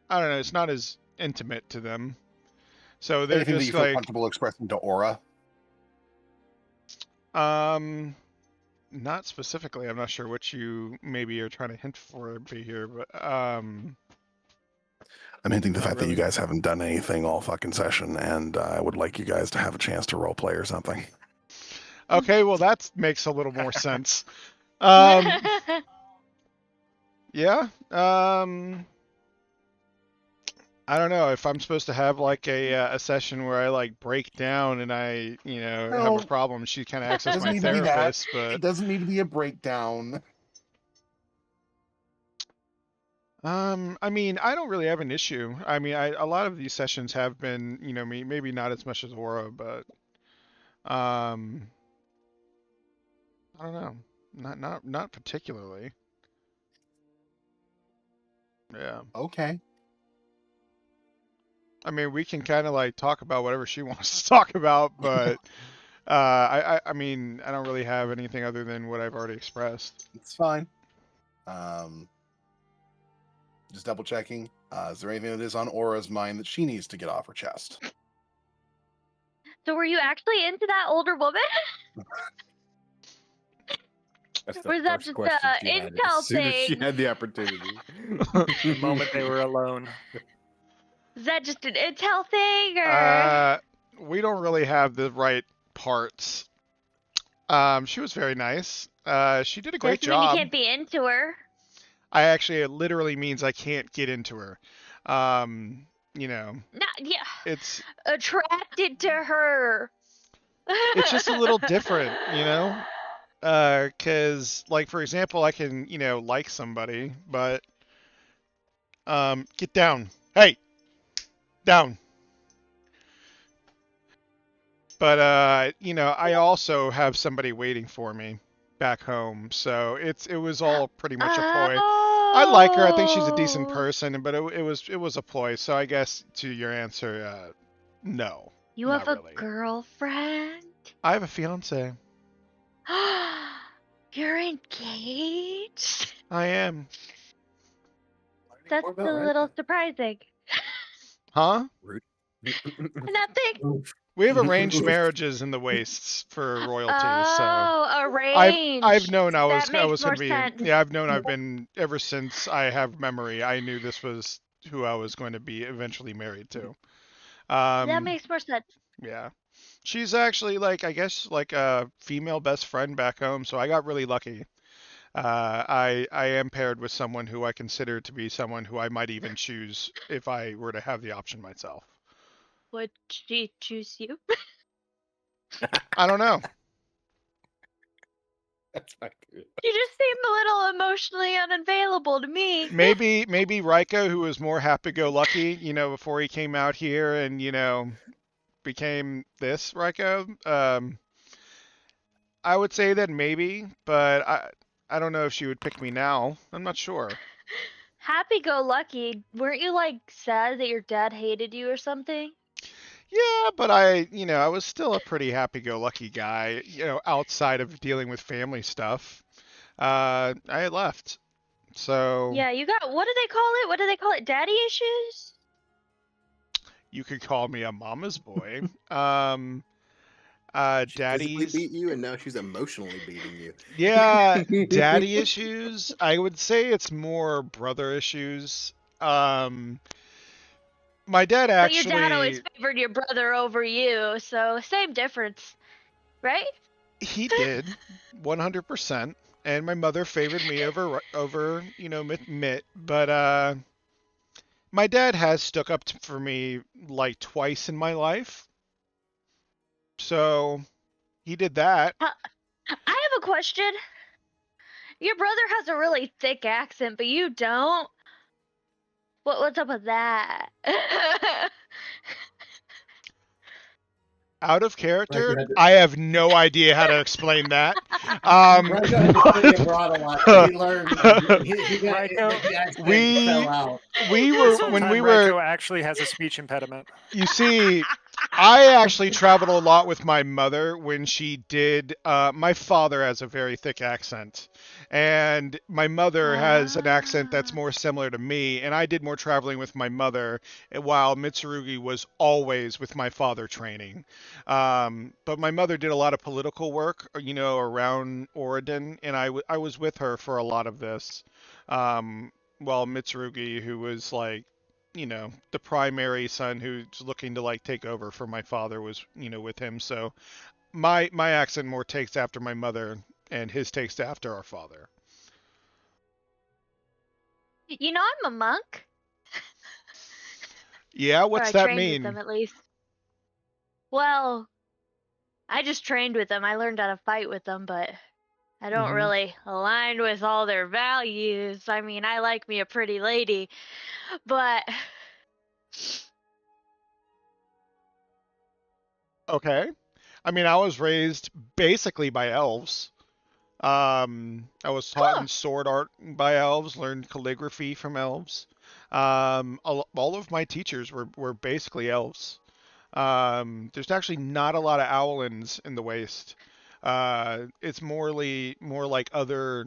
know, it's not as intimate to them. So they're Anything that you just feel like, comfortable expressing to Aura? not specifically. I'm not sure what you maybe are trying to hint for be here, but I'm hinting the Not fact that you really. guys haven't done anything all fucking session, and I would like you guys to have a chance to roleplay or something. okay, well that makes a little more sense. Yeah. I don't know if I'm supposed to have like a session where I like break down and I, have No. a problem. She kind of acts as Doesn't my need to be that. therapist, It but doesn't need to be a breakdown. I mean, I don't really have an issue. I mean, a lot of these sessions have been, maybe not as much as Aura, but I don't know, not particularly. Yeah. Okay. I mean, we can kind of like talk about whatever she wants to talk about, but I mean, I don't really have anything other than what I've already expressed. It's fine. Just double checking. Is there anything that is on Aura's mind that she needs to get off her chest? So were you actually into that older woman? That's the Or is that first just question a she had intel as soon as she thing? had the opportunity. The moment they were alone. Is that just an intel thing, or? We don't really have the right parts. She was very nice. She did a great Doesn't mean job. you can't be into her. It literally means I can't get into her. No, yeah. It's Attracted to her. it's just a little different, because like for example, I can like somebody, but get down, hey, down. But I also have somebody waiting for me back home, so it was all pretty much a ploy. I like her. I think she's a decent Oh. person, but it was a ploy. So I guess to your answer, no. You not have a really. girlfriend? I have a fiance. You're engaged? I am. That's a little surprising. Huh? Rude. Nothing. We have arranged marriages in the wastes for royalty, so Oh, arranged. I've known I was That makes gonna more be. sense. Yeah, I've known I've been ever since I have memory. I knew this was who I was going to be eventually married to. That makes more sense. Yeah. She's actually I guess a female best friend back home, so I got really lucky. I am paired with someone who I consider to be someone who I might even choose if I were to have the option myself. Would she choose you? I don't know. That's not good. You just seem a little emotionally unavailable to me. Maybe Raiko, who was more happy-go-lucky, before he came out here and became this Raiko. I would say that maybe, but I don't know if she would pick me now. I'm not sure. Happy-go-lucky. Weren't you sad that your dad hated you or something? Yeah, but I was still a pretty happy-go-lucky guy, outside of dealing with family stuff. I had left. So Yeah, you got, what do they call it? What do they call it? Daddy issues? you could call me a mama's boy. She physically Daddy's beat you, and now she's emotionally beating you. Yeah, daddy issues. I would say it's more brother issues. My dad But your dad actually always favored your brother over you, so same difference, right? he did 100%, and my mother favored me over Mitt. But my dad has stuck up for me twice in my life, so he did that. I have a question. Your brother has a really thick accent, but you don't. What's up with that? Out of character, Right, I have no idea how to explain that. Raiko had to study abroad a lot. So he learned. He actually fell out. we This were whole when time, we were. Raiko actually has a speech impediment. You see, I actually traveled a lot with my mother when she did. My father has a very thick accent, and my mother has an accent that's more similar to me. And I did more traveling with my mother, while Mitsurugi was always with my father training. But my mother did a lot of political work, around Oriden, and I was with her for a lot of this. While Mitsurugi, who was like, the primary son who's looking to like take over for my father, was, with him. So my accent more takes after my mother, and his takes after our father. You know, I'm a monk. Yeah, Or what's I that trained with mean? them at least. Well, I just trained with them. I learned how to fight with them, but I don't Mhm. really align with all their values. I mean, I like me a pretty lady, but Okay. I mean, I was raised basically by elves. I was taught in huh. sword art by elves, learned calligraphy from elves. All of my teachers were basically elves. There's actually not a lot of owlins in the Waste. It's more like other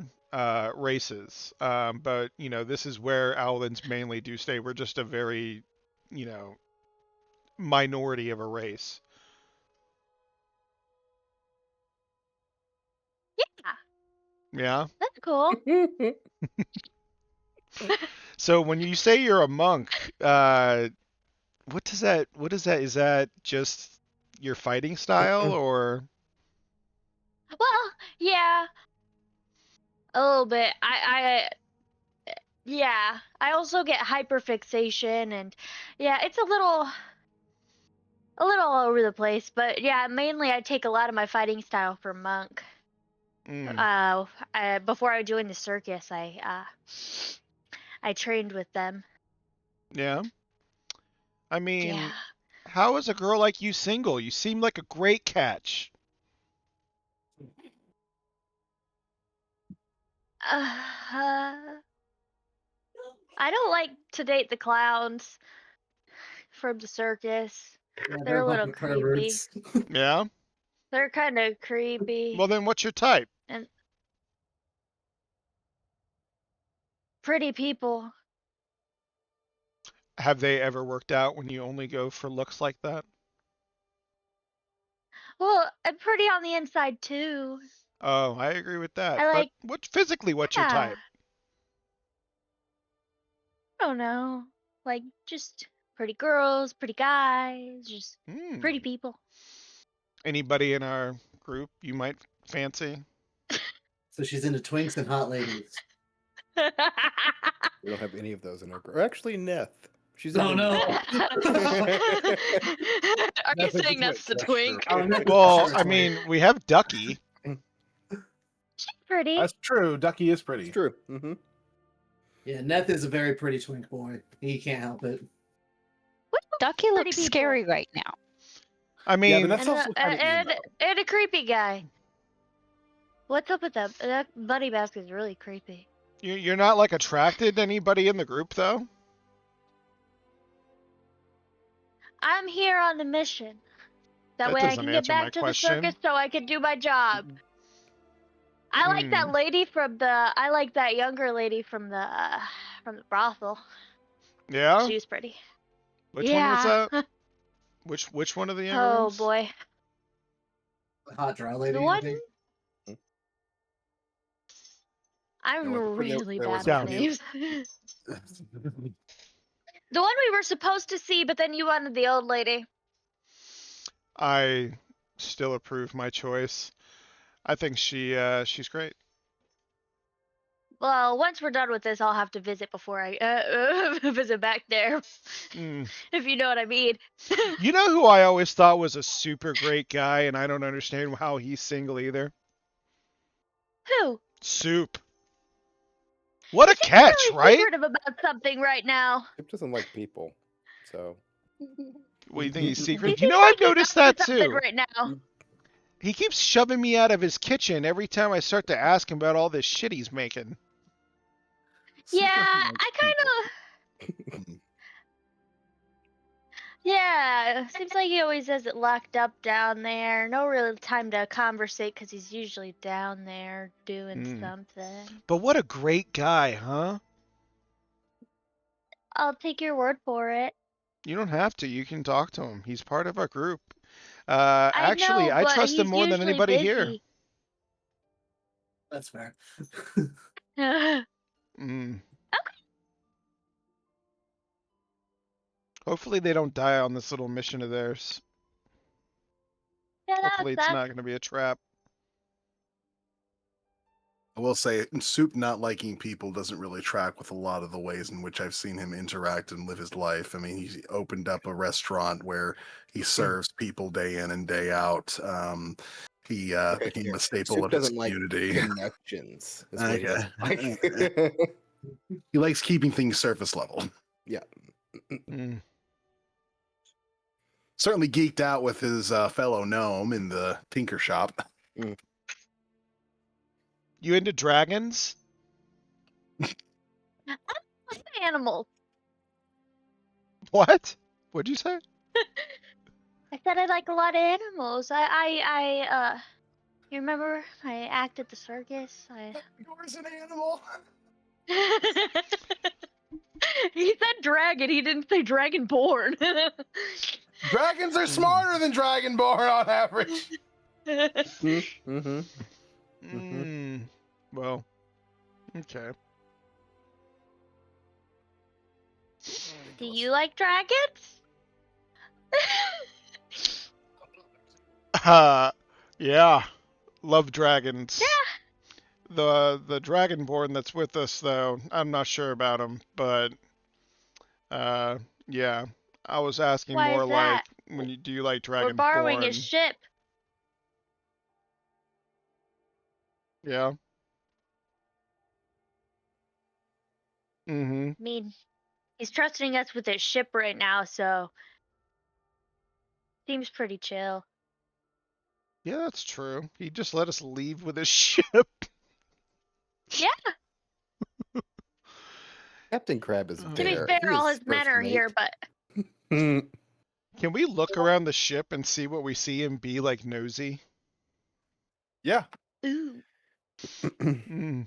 races. But this is where owlins mainly do stay. We're just a very, you know, minority of a race. Yeah, Yeah. that's cool. So when you say you're a monk, what does that? What is that? Is that just your fighting style, or? Well, yeah, a little bit. Yeah, I also get hyperfixation, and yeah, it's a little all over the place. But yeah, mainly I take a lot of my fighting style from monk. Mm, Before I joined the circus, I trained with them. yeah. I Yeah. mean, how is a girl like you single? You seem like a great catch. Uh, I don't like to date the clowns from the circus. Yeah, They're they're a a bunch little of creepy. perverts. Yeah. They're kind of creepy Well, then what's your type? and pretty people. Have they ever worked out when you only go for looks like that? Well, I'm pretty on the inside too. Oh, I agree with that. I But like, what's your yeah, type? I don't know, like just pretty girls, pretty guys, just Hmm. pretty people. Anybody in our group you might fancy? So she's into twinks and hot ladies. We don't have any of those in our group. Actually, Neth. She's Oh into no! Are you That's a saying that's the twitch, twink? Oh, Neth is Well, sure I twink. mean, we have Ducky. She's pretty. That's true. Ducky is It's pretty. true. Mm-hmm. Yeah, Neth is a very pretty twink boy. He can't help it. Ducky Pretty looks people. scary right now. I Yeah, mean, but that's And, also kind of and a creepy guy. What's up with that? That bunny basket is really creepy. you're not like attracted to anybody in the group though? I'm here on the mission. That That way I doesn't can get answer my back to the question. circus so I can do my job. I like that lady from the. I like that younger lady from the brothel. Yeah? She was pretty. Which one was Yeah. that? Which one of the younger Oh ones? boy. The hot drow lady, The I one. think. I'm No, really there was bad a with few. names. The one we were supposed to see, but then you wanted the old lady. I still approve my choice. I think she's great. Well, once we're done with this, I'll have to visit before I visit back there, Mm. if you know what I mean. You know who I always thought was a super great guy, and I don't understand how he's single either? Who? Soup. What a He's catch, really right? secretive about something right now. Chip doesn't like people, so What do you think he's He secret? seems You know, like I've he's noticed up that to something too. right now. He keeps shoving me out of his kitchen every time I start to ask him about all this shit he's making. Yeah, I kind of. Yeah, seems like he always has it locked up down there. No real time to conversate because he's usually down there doing something. But what a great guy, huh? I'll take your word for it. You don't have to. You can talk to him. He's part of our group. I Actually, know, I but trust him he's more than usually anybody here. busy. That's fair. Mm. Okay. Hopefully they don't die on this little mission of theirs. Yeah, Hopefully it's that's not going to be a trap. I will say, Soup not liking people doesn't really track with a lot of the ways in which I've seen him interact and live his life. I mean, he opened up a restaurant where he serves people day in and day out. He became a staple Soup of his doesn't like community. connections. Is what he Okay. doesn't like. He likes keeping things surface level. Yeah. Mm. Certainly geeked out with his fellow gnome in the tinker shop. You into dragons? animals. What? What'd you say? I said I like a lot of animals. You remember I acted the circus? Yours an animal. He said dragon. He didn't say dragonborn. Dragons are smarter than Dragonborn on average. Mm-hmm. Well, okay. Do you like dragons? Yeah. Love dragons. Yeah. The dragonborn that's with us though, I'm not sure about him, but yeah. I was asking Why more is like that? do you like dragonborn? We're borrowing his ship. Yeah. Mm-hmm. I mean, he's trusting us with his ship right now, so seems pretty chill. Yeah, that's true. He just let us leave with his ship. Yeah. Captain Crab is To To be there. fair, He all is his men first are mate. here, but Can we look around the ship and see what we see and be like nosy? Yeah. ooh. Mm.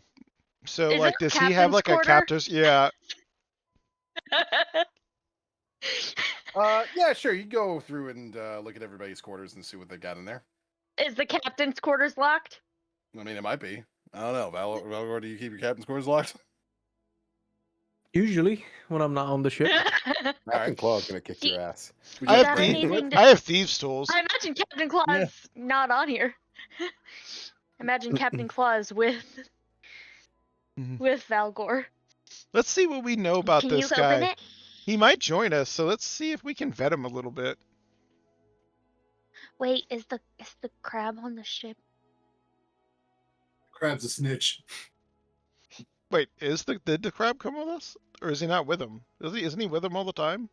So Is like, this does he have captain's like a quarter? captor's? Yeah. Yeah, sure. You go through and look at everybody's quarters and see what they got in there. Is the captain's quarters locked? I mean, it might be. I don't know. Valor, do you keep your captain's quarters locked? Usually, when I'm not on the ship. Captain Claw's gonna kick your ass. Would I you have, got like to thie- break into anything it? to- I have thieves' tools. I imagine Captain Claw's not on here. Imagine Captain Claw's with Valgor. Let's see what we know about Can this you guy. open it? He might join us, so let's see if we can vet him a little bit. Wait, is the crab on the ship? Crab's a snitch. Wait, did the crab come with us, or is he not with him? Isn't he with him all the time?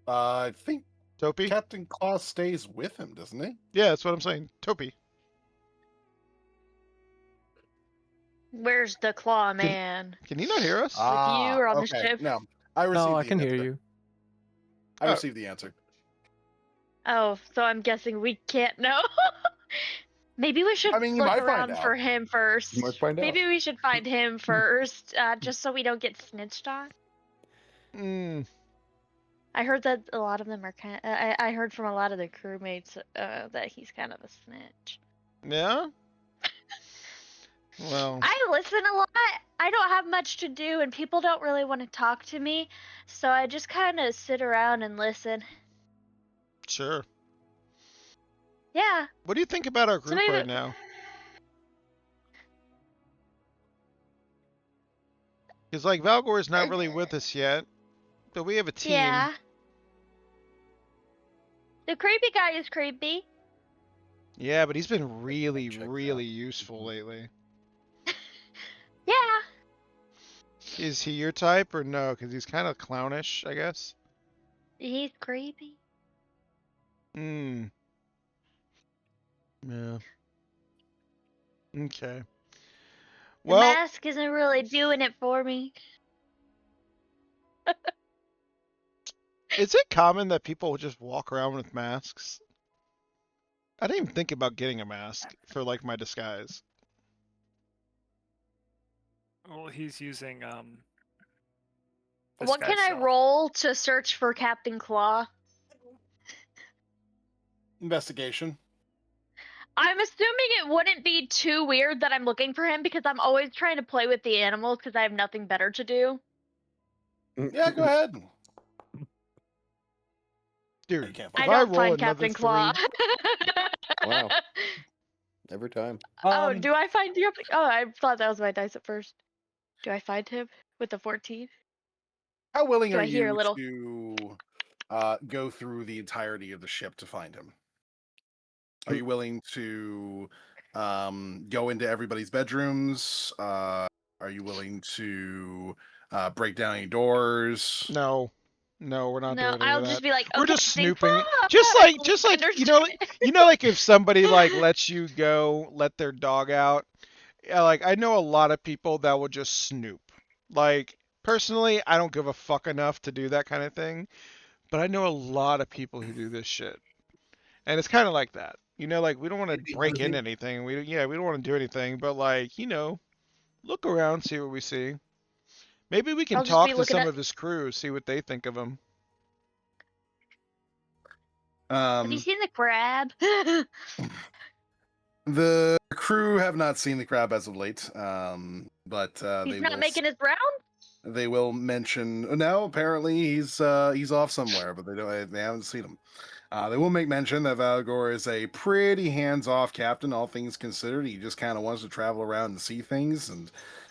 I think Topi? Captain Claw stays with him, doesn't he? Yeah, that's what I'm saying. Topi. Where's the claw man? Can he not hear us? you or on the okay. ship? No, I received No, I the can hear answer. you. I Oh. received the answer. Oh, so I'm guessing we can't know. Maybe we should I mean, you look might find around out. for him first. You might find out. Maybe we should find him first, just so we don't get snitched on. Mm, I heard that a lot of them are kind. I heard from a lot of the crewmates that he's kind of a snitch. yeah? Well, I listen a lot. I don't have much to do, and people don't really want to talk to me, so I just kind of sit around and listen. sure. Yeah. What do you think about our group maybe- right now? Because, like, Valgor's not really with us yet, but we have a team. Yeah. The creepy guy is creepy. Yeah, but he's been really, Check that really out. useful lately. Yeah. Is he your type or no? Because he's kind of clownish, I guess. He's creepy. Hmm. Yeah. Okay. The Well, mask isn't really doing it for me. Is it common that people just walk around with masks? I didn't even think about getting a mask for like my disguise. Well, he's using What can disguise I self. roll to search for Captain Claw? Investigation. I'm assuming it wouldn't be too weird that I'm looking for him because I'm always trying to play with the animals because I have nothing better to do. Yeah, go ahead. Dude, You can't if I find I don't roll find another Captain Claw. 3, Wow. Every time. Oh, do I find you? Oh, I thought that was my dice at first. Do I find him with the 14? How willing Do are I hear a you little? to go through the entirety of the ship to find him? Are you willing to go into everybody's bedrooms? Are you willing to break down any doors? no. No, we're not No, doing any I'll of just that. be like, We're okay, just Captain snooping. Claw! Just I like understand. like if somebody like lets you go, let their dog out. Yeah, like I know a lot of people that will just snoop. Like personally, I don't give a fuck enough to do that kind of thing, but I know a lot of people who do this shit. And it's kind of like that. Like we don't want to Maybe break nosy. into anything. We don't want to do anything, but like, look around, see what we see. Maybe we can I'll just be talk to looking some at. of his crew, see what they think of him. Have you seen the crab? The crew have not seen the crab as of late, but He's they not will. making his round. They will mention. No, apparently he's off somewhere, but they haven't seen him. They will make mention that Valgor is a pretty hands-off captain, all things considered. He just kind of wants to travel around and see things, and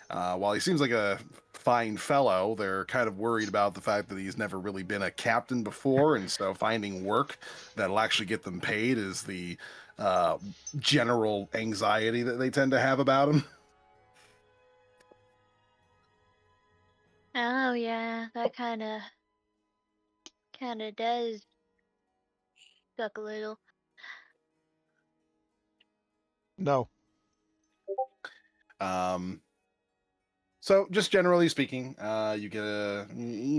while he seems like a fine fellow, they're kind of worried about the fact that he's never really been a captain before, and so finding work that'll actually get them paid is the general anxiety that they tend to have about him. Oh yeah, that kind of does suck a little. No. So just generally speaking, you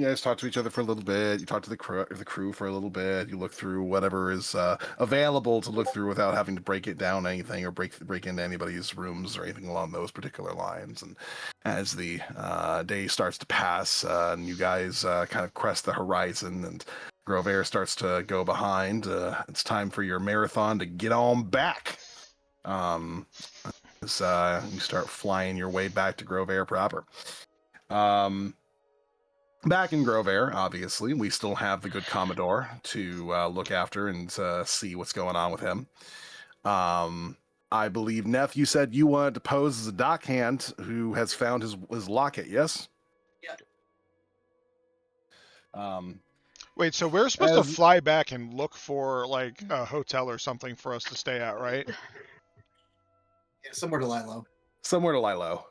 guys talk to each other for a little bit. You talk to the crew for a little bit. You look through whatever is available to look through without having to break it down anything or break into anybody's rooms or anything along those particular lines. And as the day starts to pass, and you guys kind of crest the horizon, and Grovair starts to go behind, it's time for your marathon to get on back. As you start flying your way back to Grovair proper. Back in Grovair, obviously, we still have the good Commodore to look after and see what's going on with him. I believe, Neth, you said you wanted to pose as a dockhand who has found his locket, yes? Yeah. Wait, so we're supposed to fly back and look for like a hotel or something for us to stay at, right? Yeah, somewhere to lie low. Somewhere to lie low.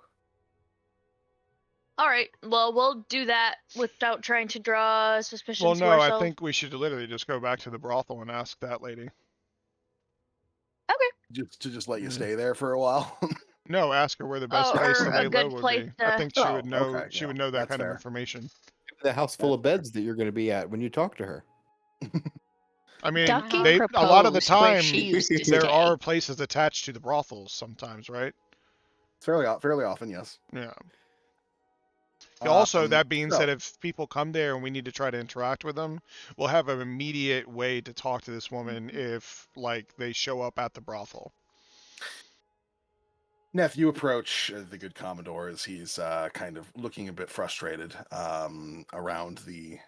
All right, well we'll do that without trying to draw suspicion Well, to no, ourselves. I think we should literally just go back to the brothel and ask that lady. Okay. Just let you stay there for a while. No, ask her where the best place to or lay a low good would place be. to. I think she would know. Okay, She yeah, would know that that's kind of fair. information. The house full of beds that you're going to be at when you talk to her. I mean, Ducky a lot of the proposed where time she used to there stay. are places attached to the brothels sometimes, right? Fairly often, yes. Yeah. Also, that being so- said, if people come there and we need to try to interact with them, we'll have an immediate way to talk to this woman if, like, they show up at the brothel. Neth, you approach the good Commodore as he's kind of looking a bit frustrated around the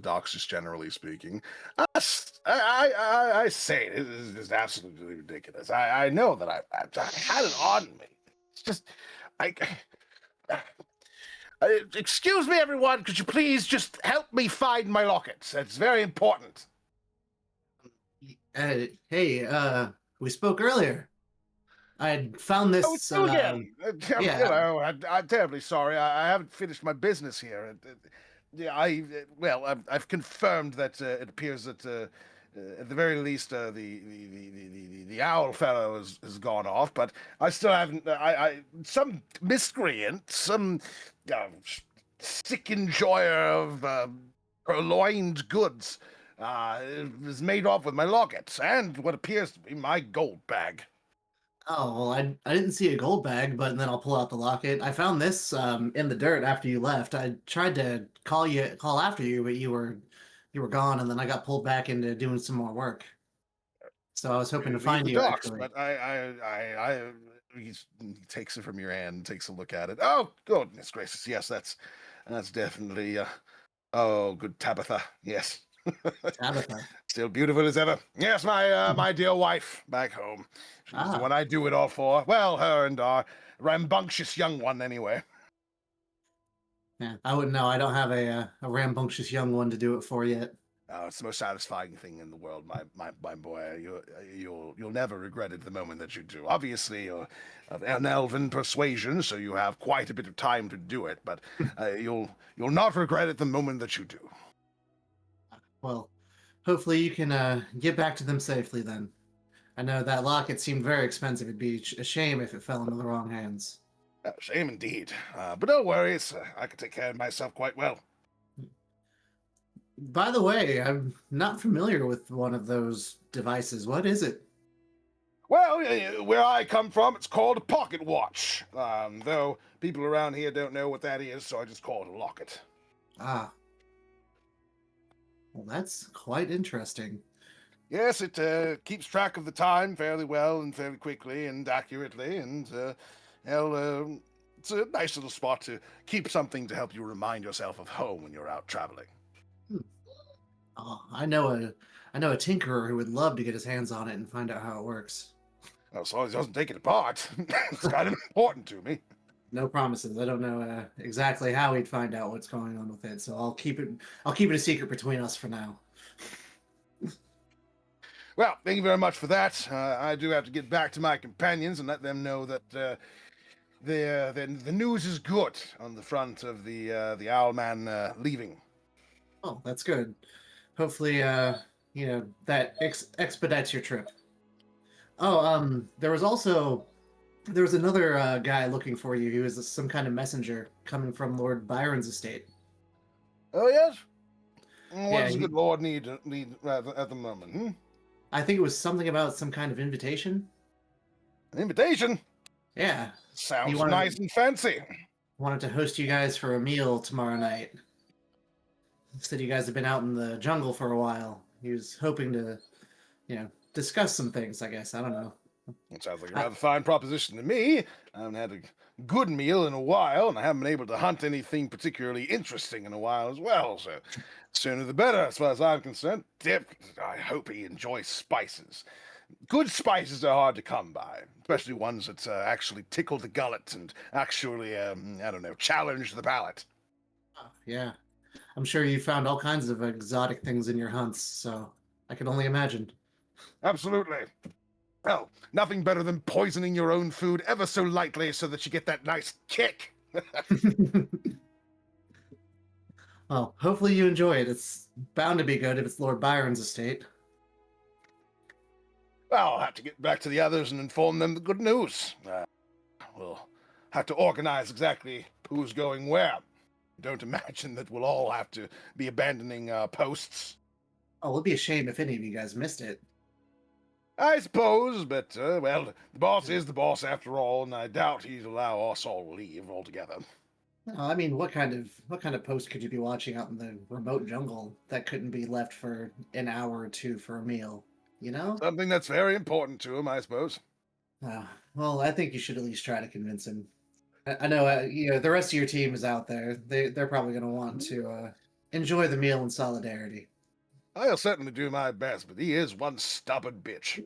docks, just generally speaking. I say it is just absolutely ridiculous. I know that I had it on me. It's just excuse me, everyone. Could you please just help me find my locket? It's very important. Hey, we spoke earlier. I found this. Oh, it's you again. yeah. I'm terribly sorry. I haven't finished my business here. I've confirmed that it appears that at the very least the owl fellow has gone off, but I still haven't. Some miscreant, some sick enjoyer of purloined goods is made off with my locket and what appears to be my gold bag. Oh, well, I didn't see a gold bag, but then I'll pull out the locket. I found this in the dirt after you left. I tried to call after you, but you were gone, and then I got pulled back into doing some more work. So I was hoping to Leave find the you docks, actually. but he takes it from your hand, takes a look at it. Oh, goodness gracious, yes, that's definitely oh, good Tabitha, yes. Tabitha. Still beautiful as ever. Yes, my dear wife back home. She's the Ah. one I do it all for. Well, her and our rambunctious young one, anyway. Yeah, I wouldn't know. I don't have a rambunctious young one to do it for yet. It's the most satisfying thing in the world, my boy. You'll never regret it the moment that you do. Obviously, you're of an elven persuasion, so you have quite a bit of time to do it. But you'll not regret it the moment that you do. Well, hopefully you can get back to them safely then. I know that locket seemed very expensive. It'd be a shame if it fell into the wrong hands. Shame indeed. But don't worry, I can take care of myself quite well. By the way, I'm not familiar with one of those devices. What is it? Well, where I come from, it's called a pocket watch. Though people around here don't know what that is, so I just call it a locket. Ah. Well, that's quite interesting. Yes, it keeps track of the time fairly well and fairly quickly and accurately, and it's a nice little spot to keep something to help you remind yourself of home when you're out traveling. Oh, I know a tinkerer who would love to get his hands on it and find out how it works. Well, as long as he doesn't take it apart, it's kind of important to me. No promises. I don't know exactly how he'd find out what's going on with it, so I'll keep it a secret between us for now. Well, thank you very much for that. I do have to get back to my companions and let them know that the news is good on the front of the Owlman leaving. Oh, that's good. Hopefully, that expedites your trip. Oh, there was another guy looking for you. He was some kind of messenger coming from Lord Byron's estate. Oh yes. What Yeah, does the good Lord need at the moment? I think it was something about some kind of invitation. An invitation? Yeah. Sounds wanted- nice and fancy. Wanted to host you guys for a meal tomorrow night. Said you guys have been out in the jungle for a while. He was hoping to, discuss some things, I guess. I don't know. It sounds like a rather fine proposition to me. I haven't had a good meal in a while, and I haven't been able to hunt anything particularly interesting in a while as well, so sooner the better, as far as I'm concerned. I hope he enjoys spices. Good spices are hard to come by, especially ones that actually tickle the gullet and actually, challenge the palate. Oh, yeah. I'm sure you found all kinds of exotic things in your hunts, so I can only imagine. Absolutely. Well, nothing better than poisoning your own food ever so lightly so that you get that nice kick. Well, hopefully you enjoy it. It's bound to be good if it's Lord Byron's estate. Well, I'll have to get back to the others and inform them the good news. We'll have to organize exactly who's going where. Don't imagine that we'll all have to be abandoning posts. Oh, it'll be a shame if any of you guys missed it. I suppose, but, the boss is the boss after all, and I doubt he'd allow us all to leave altogether. I mean, what kind of post could you be watching out in the remote jungle that couldn't be left for an hour or two for a meal? Something that's very important to him, I suppose. Well, I think you should at least try to convince him. I know, the rest of your team is out there. They're probably going to want to enjoy the meal in solidarity. I'll certainly do my best, but he is one stubborn bitch.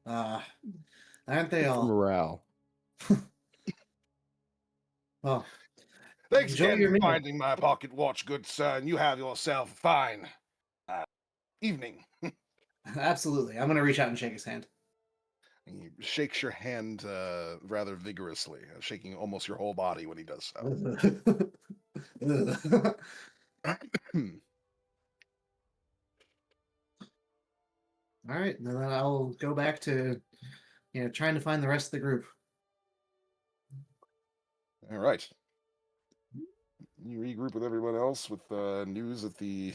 Aren't they all? Morale. Well, Thanks enjoy again your for meal. finding my pocket watch, good sir, and you have yourself a fine evening. Absolutely. I'm going to reach out and shake his hand. He shakes your hand rather vigorously, shaking almost your whole body when he does so. All right, then I'll go back to, trying to find the rest of the group. All right. You regroup with everyone else with news that the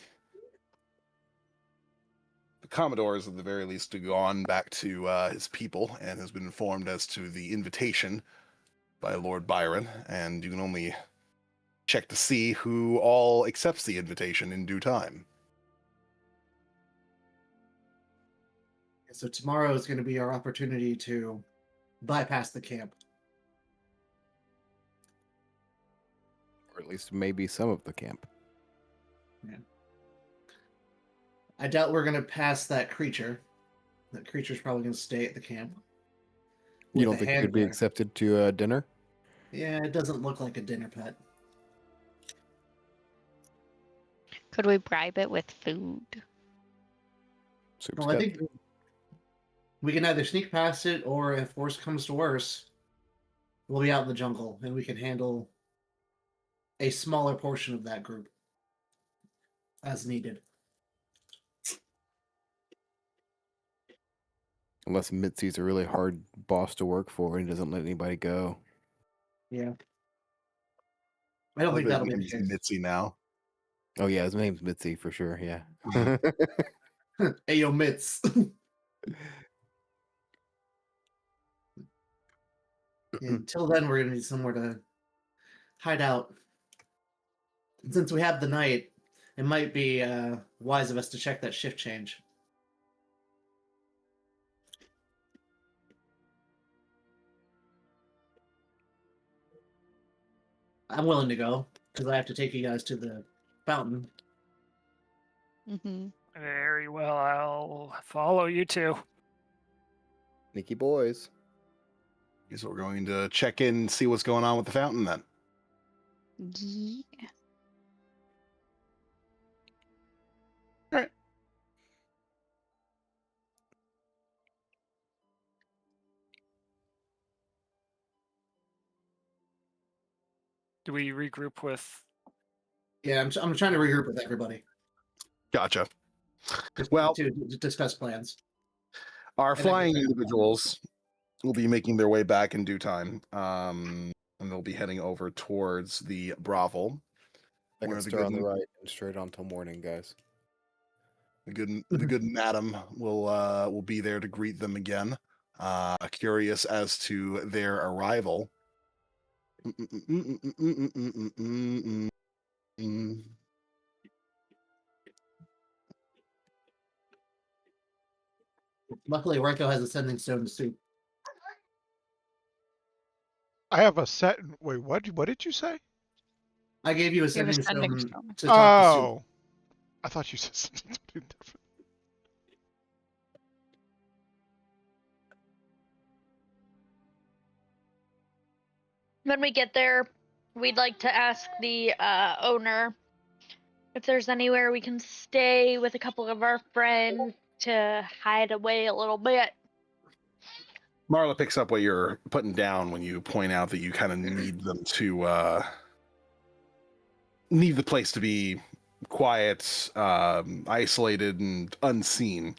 Commodore is at the very least gone back to his people and has been informed as to the invitation by Lord Byron, and you can only check to see who all accepts the invitation in due time. So tomorrow is going to be our opportunity to bypass the camp. Or at least maybe some of the camp. I doubt we're going to pass that creature. That creature's probably going to stay at the camp. You with don't a think it could be handler. accepted to dinner? Yeah, it doesn't look like a dinner pet. Could we bribe it with food? Soup's Well, I got think we can either sneak past it, or if worse comes to worse, we'll be out in the jungle and we can handle a smaller portion of that group as needed. Unless Mitzi's a really hard boss to work for and doesn't let anybody go. Yeah. I don't think that'll be the name's case. Mitzi now. Oh yeah, his name's Mitzi for sure. Yeah. Hey, yo, Mitz. Until then, we're going to need somewhere to hide out. And since we have the night, it might be wise of us to check that shift change. I'm willing to go, because I have to take you guys to the fountain. Mm-hmm. Very well, I'll follow you too. Sneaky boys. Guess we're going to check in and see what's going on with the fountain then. Yeah. Do we regroup with? Yeah, I'm trying to regroup with everybody. Gotcha. Just Well- to discuss plans. Our And flying everything. individuals will be making their way back in due time, and they'll be heading over towards the brothel. I Where can the start on good- the right and straight on till morning, guys. The good madam will be there to greet them again. Curious as to their arrival. Luckily, Raiko has ascending stone to suit. I have a set. Wait, what did you say? I gave you You have ascending ascending stone stone. to talk to Oh, I thought you said something different. When we get there, we'd like to ask the owner if there's anywhere we can stay with a couple of our friends to hide away a little bit. Marla picks up what you're putting down when you point out that you kind of need them to need the place to be quiet, isolated, and unseen,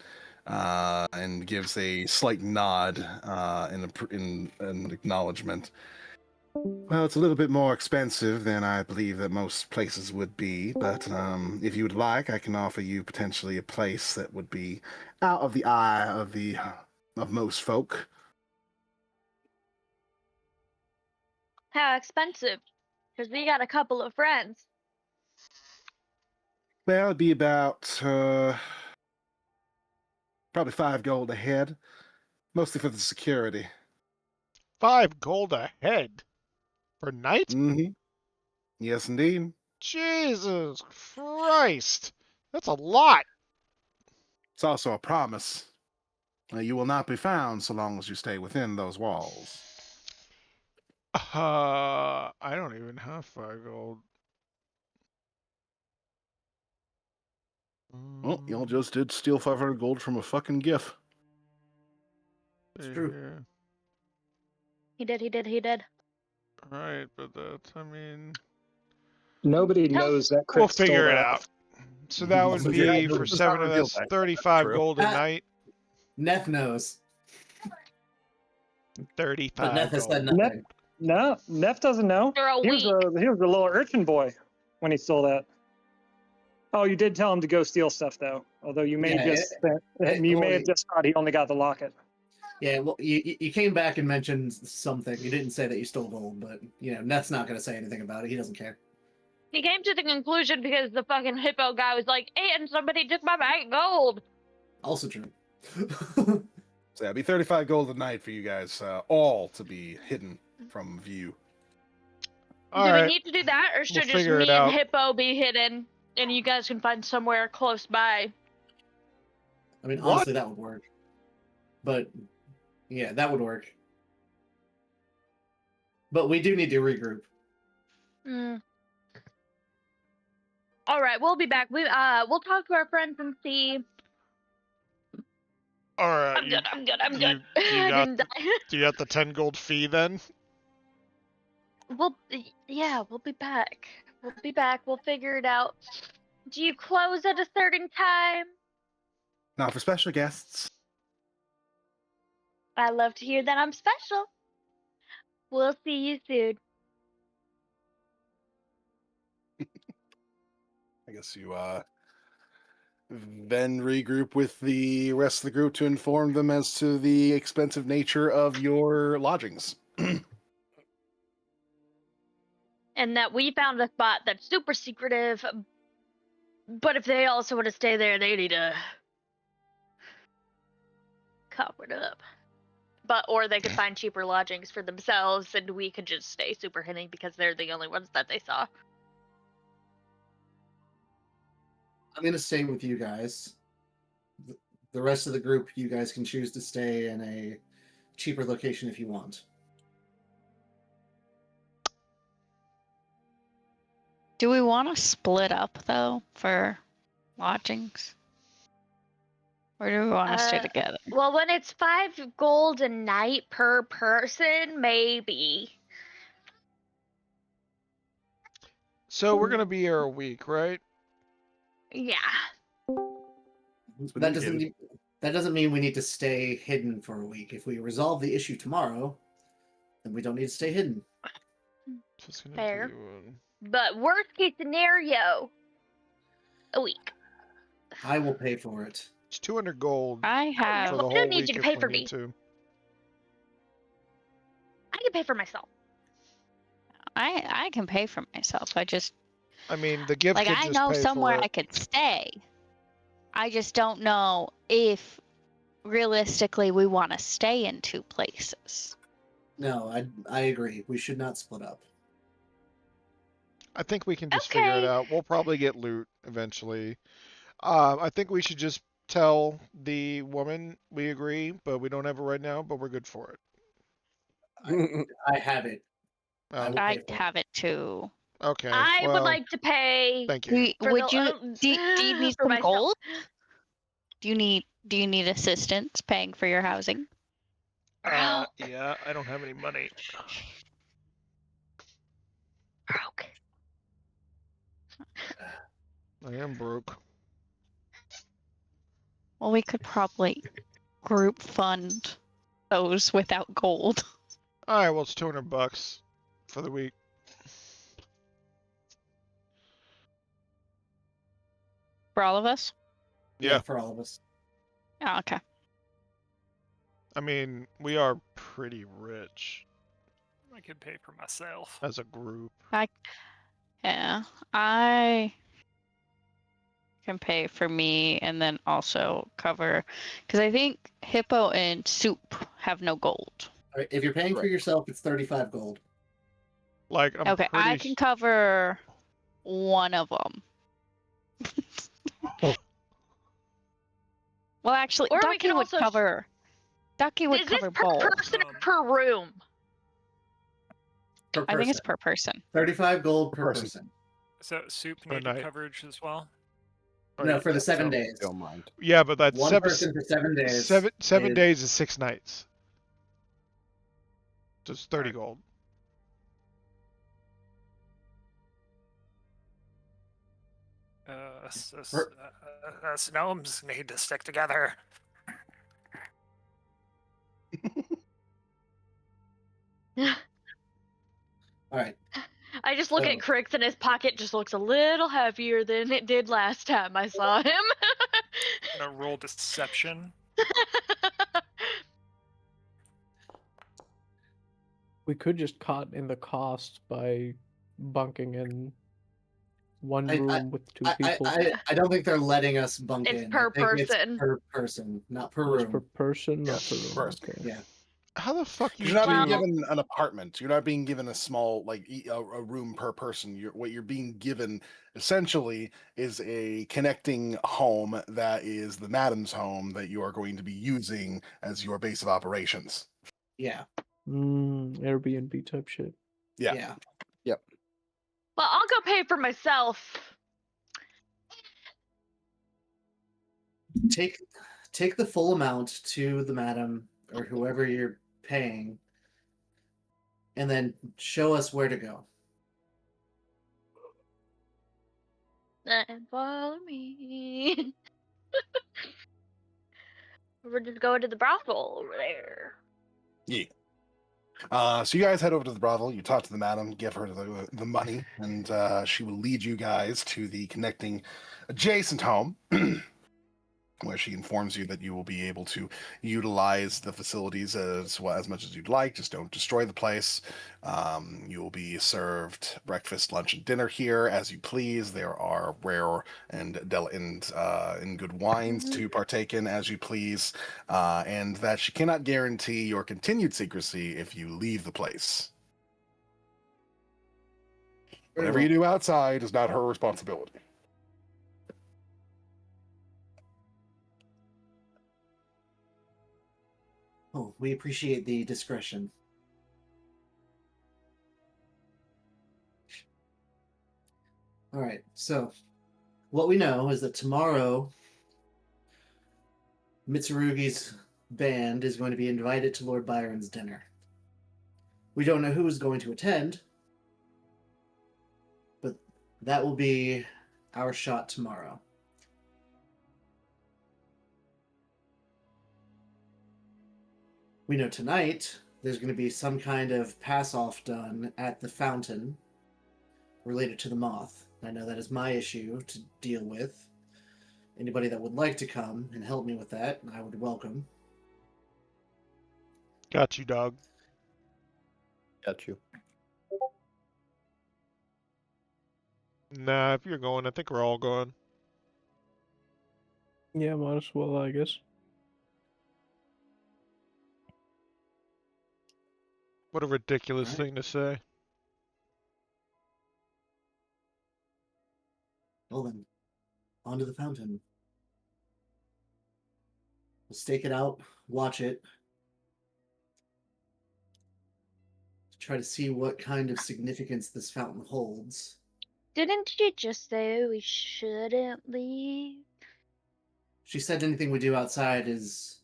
and gives a slight nod in an acknowledgement. Well, it's a little bit more expensive than I believe that most places would be, but if you would like, I can offer you potentially a place that would be out of the eye of most folk. How expensive? Because we got a couple of friends. Well, it'd be about probably 5 gold a head, mostly for the security. 5 gold a head per night? Mm-hmm. Yes, indeed. Jesus Christ, that's a lot. It's also a promise. You will not be found so long as you stay within those walls. I don't even have 5 gold. Well, y'all just did steal 500 gold from a fucking Giff. It's true. Yeah. He did. Right, but that's, I mean, Nobody Tell- knows that we'll Crick stole figure it that. out. So that would So be yeah, for let's not 7 of reveal us, that. 35 True. gold a Ah. night. Neth knows, 35 but Neth has gold. said nothing. No, Neff doesn't know. For a He was week. a little urchin boy. when he stole that. Oh, you did tell him to go steal stuff, though. Although you may have just thought he only got the locket. Yeah, well, you came back and mentioned something. You didn't say that you stole gold, but Neth's not going to say anything about it. He doesn't care. He came to the conclusion because the fucking hippo guy was like, and somebody took my bag of gold. Also true. So it'll be 35 gold a night for you guys, all to be hidden from view. Do we need to do that, or should just me and Hippo be hidden, and you guys can find somewhere close by? I mean, honestly, that would work. But, yeah, that would work. But we do need to regroup. All right, we'll be back. We'll talk to our friends and see. All right. I'm good. Do you got the 10 gold fee then? We'll be back. We'll figure it out. Do you close at a certain time? Not for special guests. I love to hear that I'm special. We'll see you soon. I guess you then regroup with the rest of the group to inform them as to the expensive nature of your lodgings. And that we found a spot that's super secretive, but if they also want to stay there, they need to cover it up. Or they could find cheaper lodgings for themselves, and we could just stay super hidden because they're the only ones that they saw. I'm going to stay with you guys. The rest of the group, you guys can choose to stay in a cheaper location if you want. Do we want to split up, though, for lodgings? Or do we want to stay together? Well, when it's 5 gold a night per person, maybe. So we're going to be here a week, right? Yeah. That doesn't mean we need to stay hidden for a week. If we resolve the issue tomorrow, then we don't need to stay hidden. Fair. But worst case scenario, a week. I will pay for it. It's 200 gold. I don't need you to pay for me. I can pay for myself. I can pay for myself. I mean, the gift could I just know pay somewhere for it. I could stay. I just don't know if realistically we want to stay in 2 places. No, I agree. We should not split up. I think we can just figure it out. We'll probably get loot eventually. I think we should just tell the woman we agree, but we don't have it right now, but we're good for it. I have it. I have it too. Okay. I would like to pay. Thank you. Do you need some gold? Do you need assistance paying for your housing? Yeah, I don't have any money. Broke. I am broke. Well, we could probably group fund those without gold. All right, well, it's $200 for the week. For all of us? Yeah, for all of us. Oh, okay. I mean, we are pretty rich. I can pay for myself. As a group. I can pay for me and then also cover, because I think Hippo and Soup have no gold. All right, if you're paying for yourself, it's 35 gold. Okay, I can cover one of them. Well, actually, Or we Ducky can would also cover. Ducky would Is this cover per both. person or per room? Per I think it's person. per person. 35 gold per person. So Soup Per needed night. coverage as well? No, for the 7 days. Don't mind. Yeah, but that's One person for 7 days. Seven is- days is 6 nights. Just 30 gold. Us gnomes need to stick together. All right. I just look at Krix and his pocket just looks a little heavier than it did last time I saw him. I'm gonna roll deception. We could just cut in the cost by bunking in one room with two people. I don't think they're letting us bunk It's in. per I think person. It's per person, not per Just room. per person, not Yes, per room. per person. Okay. Yeah. How the fuck you You're not being Well- given an apartment. You're not being given a small, like, a room per person. What you're being given, essentially, is a connecting home that is the madam's home that you are going to be using as your base of operations. Yeah. Airbnb type shit. Yeah. Well, I'll go pay for myself. Take the full amount to the madam or whoever you're paying, and then show us where to go. And follow me. We're just going to the brothel over there. Yeah. So you guys head over to the brothel. You talk to the madam, give her the money, and she will lead you guys to the connecting adjacent home, where she informs you that you will be able to utilize the facilities as much as you'd like. Just don't destroy the place. You will be served breakfast, lunch, and dinner here as you please. There are rare and good wines to partake in as you please, and that she cannot guarantee your continued secrecy if you leave the place. Whatever you do outside is not her responsibility. Oh, we appreciate the discretion. All right, so what we know is that tomorrow Mitsurugi's band is going to be invited to Lord Byron's dinner. We don't know who is going to attend, but that will be our shot tomorrow. We know tonight there's going to be some kind of pass-off done at the fountain related to the moth. I know that is my issue to deal with. Anybody that would like to come and help me with that, I would welcome. Got you, dog. Got you. Nah, if you're going, I think we're all going. Yeah, might as well, I guess. What a ridiculous Alright. thing to say. Well then, onto the fountain. We'll stake it out, watch it. Try to see what kind of significance this fountain holds. Didn't you just say we shouldn't leave? She said anything we do outside is,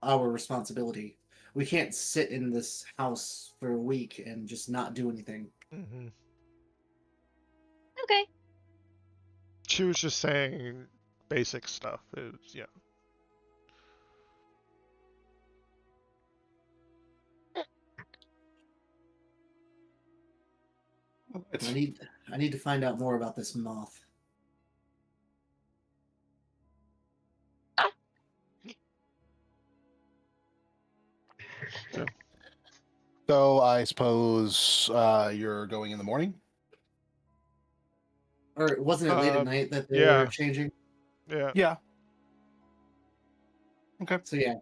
our responsibility. We can't sit in this house for a week and just not do anything. Mm-hmm. Okay. She was just saying basic stuff. It was, yeah. I need to find out more about this moth. So I suppose you're going in the morning? Or wasn't it late at night that they yeah. were changing? Yeah. Yeah. Okay. So yeah.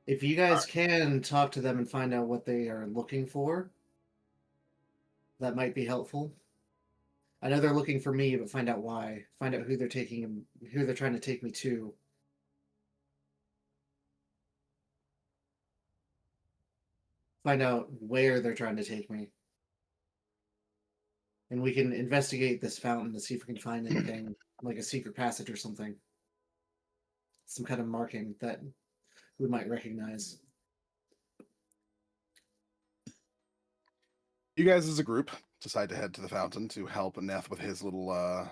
If you guys can talk to them and find out what they are looking for, that might be helpful. I know they're looking for me, but find out why. Find out who they're trying to take me to. Find out where they're trying to take me. And we can investigate this fountain to see if we can find anything, like a secret passage or something. Some kind of marking that we might recognize. You guys as a group decide to head to the fountain to help Neth with his little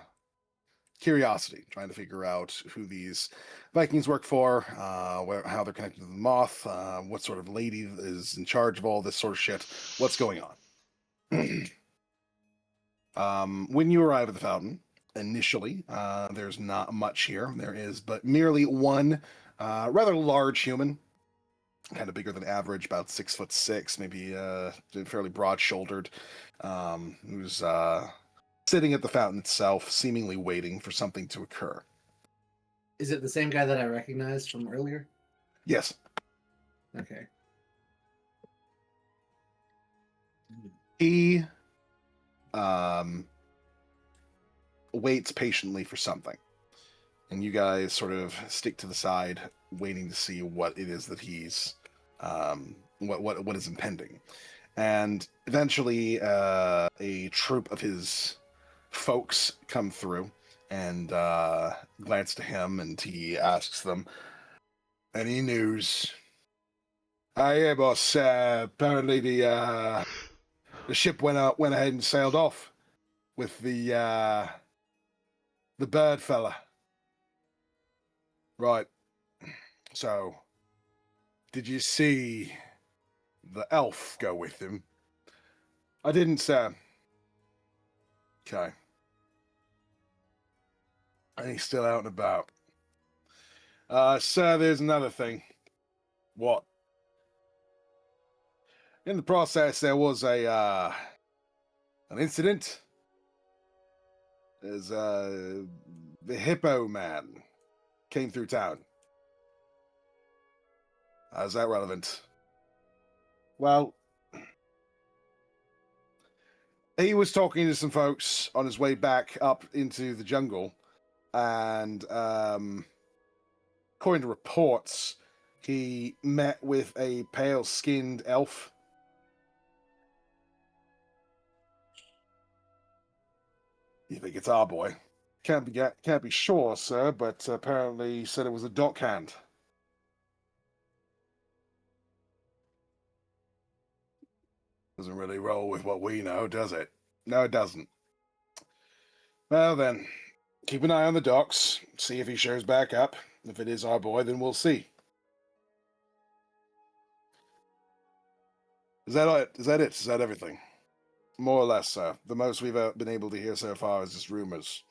curiosity, trying to figure out who these Vikings work for, how they're connected to the Moth, what sort of lady is in charge of all this sort of shit, what's going on. When you arrive at the fountain, initially, there's not much here. There is but merely one rather large human, kind of bigger than average, about 6'6", maybe fairly broad-shouldered, who's sitting at the fountain itself, seemingly waiting for something to occur. Is it the same guy that I recognized from earlier? Yes. Okay. He waits patiently for something, and you guys sort of stick to the side, waiting to see what it is that he's what is impending. And eventually, a troop of his folks come through and glance to him, and he asks them, "Any news?" Yeah, boss. Apparently the ship went ahead and sailed off with the bird fella. Right. So, did you see the elf go with him? I didn't, sir. Okay. And he's still out and about. Sir, there's another thing. What? In the process, there was an incident. There's the hippo man came through town. How's that relevant? Well, he was talking to some folks on his way back up into the jungle, and according to reports, he met with a pale-skinned elf. You think it's our boy? Can't be sure, sir, but apparently he said it was a dockhand. Doesn't really roll with what we know, does it? No, it doesn't. Well then, keep an eye on the docks, see if he shows back up. If it is our boy, then we'll see. Is that it? Is that it? Is that everything? More or less, sir. The most we've been able to hear so far is just rumors.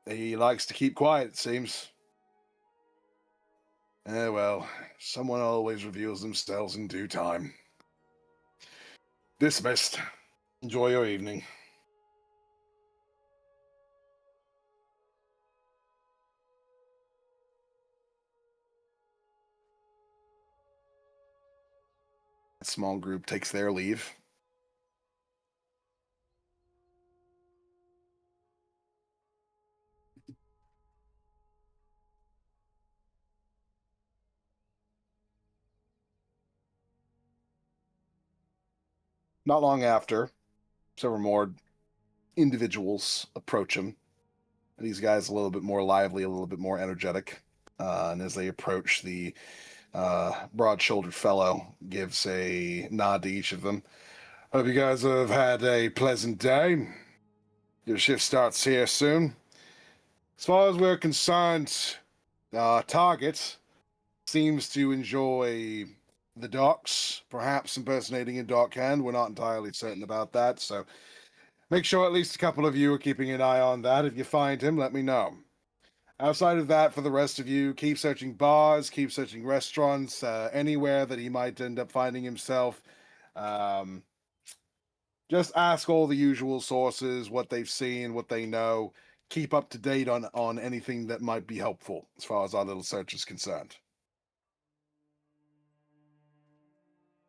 He likes to keep quiet, it seems. Well, someone always reveals themselves in due time. Dismissed. Enjoy your evening. A small group takes their leave. Not long after, several more individuals approach him. These guys a little bit more lively, a little bit more energetic. And as they approach, the broad-shouldered fellow gives a nod to each of them. Hope you guys have had a pleasant day. Your shift starts here soon. As far as we're concerned, our target seems to enjoy the docks, perhaps impersonating a dockhand. We're not entirely certain about that, so make sure at least a couple of you are keeping an eye on that. If you find him, let me know. Outside of that, for the rest of you, keep searching bars, keep searching restaurants, anywhere that he might end up finding himself. Just ask all the usual sources, what they've seen, what they know. Keep up to date on anything that might be helpful as far as our little search is concerned.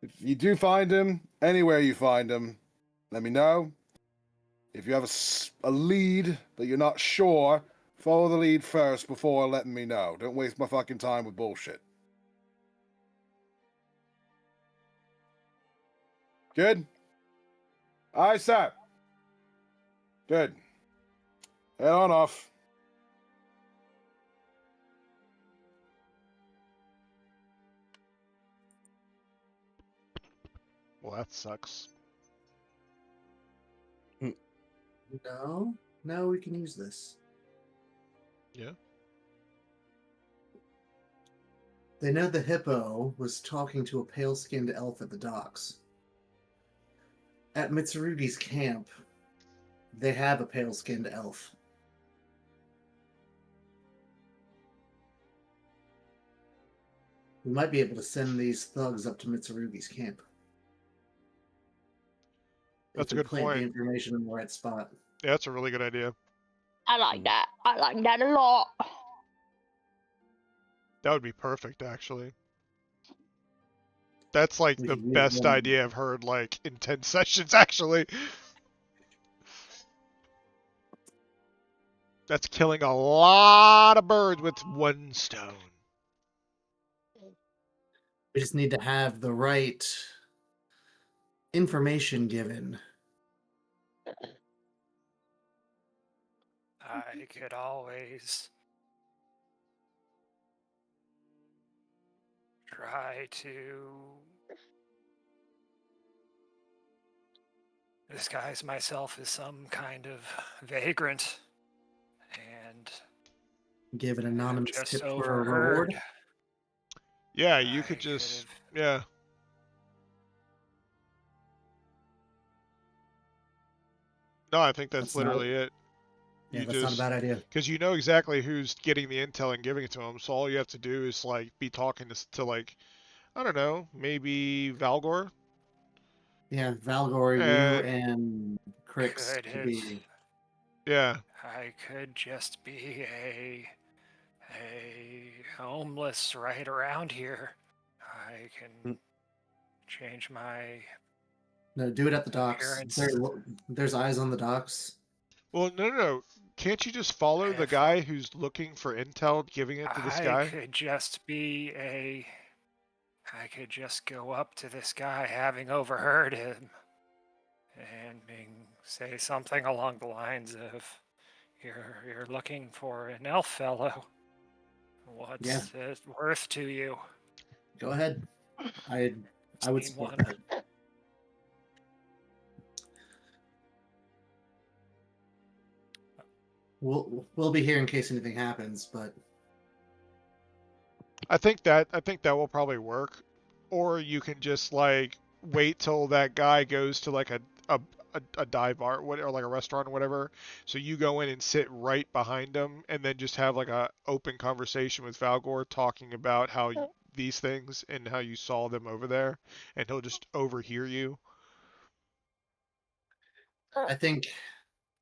If you do find him, anywhere you find him, let me know. If you have a lead that you're not sure, follow the lead first before letting me know. Don't waste my fucking time with bullshit. Good? Aye, sir. Good. Head on off. Well, that sucks. No, no, we can use this. Yeah. They know the hippo was talking to a pale-skinned elf at the docks. At Mitsurugi's camp, they have a pale-skinned elf. We might be able to send these thugs up to Mitsurugi's camp. That's if a we good plant the point. information in the right spot. Yeah, that's a really good idea. I like that. I like that a lot. That would be perfect, actually. That's like We the could use best one. idea I've heard like in 10 sessions, actually. That's killing a lot of birds with one stone. We just need to have the right information given. I could always try to disguise myself as some kind of vagrant and Give an have anonymous just tip for a overheard. reward. Yeah, you I could just, could've- yeah. No, I think that's That's not- literally it. Yeah, You that's not a bad idea. because you know exactly who's getting the intel and giving it to them. So all you have to do is like be talking to like, I don't know, maybe Valgor. Yeah, Valgor, you and Krix Could could it? be. Yeah, I could just be a homeless right around here. I can change my No, do it at the docks. appearance. There's eyes on the docks. well, no. Can't you just follow the If guy who's looking for intel, giving it to this I guy? could just be I could just go up to this guy having overheard him and say something along the lines of, "You're looking for an elf fellow. What's it worth to you?" Go ahead. I would Seen support one. that. We'll be here in case anything happens, but I think that will probably work. Or you can just like wait till that guy goes to like a dive bar or like a restaurant or whatever. So you go in and sit right behind him and then just have like a open conversation with Valgor talking about how these things and how you saw them over there, and he'll just overhear you. I think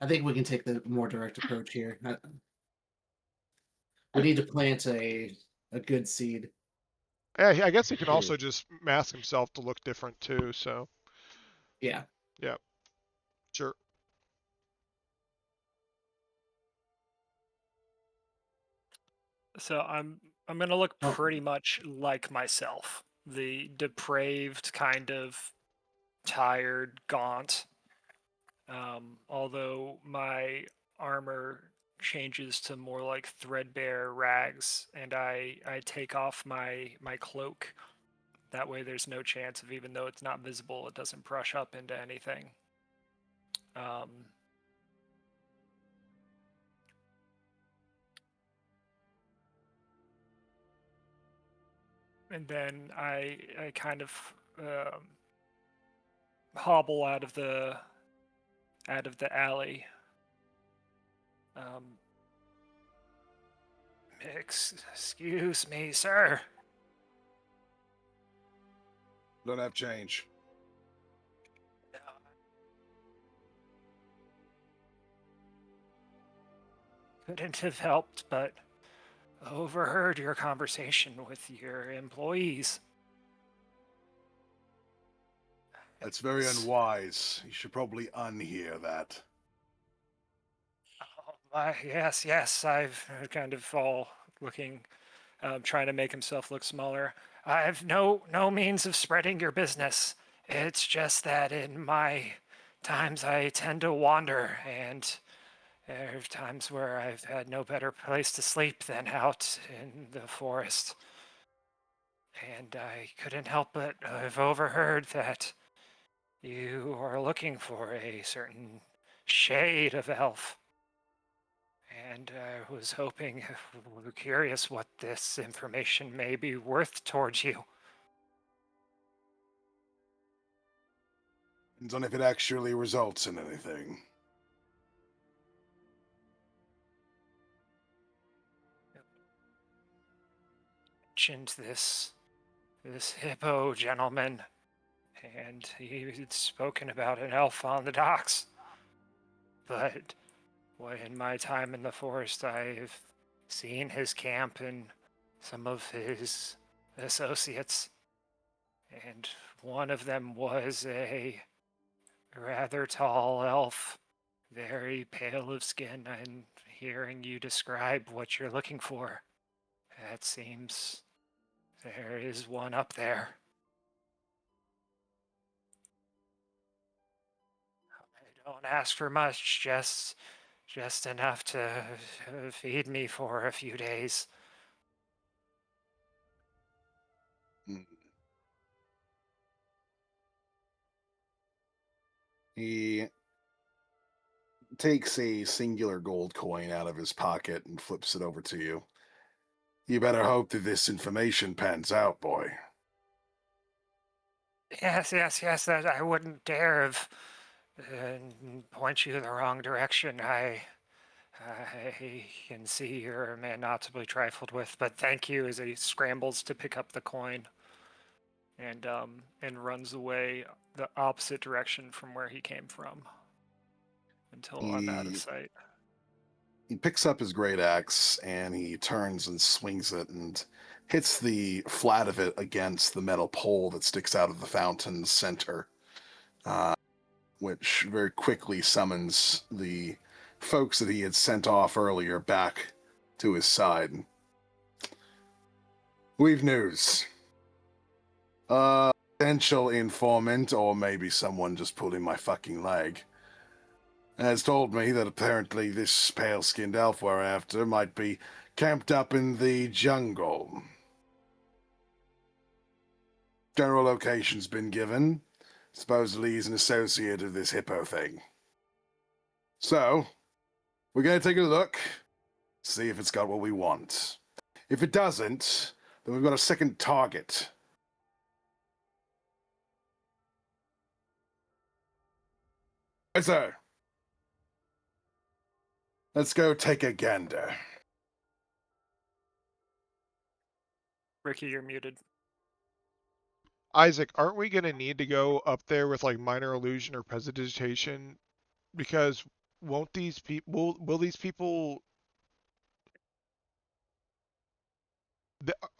we can take the more direct approach here. We need to plant a good seed. Yeah, I guess he can also just mask himself to look different too. So Yeah. yeah, sure. So I'm gonna look pretty much like myself. The depraved, kind of tired, gaunt. Although my armor changes to more like threadbare rags, and I take off my cloak. That way, there's no chance of, even though it's not visible, it doesn't brush up into anything. And then I kind of hobble out of the alley. Excuse me, sir. Don't have change. Couldn't have helped but overheard your conversation with your employees. That's very unwise. You should probably unhear that. Oh, yes, I've kind of all looking, trying to make himself look smaller. I have no means of spreading your business. It's just that in my times I tend to wander, and there are times where I've had no better place to sleep than out in the forest. And I couldn't help but have overheard that you are looking for a certain shade of elf. and I was curious what this information may be worth towards you. Depends on if it actually results in anything. Mentioned this hippo gentleman, and he had spoken about an elf on the docks. But in my time in the forest, I've seen his camp and some of his associates, and one of them was a rather tall elf, very pale of skin. And hearing you describe what you're looking for, it seems there is one up there. I don't ask for much, just enough to feed me for a few days. He takes a singular gold coin out of his pocket and flips it over to you. You better hope that this information pans out, boy. Yes, that I wouldn't dare have point you the wrong direction. I can see you're a man not to be trifled with, but thank you, as he scrambles to pick up the coin and runs away the opposite direction from where he came from until I'm out of sight. He picks up his great axe and he turns and swings it and hits the flat of it against the metal pole that sticks out of the fountain's center, which very quickly summons the folks that he had sent off earlier back to his side. We've news. Potential informant, or maybe someone just pulling my fucking leg, has told me that apparently this pale-skinned elf we're after might be camped up in the jungle. General location's been given. Supposedly he's an associate of this hippo thing. So, we're going to take a look, see if it's got what we want. If it doesn't, then we've got a second target. Yes, sir. Let's go take a gander. Ricky, you're muted. Isaac, aren't we going to need to go up there with like minor illusion or prestidigitation? Because won't these people, will these people,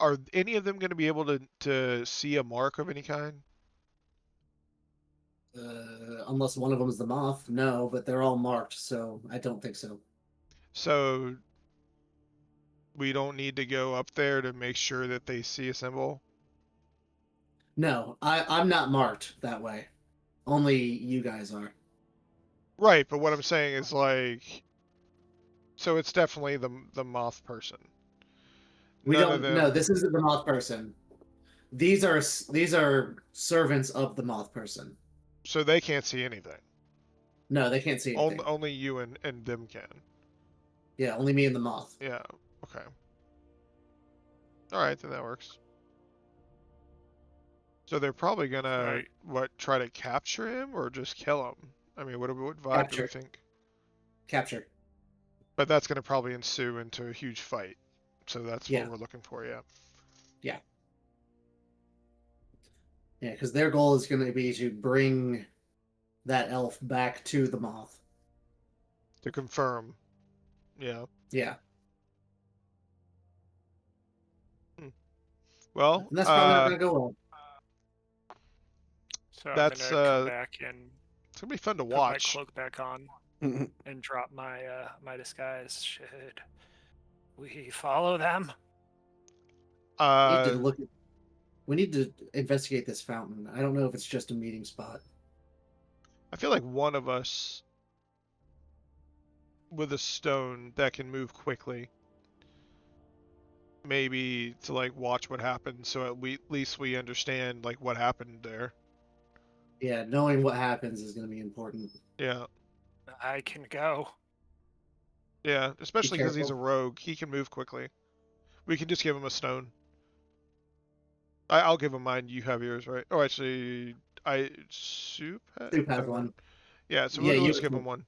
are any of them going to be able to see a mark of any kind? Unless one of them is the moth, no, but they're all marked, so I don't think so. So we don't need to go up there to make sure that they see a symbol? No, I'm not marked that way. Only you guys are. Right, but what I'm saying is like, so it's definitely the moth person. We None don't. of them... No, this isn't the moth person. These are servants of the moth person. So they can't see anything. No, they can't see anything. Only you and them can. Yeah, only me and the moth. Yeah. Okay. All right, then that works. So they're probably gonna try to capture him or just kill him? I mean, what vibe do we think? Capture. But that's gonna probably ensue into a huge fight. So that's what we're looking for, yeah. Yeah. Yeah, because their goal is going to be to bring that elf back to the moth. To confirm. Yeah. Yeah. Well, and that's probably not going to go well. So that's I'm gonna come back and it's gonna be fun to put watch. my cloak back on and drop my my disguise. Should we follow them? We need to investigate this fountain. I don't know if it's just a meeting spot. I feel like one of us with a stone that can move quickly, maybe to like watch what happens, so at least we understand like what happened there. Yeah, knowing what happens is going to be important. Yeah. I can go. Yeah, especially because he's a careful. rogue. He can move quickly. We can just give him a stone. I'll give him mine. You have yours, right? Oh, actually, Soup Soup has one. Yeah, so Yeah, we'll you just give him one.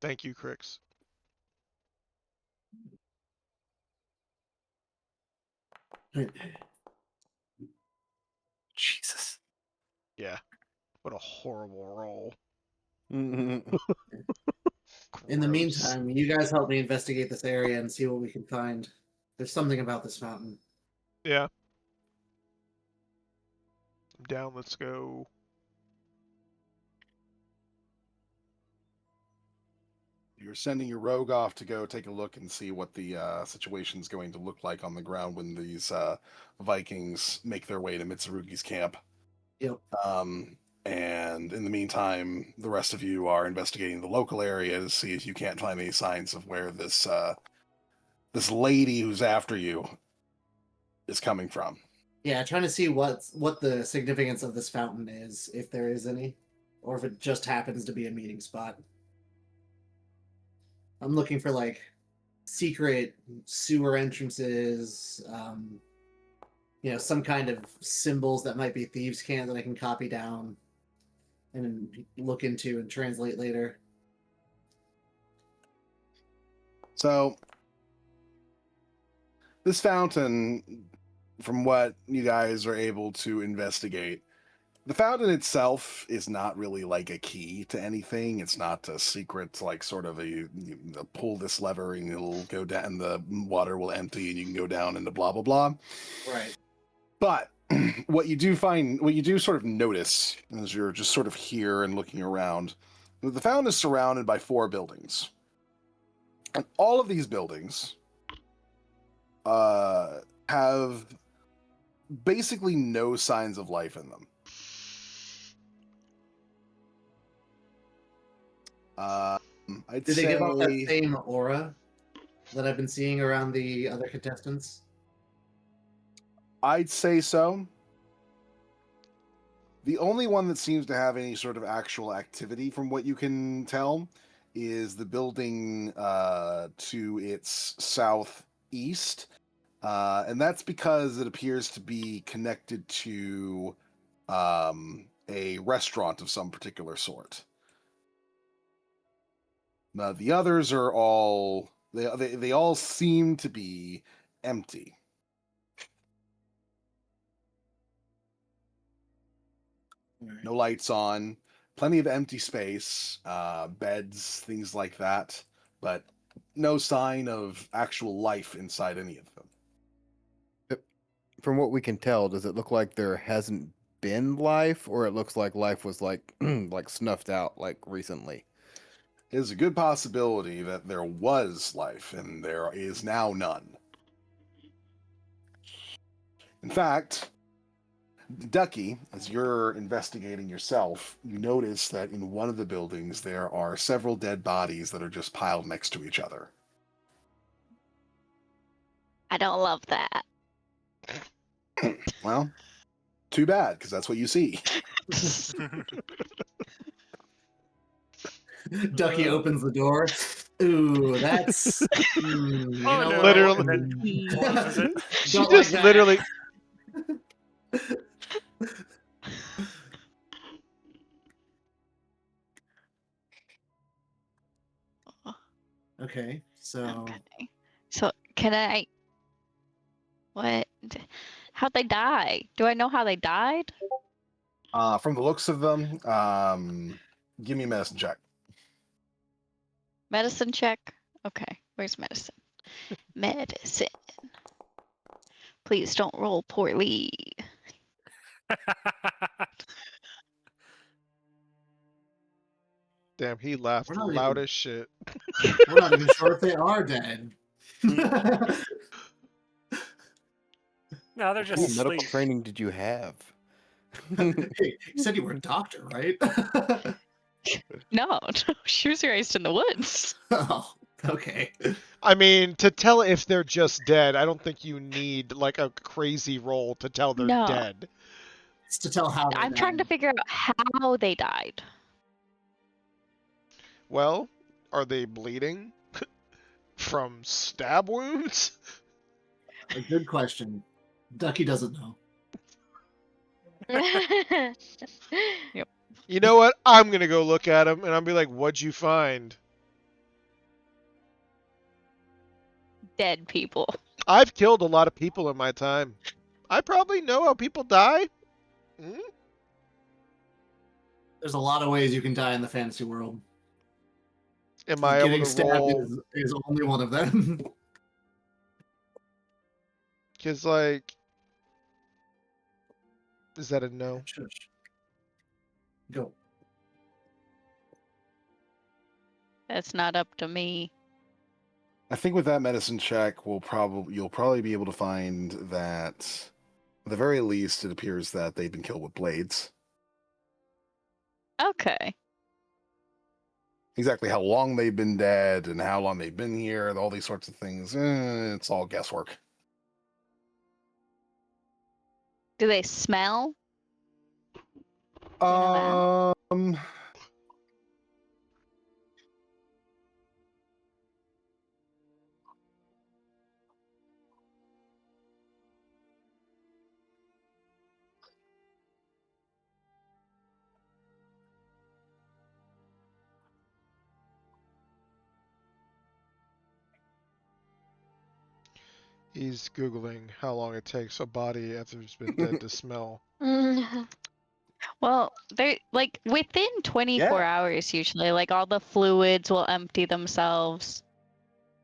Thank you, Krix. Jesus. Yeah. What a horrible roll. In the Gross. meantime, you guys help me investigate this area and see what we can find. There's something about this fountain. Yeah. I'm down. Let's go. You're sending your rogue off to go take a look and see what the situation's going to look like on the ground when these Vikings make their way to Mitsurugi's camp. Yep. And in the meantime, the rest of you are investigating the local area to see if you can't find any signs of where this this lady who's after you is coming from. Yeah, trying to see what the significance of this fountain is, if there is any, or if it just happens to be a meeting spot. I'm looking for like secret sewer entrances, some kind of symbols that might be thieves' cant that I can copy down and look into and translate later. So this fountain, from what you guys are able to investigate, the fountain itself is not really like a key to anything. It's not a secret, like sort of you pull this lever and it'll go down, and the water will empty, and you can go down into blah blah blah. Right. But what you do sort of notice as you're just sort of here and looking around, the fountain is surrounded by 4 buildings, and all of these buildings have basically no signs of life in them. I'd Did say they give off that same aura that I've been seeing around the other contestants? I'd say so. The only one that seems to have any sort of actual activity, from what you can tell, is the building to its southeast. And that's because it appears to be connected to a restaurant of some particular sort. Now, the others are all they all seem to be empty. No lights on, plenty of empty space, beds, things like that, but no sign of actual life inside any of them. From what we can tell, does it look like there hasn't been life, or it looks like life was like like snuffed out like recently? There's a good possibility that there was life and there is now none. In fact, Ducky, as you're investigating yourself, you notice that in one of the buildings there are several dead bodies that are just piled next to each other. I don't love that. Well, too bad, because that's what you see. Ducky opens the door. Ooh, that's... Oh, no. Literally. And then closes it. She Don't just like that. literally. Okay, so... Okay. So can I? What? How'd they die? Do I know how they died? From the looks of them, give me a medicine check. Medicine check. Okay, where's medicine? Medicine. Please don't roll poorly. Damn, he laughed We're not loud even- as shit. We're not even sure if they are dead. No, they're What just medical asleep. training did you have? Hey, you said you were a doctor, right? No, she was raised in the woods. Oh, okay. I mean, to tell if they're just dead, I don't think you need like a crazy roll to tell they're No. dead. It's to tell how I'm trying to figure out how they died. Well, are they bleeding from stab wounds? A good question. Ducky doesn't know. You know what? I'm gonna go look at them and I'll be like, "What'd you find?" Dead people. I've killed a lot of people in my time. I probably know how people die. Hmm? There's a lot of ways you can die in the fantasy world. Am I Getting able to stabbed roll? is only one of them. Because, like, is that a no? Shush. Go. That's not up to me. I think with that medicine check, you'll probably be able to find that, at the very least, it appears that they've been killed with blades. Okay. Exactly how long they've been dead and how long they've been here, all these sorts of things, it's all guesswork. Do they smell? You know that? He's Googling how long it takes a body after it's been dead to smell. Well, they like within 24 Yeah. hours usually. Like all the fluids will empty themselves,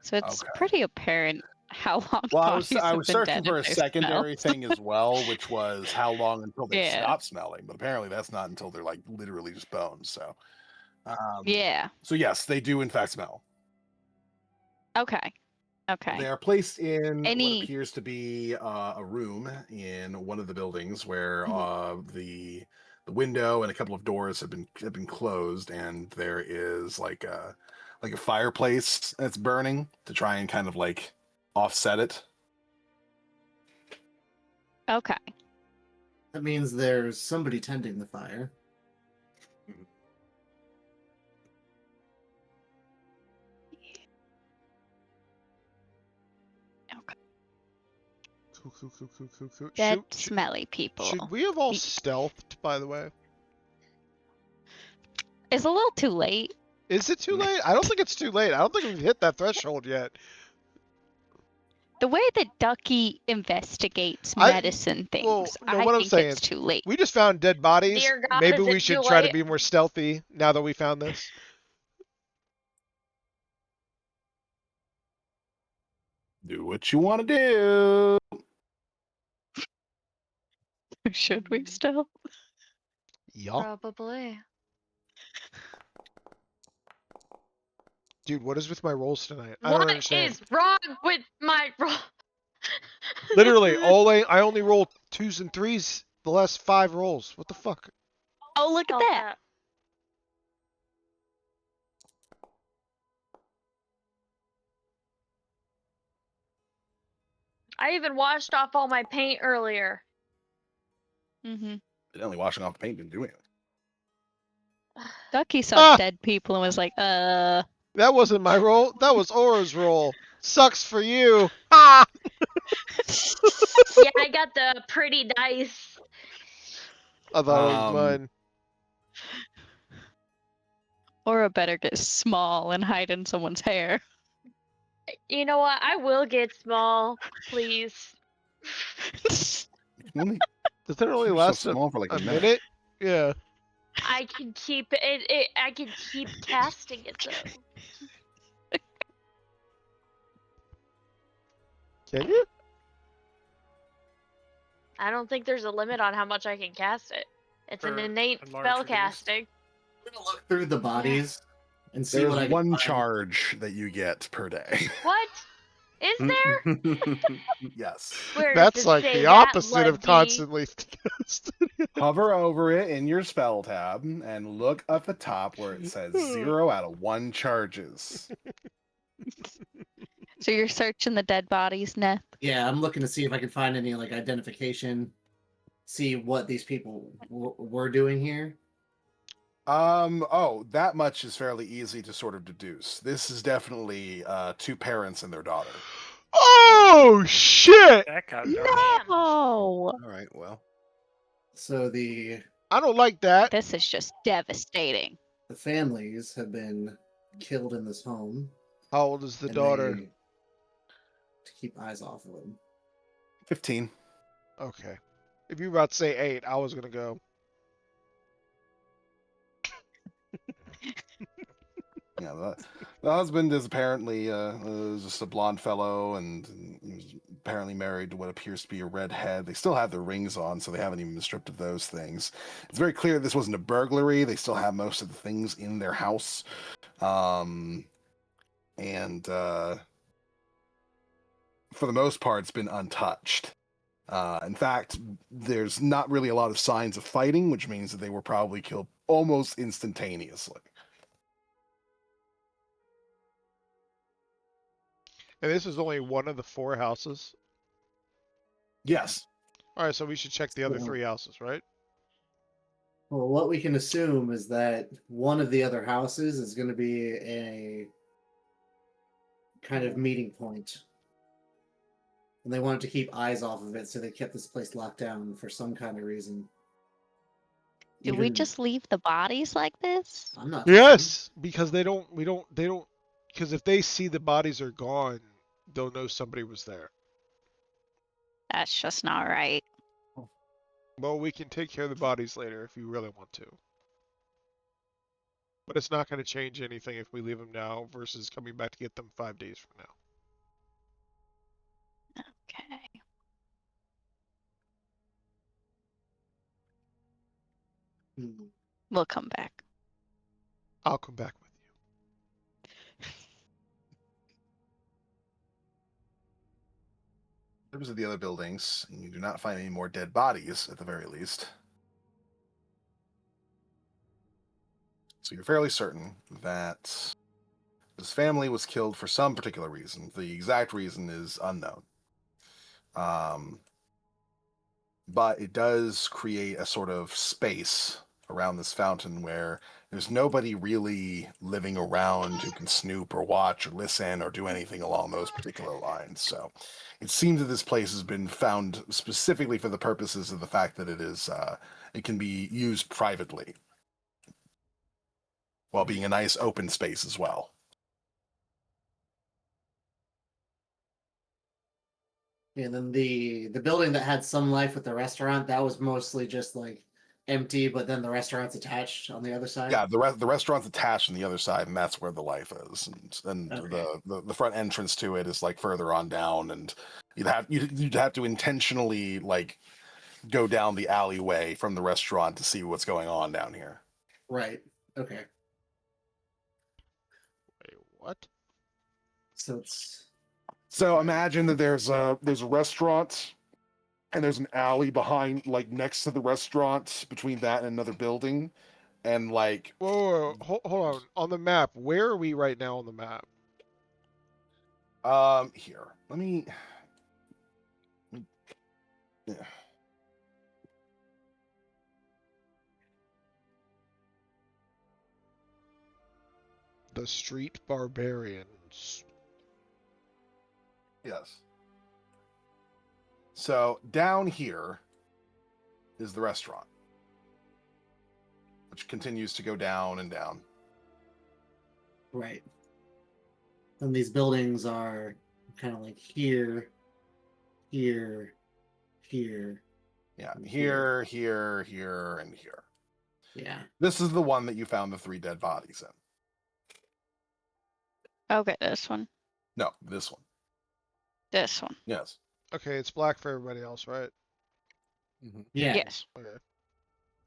so it's Okay. pretty apparent how long. Well, I bodies was have been searching dead for a if they secondary smell. thing as well, which was how long until they Yeah. stop smelling. But apparently, that's not until they're like literally just bones. So, Yeah. So yes, they do in fact smell. Okay. Okay. They are placed in what Any- appears to be a room in one of the buildings where the window and a couple of doors have been closed, and there is like a fireplace that's burning to try and kind of like offset it. Okay. That means there's somebody tending the fire. Okay. Cool. Dead, smelly people. Should we have all stealthed, by the way? It's a little too late. Is it too late? I don't think it's too late. I don't think we've hit that threshold yet. The way that Ducky investigates medicine things, no, I what I'm think saying it's too late. We just found dead bodies. Dear God, Maybe is we it should too try to late? be more stealthy now that we found this. Do what you want to do. Should we still? Yeah. Probably. Dude, what is with my rolls tonight? I don't What understand. is wrong with my roll? Literally, I only rolled 2s and 3s the last 5 rolls. What the fuck? Oh, look at that. I even washed off all my paint earlier. Mm-hmm. Only washing off the paint didn't do anything. Ducky saw dead people and was like, That wasn't my roll. That was Aura's roll. Sucks for you. Ha! Yeah, I got the pretty dice. I thought it was mine. Aura better get small and hide in someone's hair. You know what? I will get small, please. Does that only You're so last small for like a a minute. minute? Yeah. I can keep it. I can keep casting it though. Can you? I don't think there's a limit on how much I can cast it. It's an innate spell casting. I'm gonna look through the bodies and see There's what I can one find. charge that you get per day. What? Is there? Yes. Where does That's it like say the that, opposite of Luddy? constantly. Hover over it in your spell tab and look at the top where it says 0 out of 1 charges. So you're searching the dead bodies, Neth? Yeah, I'm looking to see if I can find any like identification. see what these people were doing here? Oh, that much is fairly easy to sort of deduce. This is definitely two parents and their daughter. Oh shit! That got dark. No! All right, well, So the I don't like that. This is just devastating. families have been killed in this home. How old is the and daughter? to keep eyes off of them. 15. Okay. If you were about to say 8, I was gonna go. Yeah, the husband is apparently just a blonde fellow, and he was apparently married to what appears to be a redhead. They still have their rings on, so they haven't even been stripped of those things. It's very clear this wasn't a burglary. They still have most of the things in their house. And for the most part, it's been untouched. In fact, there's not really a lot of signs of fighting, which means that they were probably killed almost instantaneously. And this is only one of the 4 houses. Yes. All right, so we should check the other 3 houses, right? Well, what we can assume is that one of the other houses is going to be a kind of meeting point. And they wanted to keep eyes off of it, so they kept this place locked down for some kind of reason. Do we Even- just leave the bodies like this? I'm not. Yes, because they don't. Because if they see the bodies are gone, they'll know somebody was there. That's just not right. Well, we can take care of the bodies later if you really want to. But it's not going to change anything if we leave them now versus coming back to get them 5 days from now. Okay. Hmm. We'll come back. I'll come back with you. In terms of the other buildings, you do not find any more dead bodies, at the very least. So you're fairly certain that this family was killed for some particular reason. The exact reason is unknown. But it does create a sort of space around this fountain where there's nobody really living around who can snoop or watch or listen or do anything along those particular lines. So it seems that this place has been found specifically for the purposes of the fact that it can be used privately while being a nice open space as well. And then the building that had some life with the restaurant, that was mostly just like empty, but then the restaurant's attached on the other side. Yeah, the restaurant's attached on the other side, and that's where the life is. And Okay. the front entrance to it is like further on down, and you'd have to intentionally like go down the alleyway from the restaurant to see what's going on down here. Right. Okay. Wait, what? So it's So imagine that there's a restaurant, and there's an alley behind, like next to the restaurant, between that and another building, and like Whoa, hold on. On the map, where are we right now on the map? here. Let me. Yeah. The Street Barbarians. Yes. So down here is the restaurant, which continues to go down and down. right. And these buildings are kind of like here, here, here. Yeah, And here, here, and here. Yeah. This is the one that you found the 3 dead bodies in. Okay, this one. No, this one. This one. Yes. Okay, it's black for everybody else, right? Yeah. Yes. Okay.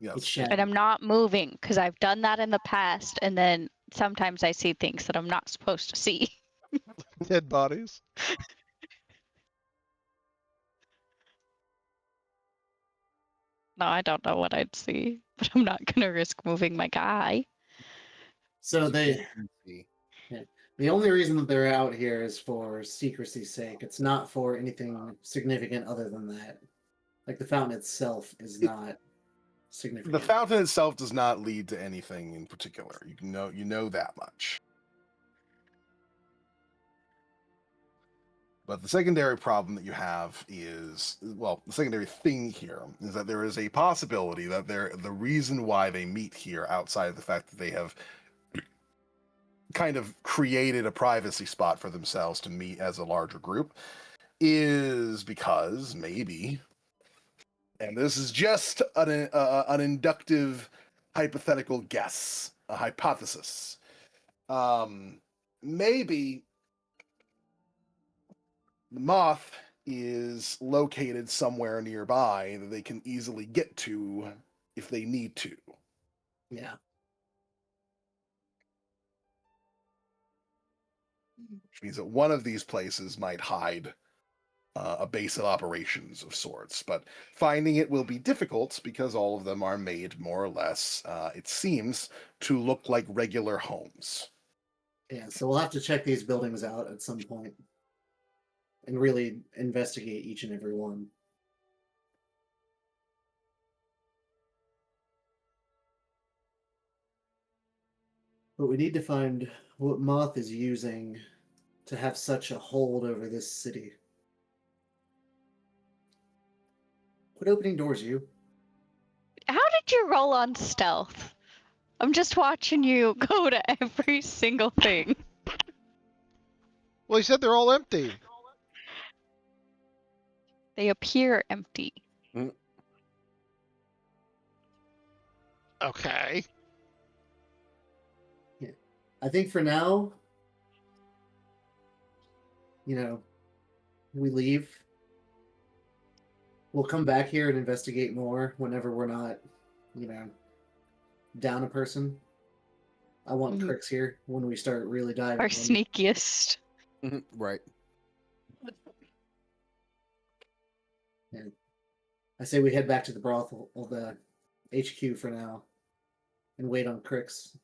Yes. It's shed. And I'm not moving because I've done that in the past, and then sometimes I see things that I'm not supposed to see. Dead bodies. No, I don't know what I'd see, but I'm not gonna risk moving my guy. So they see. the only reason that they're out here is for secrecy's sake. It's not for anything significant other than that. Like the fountain itself is not significant. The fountain itself does not lead to anything in particular. You know that much. But the secondary problem that you have is, well, the secondary thing here is that there is a possibility that the reason why they meet here, outside of the fact that they have kind of created a privacy spot for themselves to meet as a larger group, is because maybe, and this is just an inductive hypothetical guess, a hypothesis, maybe the moth is located somewhere nearby that they can easily get to if they need to. Yeah. Which means that one of these places might hide a base of operations of sorts, but finding it will be difficult because all of them are made more or less, it seems, to look like regular homes. Yeah, so we'll have to check these buildings out at some point and really investigate each and every one. But we need to find what Moth is using to have such a hold over this city. Quit opening doors, you. How did you roll on stealth? I'm just watching you go to every single thing. Well, he said they're all empty. They appear empty. Okay. Yeah. I think for now, we leave. We'll come back here and investigate more whenever we're not, down a person. I want Krix here when we start really diving. Our sneakiest. Right. Yeah. I say we head back to the brothel, or the HQ for now, and wait on Krix.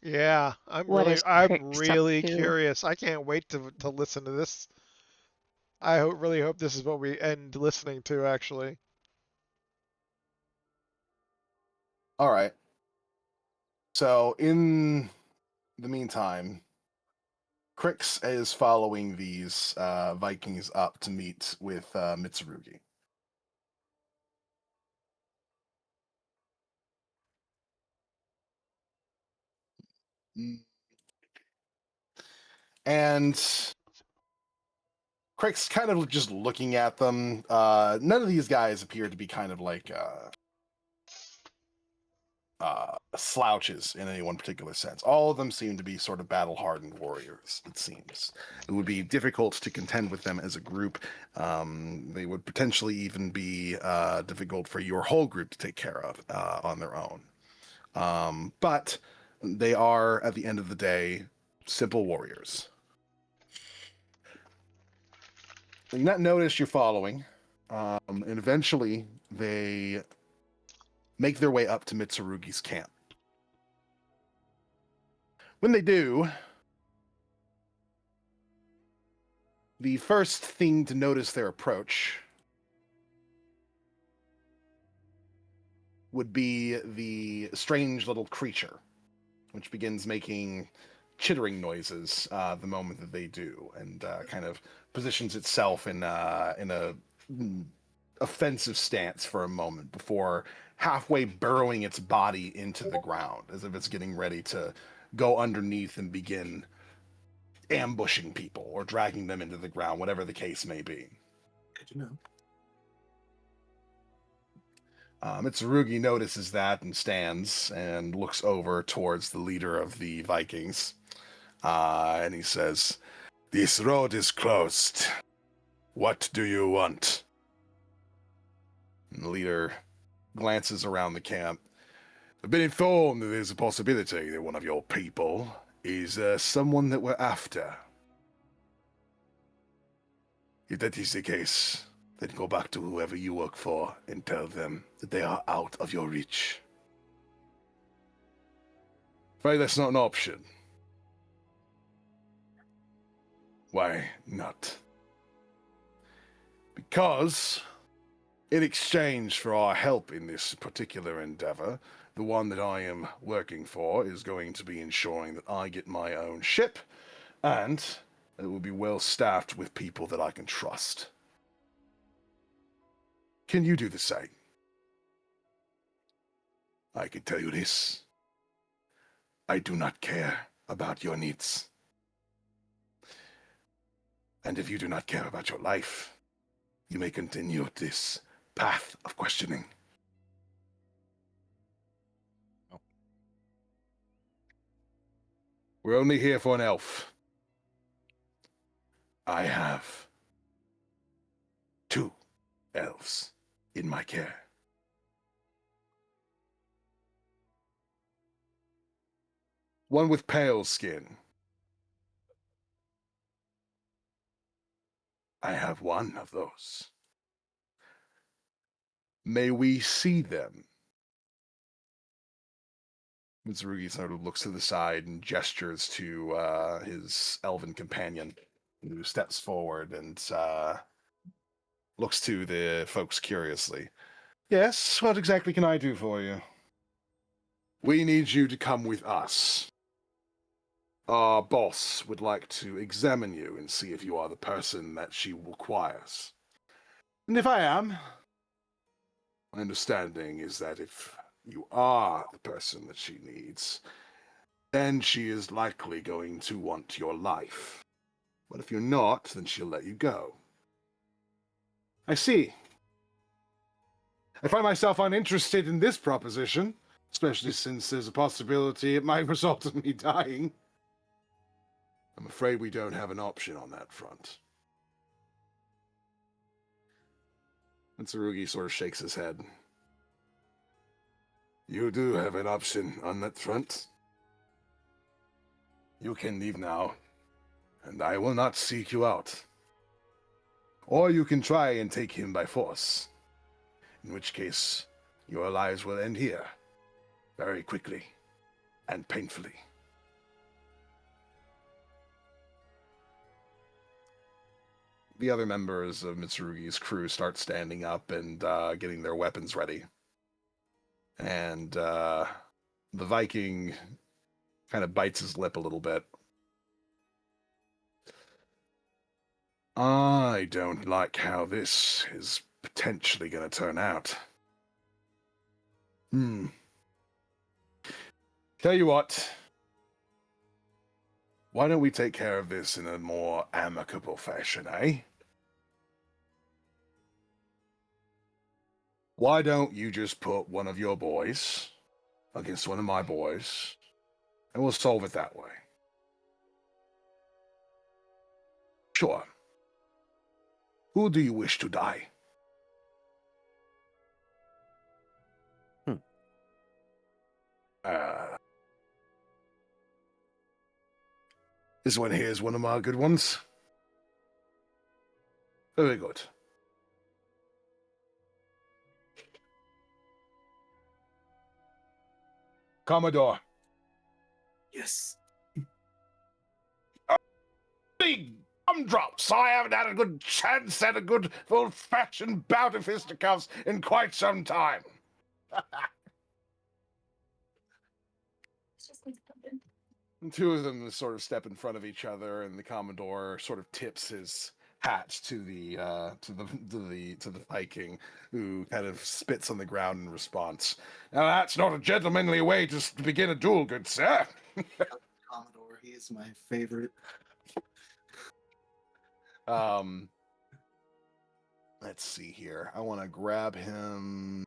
Yeah, I'm What really is Krix up to? curious. I can't wait to listen to this. I really hope this is what we end listening to, actually. All right. So in the meantime, Krix is following these Vikings up to meet with Mitsurugi. And Krix kind of just looking at them. None of these guys appear to be kind of like slouches in any one particular sense. All of them seem to be sort of battle-hardened warriors, it seems. It would be difficult to contend with them as a group. They would potentially even be difficult for your whole group to take care of on their own. But they are, at the end of the day, simple warriors. You not notice you're following, and eventually they make their way up to Mitsurugi's camp. When they do, the first thing to notice their approach would be the strange little creature, which begins making chittering noises the moment that they do, and kind of positions itself in a offensive stance for a moment before halfway burrowing its body into the ground, as if it's getting ready to go underneath and begin ambushing people or dragging them into the ground, whatever the case may be. Good to know. Mitsurugi notices that and stands and looks over towards the leader of the Vikings. And he says, "This road is closed. What do you want?" And the leader glances around the camp. "I've been informed that there's a possibility that one of your people is someone that we're after. If that is the case, then go back to whoever you work for and tell them that they are out of your reach." Right, that's not an option. Why not? Because, in exchange for our help in this particular endeavor, the one that I am working for is going to be ensuring that I get my own ship, and it will be well staffed with people that I can trust. Can you do the same? I can tell you this. I do not care about your needs. And if you do not care about your life, you may continue this path of questioning. We're only here for an elf. I have 2 elves in my care. One with pale skin. I have one of those. May we see them? Mitsurugi sort of looks to the side and gestures to his elven companion, who steps forward and looks to the folks curiously. Yes, what exactly can I do for you? We need you to come with us. Our boss would like to examine you and see if you are the person that she requires. And if I am, my understanding is that if you are the person that she needs, then she is likely going to want your life. But if you're not, then she'll let you go. I see. I find myself uninterested in this proposition, especially since there's a possibility it might result in me dying. I'm afraid we don't have an option on that front. Mitsurugi sort of shakes his head. You do have an option on that front. You can leave now, and I will not seek you out. Or you can try and take him by force, in which case your lives will end here, very quickly and painfully. The other members of Mitsurugi's crew start standing up and getting their weapons ready. And the Viking kind of bites his lip a little bit. I don't like how this is potentially going to turn out. Tell you what. Why don't we take care of this in a more amicable fashion, eh? Why don't you just put one of your boys against one of my boys, and we'll solve it that way. Sure. Who do you wish to die? This one here is one of my good ones. Very good. Commodore. Yes. Big gumdrops! I haven't had a good chance at a good old-fashioned bout of fisticuffs in quite some time. And 2 of them sort of step in front of each other, and the Commodore sort of tips his hat to the Viking, who kind of spits on the ground in response. Now that's not a gentlemanly way to begin a duel, good sir. Commodore, he is my favorite. Let's see here. I want to grab him.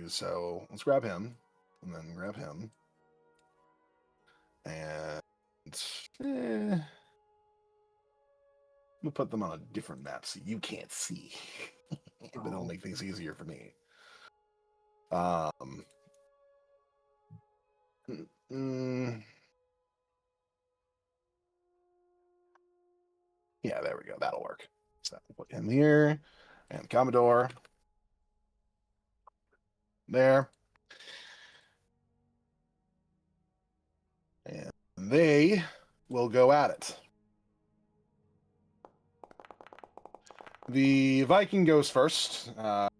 So let's grab him, and then grab him. And we'll put them on a different map so you can't see. But it'll make things easier for me. Yeah, there we go. That'll work. So we'll put him here, and Commodore there. And they will go at it. The Viking goes first,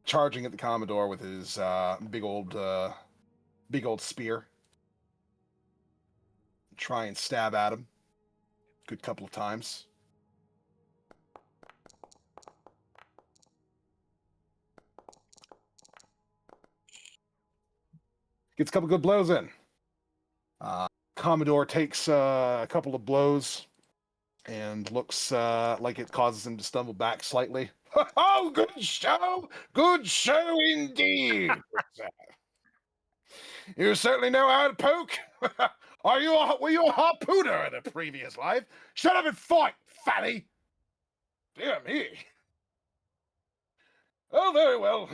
charging at the Commodore with his big old spear. Try and stab at him. Good couple of times. Gets a couple good blows in. Commodore takes a couple of blows and looks like it causes him to stumble back slightly. Oh, good show! Good show indeed! You certainly know how to poke. Were you a harpooner in a previous life? Shut up and fight, fatty! Dear me. Oh, very well.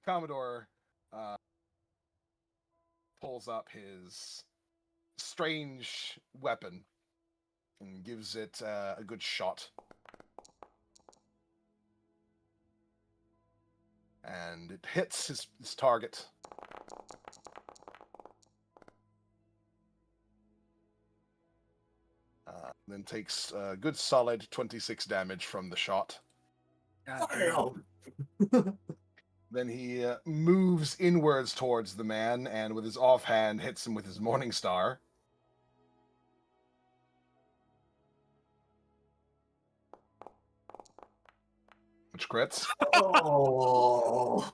Commodore pulls up his strange weapon and gives it a good shot. And it hits his target. Then takes a good solid 26 damage from the shot. Then he moves inwards towards the man and with his offhand hits him with his Morning Star. Which crits. Oh.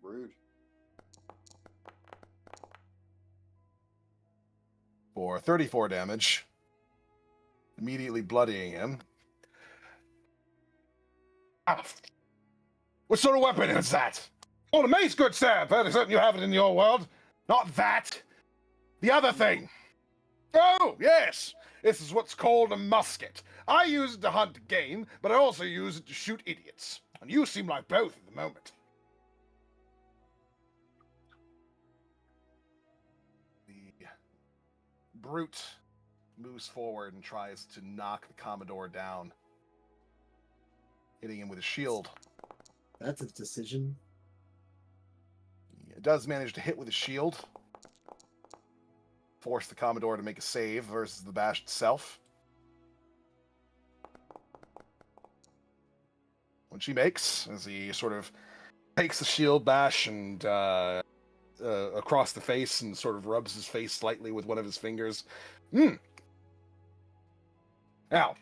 Rude. For 34 damage, immediately bloodying him. Ah. What sort of weapon is that? Oh, the mace, good sir. Fairly certain you have it in your world. Not that. The other thing. Oh, yes. This is what's called a musket. I use it to hunt game, but I also use it to shoot idiots. And you seem like both at the moment. The brute moves forward and tries to knock the Commodore down, hitting him with a shield. That's a decision. It does manage to hit with a shield. Force the Commodore to make a save versus the bash itself. When she makes, as he sort of takes the shield bash and across the face and sort of rubs his face slightly with one of his fingers. Now,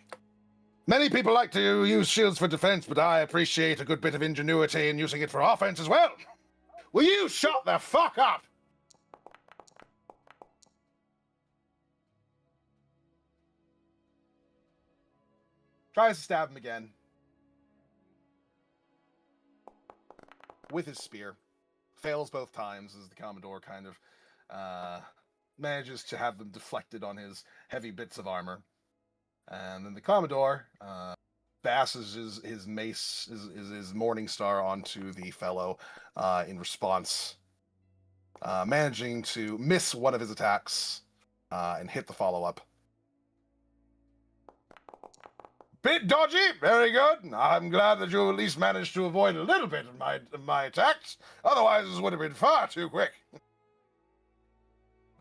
many people like to use shields for defense, but I appreciate a good bit of ingenuity in using it for offense as well. Will you shut the fuck up? Tries to stab him again. With his spear. Fails both times as the Commodore kind of manages to have them deflected on his heavy bits of armor. And then the Commodore bashes his mace, his Morning Star onto the fellow in response. Managing to miss one of his attacks and hit the follow-up. Bit dodgy, very good. I'm glad that you at least managed to avoid a little bit of my attacks. Otherwise, this would have been far too quick.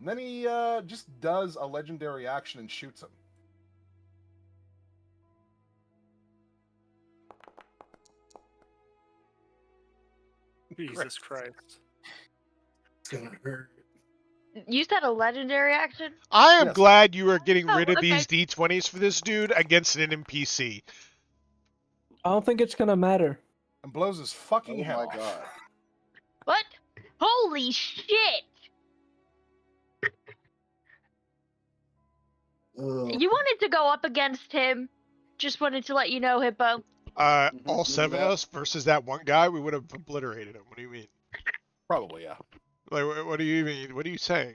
And then he just does a legendary action and shoots him. Jesus Christ. It's gonna hurt. You said a legendary action? I am Yes. glad you are getting rid of okay. these D20s for this dude against an NPC. I don't think it's gonna matter. And blows his fucking Oh head my off. god. What? Holy shit! Ugh. You wanted to go up against him. Just wanted to let you know, Hippo. All 7 of us versus that one guy, we would have obliterated him. What do you mean? Probably, yeah. Like, what do you mean? What are you saying?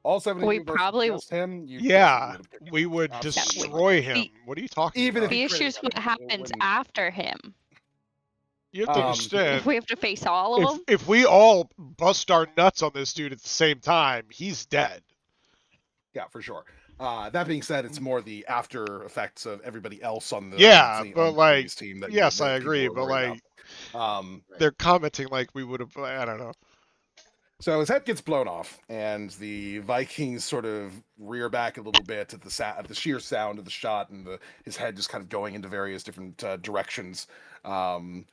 All 7 of We you versus probably- just him. You Yeah, definitely would've we would Absolutely. destroy him. The- What are you talking Even if about? he The critted issue is him, what it happens wouldn't- after him. You have to understand. If we have to face all of them, If we all bust our nuts on this dude at the same time, he's dead. Yeah, for sure. That being said, it's more the after effects of everybody else on the Yeah, on the but, like, previous team that yes, that I people agree, are but, worried like, about. they're commenting like we would have. I don't know. So his head gets blown off, and the Vikings sort of rear back a little bit at the sheer sound of the shot, and his head just kind of going into various different directions. And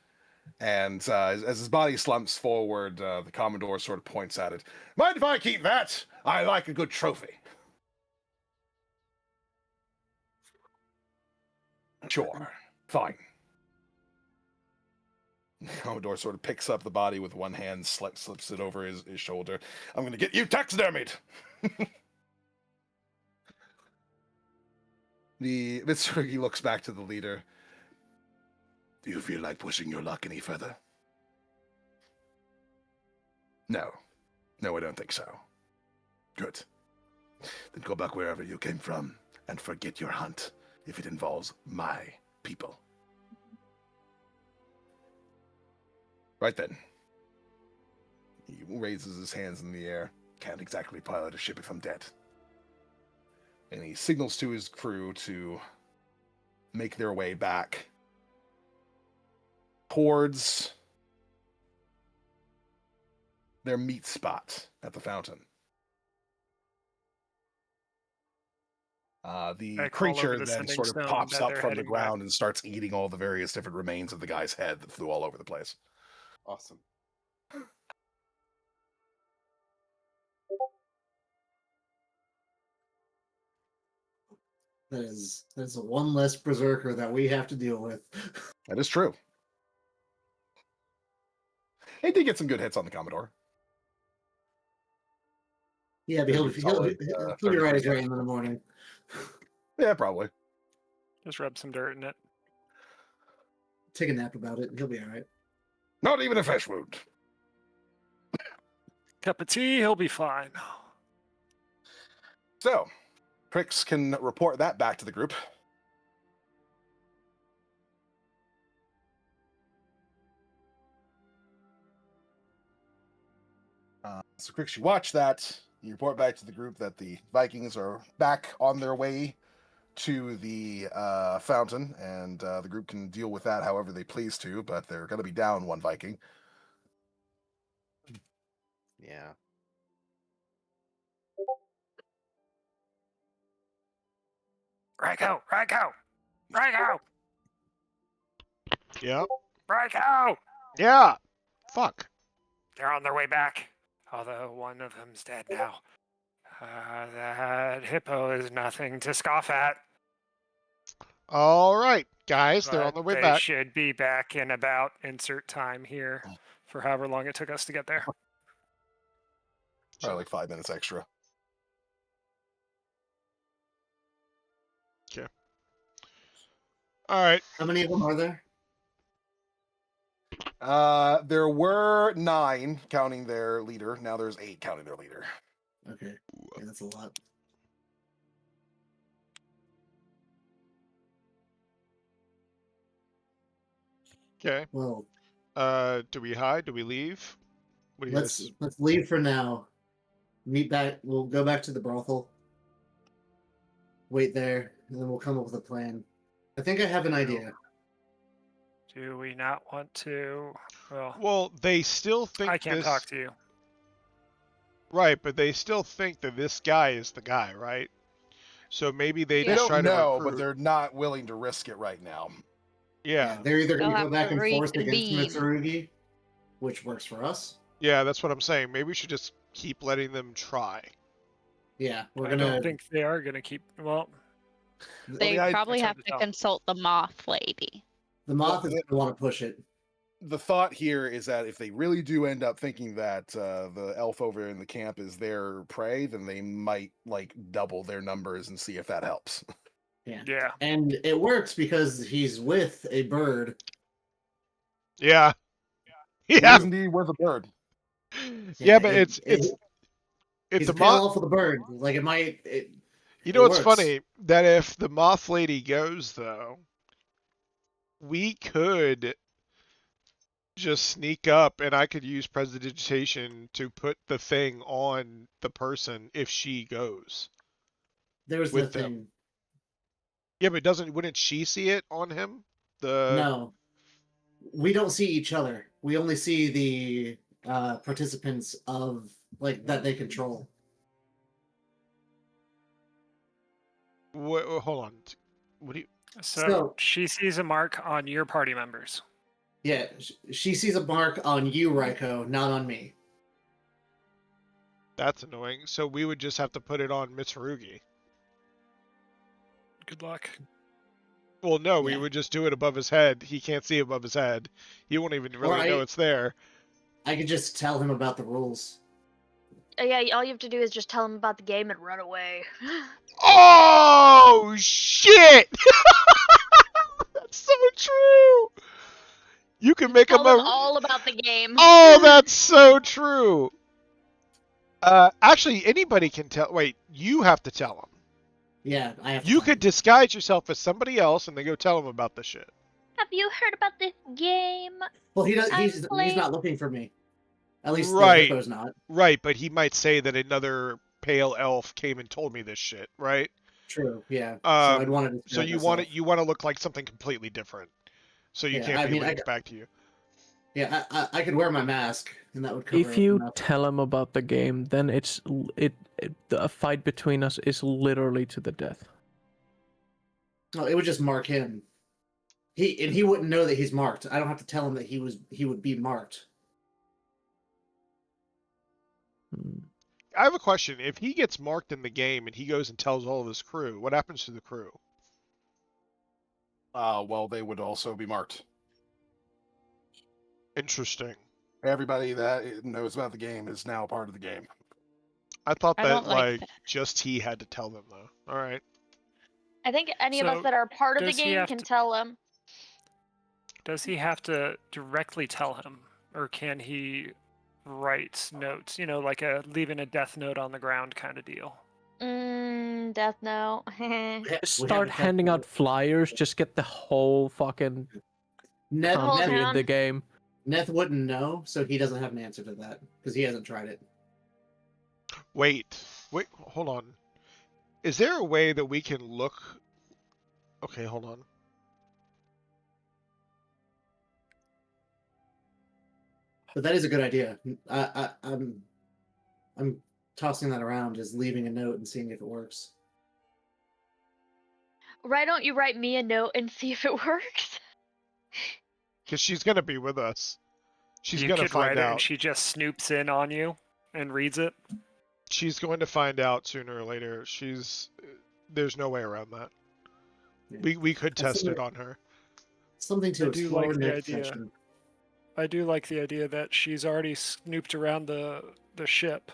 as his body slumps forward, the Commodore sort of points at it. Mind if I keep that? I like a good trophy. Sure, fine. Commodore sort of picks up the body with one hand, slips it over his shoulder. I'm going to get you taxidermied! The Mitsurugi looks back to the leader. Do you feel like pushing your luck any further? No. No, I don't think so. Good. Then go back wherever you came from and forget your hunt if it involves my people. Right then. He raises his hands in the air. Can't exactly pilot a ship if I'm dead. And he signals to his crew to make their way back towards their meet spot at the fountain. The creature then sort of pops up from the ground and starts eating all the various different remains of the guy's head that flew all over the place. Awesome. That's one less berserker that we have to deal with. That is true. He did get some good hits on the Commodore. Yeah, but he'll be right as rain in the morning. Yeah, probably. Just rub some dirt in it. Take a nap about it, and he'll be all right. Not even a flesh wound. Cup of tea, he'll be fine. So, Krix can report that back to the group. So, Krix, you watch that. You report back to the group that the Vikings are back on their way to the fountain, and the group can deal with that however they please to, but they're going to be down one Viking. Yeah. Raiko! Raiko! Raiko! Yep. Raiko! Yeah. Fuck. They're on their way back. Although one of them's dead now. That hippo is nothing to scoff at. All right, guys, they're on their way they back. Should be back in about insert time here for however long it took us to get there. Probably like 5 minutes extra. Okay. All right. How many of them are there? There were 9 counting their leader. Now there's 8 counting their leader. Okay. Yeah, that's a lot. Okay. Well, do we hide? Do we leave? What do you let's guys... leave for now. Meet back. We'll go back to the brothel. Wait there, and then we'll come up with a plan. I think I have an idea. Do we not want to? Well, they still think I can't talk to you. Right, but they still think that this guy is the guy, right? So maybe they just try don't to know, recruit. but they're not willing to risk it right now. Yeah. They're either going to They'll go back have and to forth against reconvene. Mitsurugi, which works for us. Yeah, that's what I'm saying. Maybe we should just keep letting them try. Yeah, we're I gonna. don't think they are gonna keep. Well, They I- probably it's hard have to to tell. consult the moth lady. The moth is going to want to push it. The thought here is that if they really do end up thinking that the elf over in the camp is their prey, then they might like double their numbers and see if that helps. yeah. And it works because he's with a bird. Yeah. He Yeah. is indeed worth a bird. Yeah, but it's he's if the a pale moth. elf with a bird. Like it might. You know it what's works. funny? That if the moth lady goes though, we could just sneak up and I could use prestidigitation to put the thing on the person if she goes. There's the with them. thing. Yeah, but wouldn't she see it on him? No, we don't see each other. We only see the participants of like that they control. Hold on. What do you? So she sees a mark on your party members. Yeah, she sees a mark on you, Raiko, not on me. That's annoying. So we would just have to put it on Mitsurugi. Good luck. Well, no, we would just do it above his head. He can't see above his head. He won't even really know it's there. I could just tell him about the rules. Yeah, all you have to do is just tell him about the game and run away. Oh, shit! That's so true! You can make tell him them all about the game. Oh, that's so true! Actually, anybody can tell. Wait, you have to tell him. Yeah, I have to. You could disguise yourself as somebody else and then go tell him about the shit. Have you heard about this game? Well, he's not looking for me. At least right. the hippo's not. Right, but he might say that another pale elf came and told me this shit, right? True, yeah. So I'd want to. So you want to look like something completely different, so you can't be linked back to you. Yeah, I could wear my mask, and that would cover. If you tell him about the game, then the fight between us is literally to the death. No, it would just mark him. He wouldn't know that he's marked. I don't have to tell him that he would be marked. I have a question. If he gets marked in the game and he goes and tells all of his crew, what happens to the crew? Well, they would also be marked. Interesting. Everybody that knows about the game is now part of the game. I thought I that don't like that. just he had to tell them though. All right. I think any of us that are part of the game can tell him. Does he have to directly tell him, or can he write notes? You know, like leaving a death note on the ground kind of deal. Death note. Start handing out flyers. Just get the whole fucking country in the game. Neth wouldn't know, so he doesn't have an answer to that because he hasn't tried it. Wait, hold on. Is there a way that we can look? Okay, hold on. But that is a good idea. I'm tossing that around, just leaving a note and seeing if it works. Why don't you write me a note and see if it works? Because she's gonna be with us. She's you gonna could find write it out. and she just snoops in on you and reads it. She's going to find out sooner or later. There's no way around that. Yeah. We could test it on her. Something to explore like next session. I do like the idea that she's already snooped around the ship.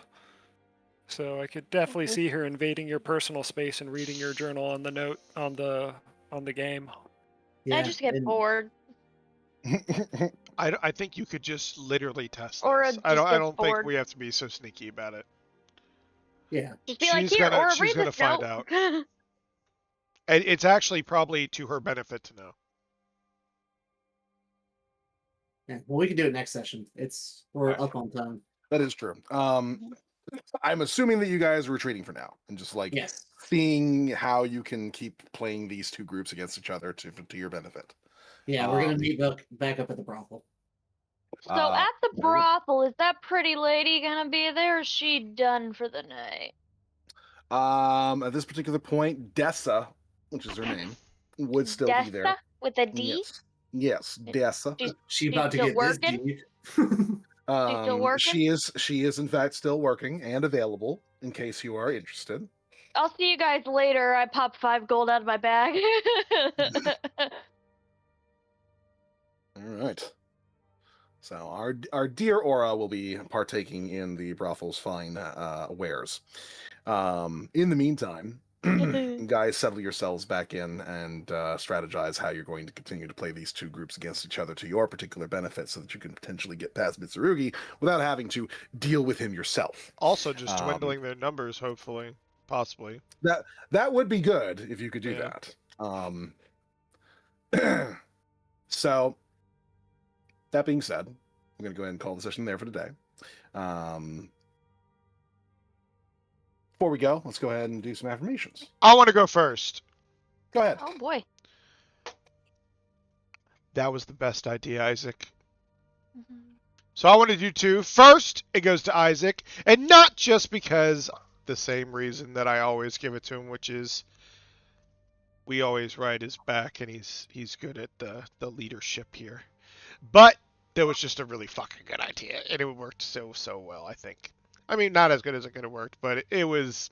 So I could definitely see her invading your personal space and reading your journal on the note on the game. Yeah, I just get bored. I think you could just literally test or this. I don't think we have to be so sneaky about it. Yeah. Just be like, here, or she's gonna find out. And it's actually probably to her benefit to know. Yeah, well, we can do it next session. We're up on time. That is true. I'm assuming that you guys are retreating for now and just seeing how you can keep playing these two groups against each other to your benefit. Yeah, we're gonna meet back up at the brothel. So at the brothel, is that pretty lady gonna be there, or is she done for the night? At this particular point, Dessa, which is her name, would still be there. With a D? Yes, Dessa. She about to get working? this Still working? She is in fact still working and available in case you are interested. I'll see you guys later. I popped 5 gold out of my bag. All right. So our dear Aura will be partaking in the brothel's fine wares. In the meantime, guys, settle yourselves back in and strategize how you're going to continue to play these two groups against each other to your particular benefit so that you can potentially get past Mitsurugi without having to deal with him yourself. Also just dwindling their numbers, hopefully. Possibly. That would be good if you could do that. So, that being said, I'm going to go ahead and call the session there for today. Before we go, let's go ahead and do some affirmations. I want to go first. Go ahead. Oh boy. That was the best idea, Isaac. So I want to do 2. First, it goes to Isaac, and not just because the same reason that I always give it to him, which is we always ride his back, and he's good at the leadership here. But that was just a really fucking good idea, and it worked so well, I think. I mean, not as good as it could have worked, but it was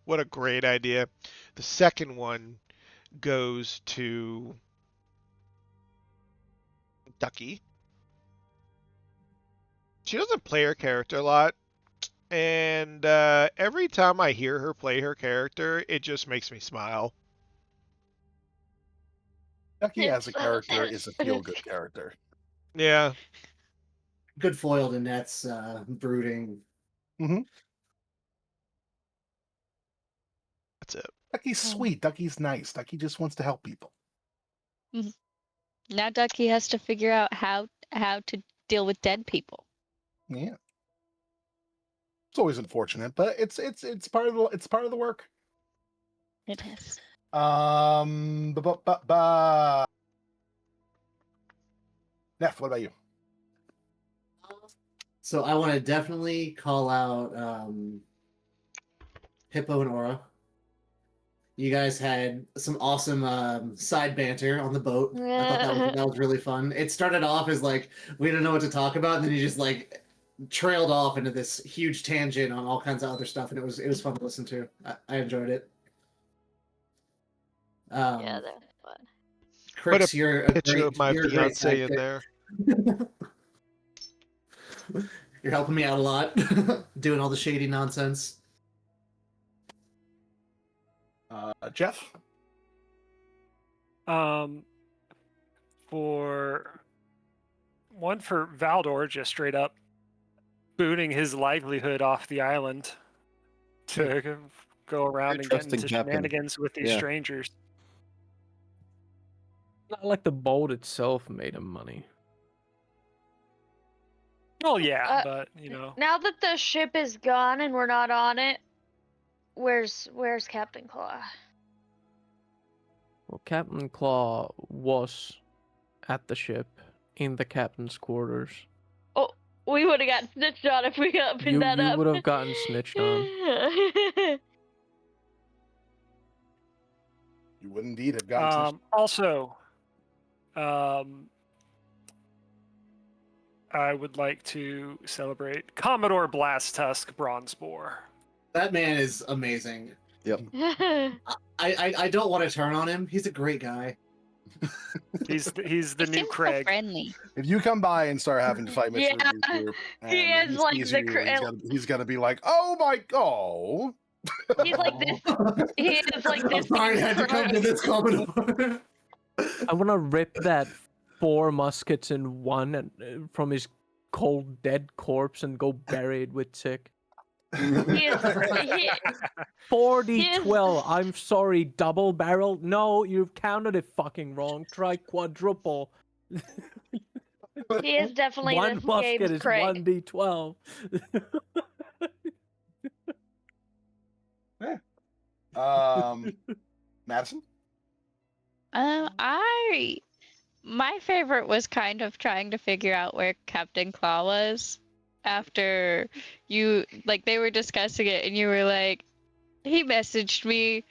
what a great idea. The second one goes to Ducky. She doesn't play her character a lot, and every time I hear her play her character, it just makes me smile. Ducky as a character is a feel-good character. Yeah. Good foil to Neth's brooding. That's it. Ducky's sweet. Ducky's nice. Ducky just wants to help people. Now Ducky has to figure out how to deal with dead people. Yeah. It's always unfortunate, but it's part of the work. It is. Neth, what about you? So I want to definitely call out Hippo and Aura. You guys had some awesome side banter on the boat. I thought that was really fun. It started off as like we don't know what to talk about, and then you just like trailed off into this huge tangent on all kinds of other stuff, and it was fun to listen to. I enjoyed it. Yeah, that was fun. Krix, you're a Picture great, of my you're a great fiance in sidekick. there. You're helping me out a lot, doing all the shady nonsense. Jeff? For Valdor, just straight up booting his livelihood off the island to go around and get into shenanigans with these strangers. Not like the boat itself made him money. Well, yeah, but Now that the ship is gone and we're not on it, where's Captain Claw? Well, Captain Claw was at the ship in the captain's quarters. Oh, we would have got snitched on if we got pinned that up. You would have gotten snitched on. You would indeed have gotten snitched. Also, I would like to celebrate Commodore Blast-Tusk Bronzebore. That man is amazing. Yep. I don't want to turn on him. He's a great guy. He's the new Seems so Craig. friendly. If you come by and start having to fight Yeah, Mitsurugi's group, he is like sees the he's gonna be like, "Oh my god!" He's like this. He is like this. I'm sorry I had to come to this, Commodore. I want to rip that 4 muskets in one from his cold dead corpse and go bury it with Tick. He is, 40-12. I'm sorry, double barrel? No, you've counted it fucking wrong. Try quadruple. he is definitely One this musket game's is Craig. 1d12. Madison? My favorite was kind of trying to figure out where Captain Claw was after they were discussing it and you were like, he messaged me,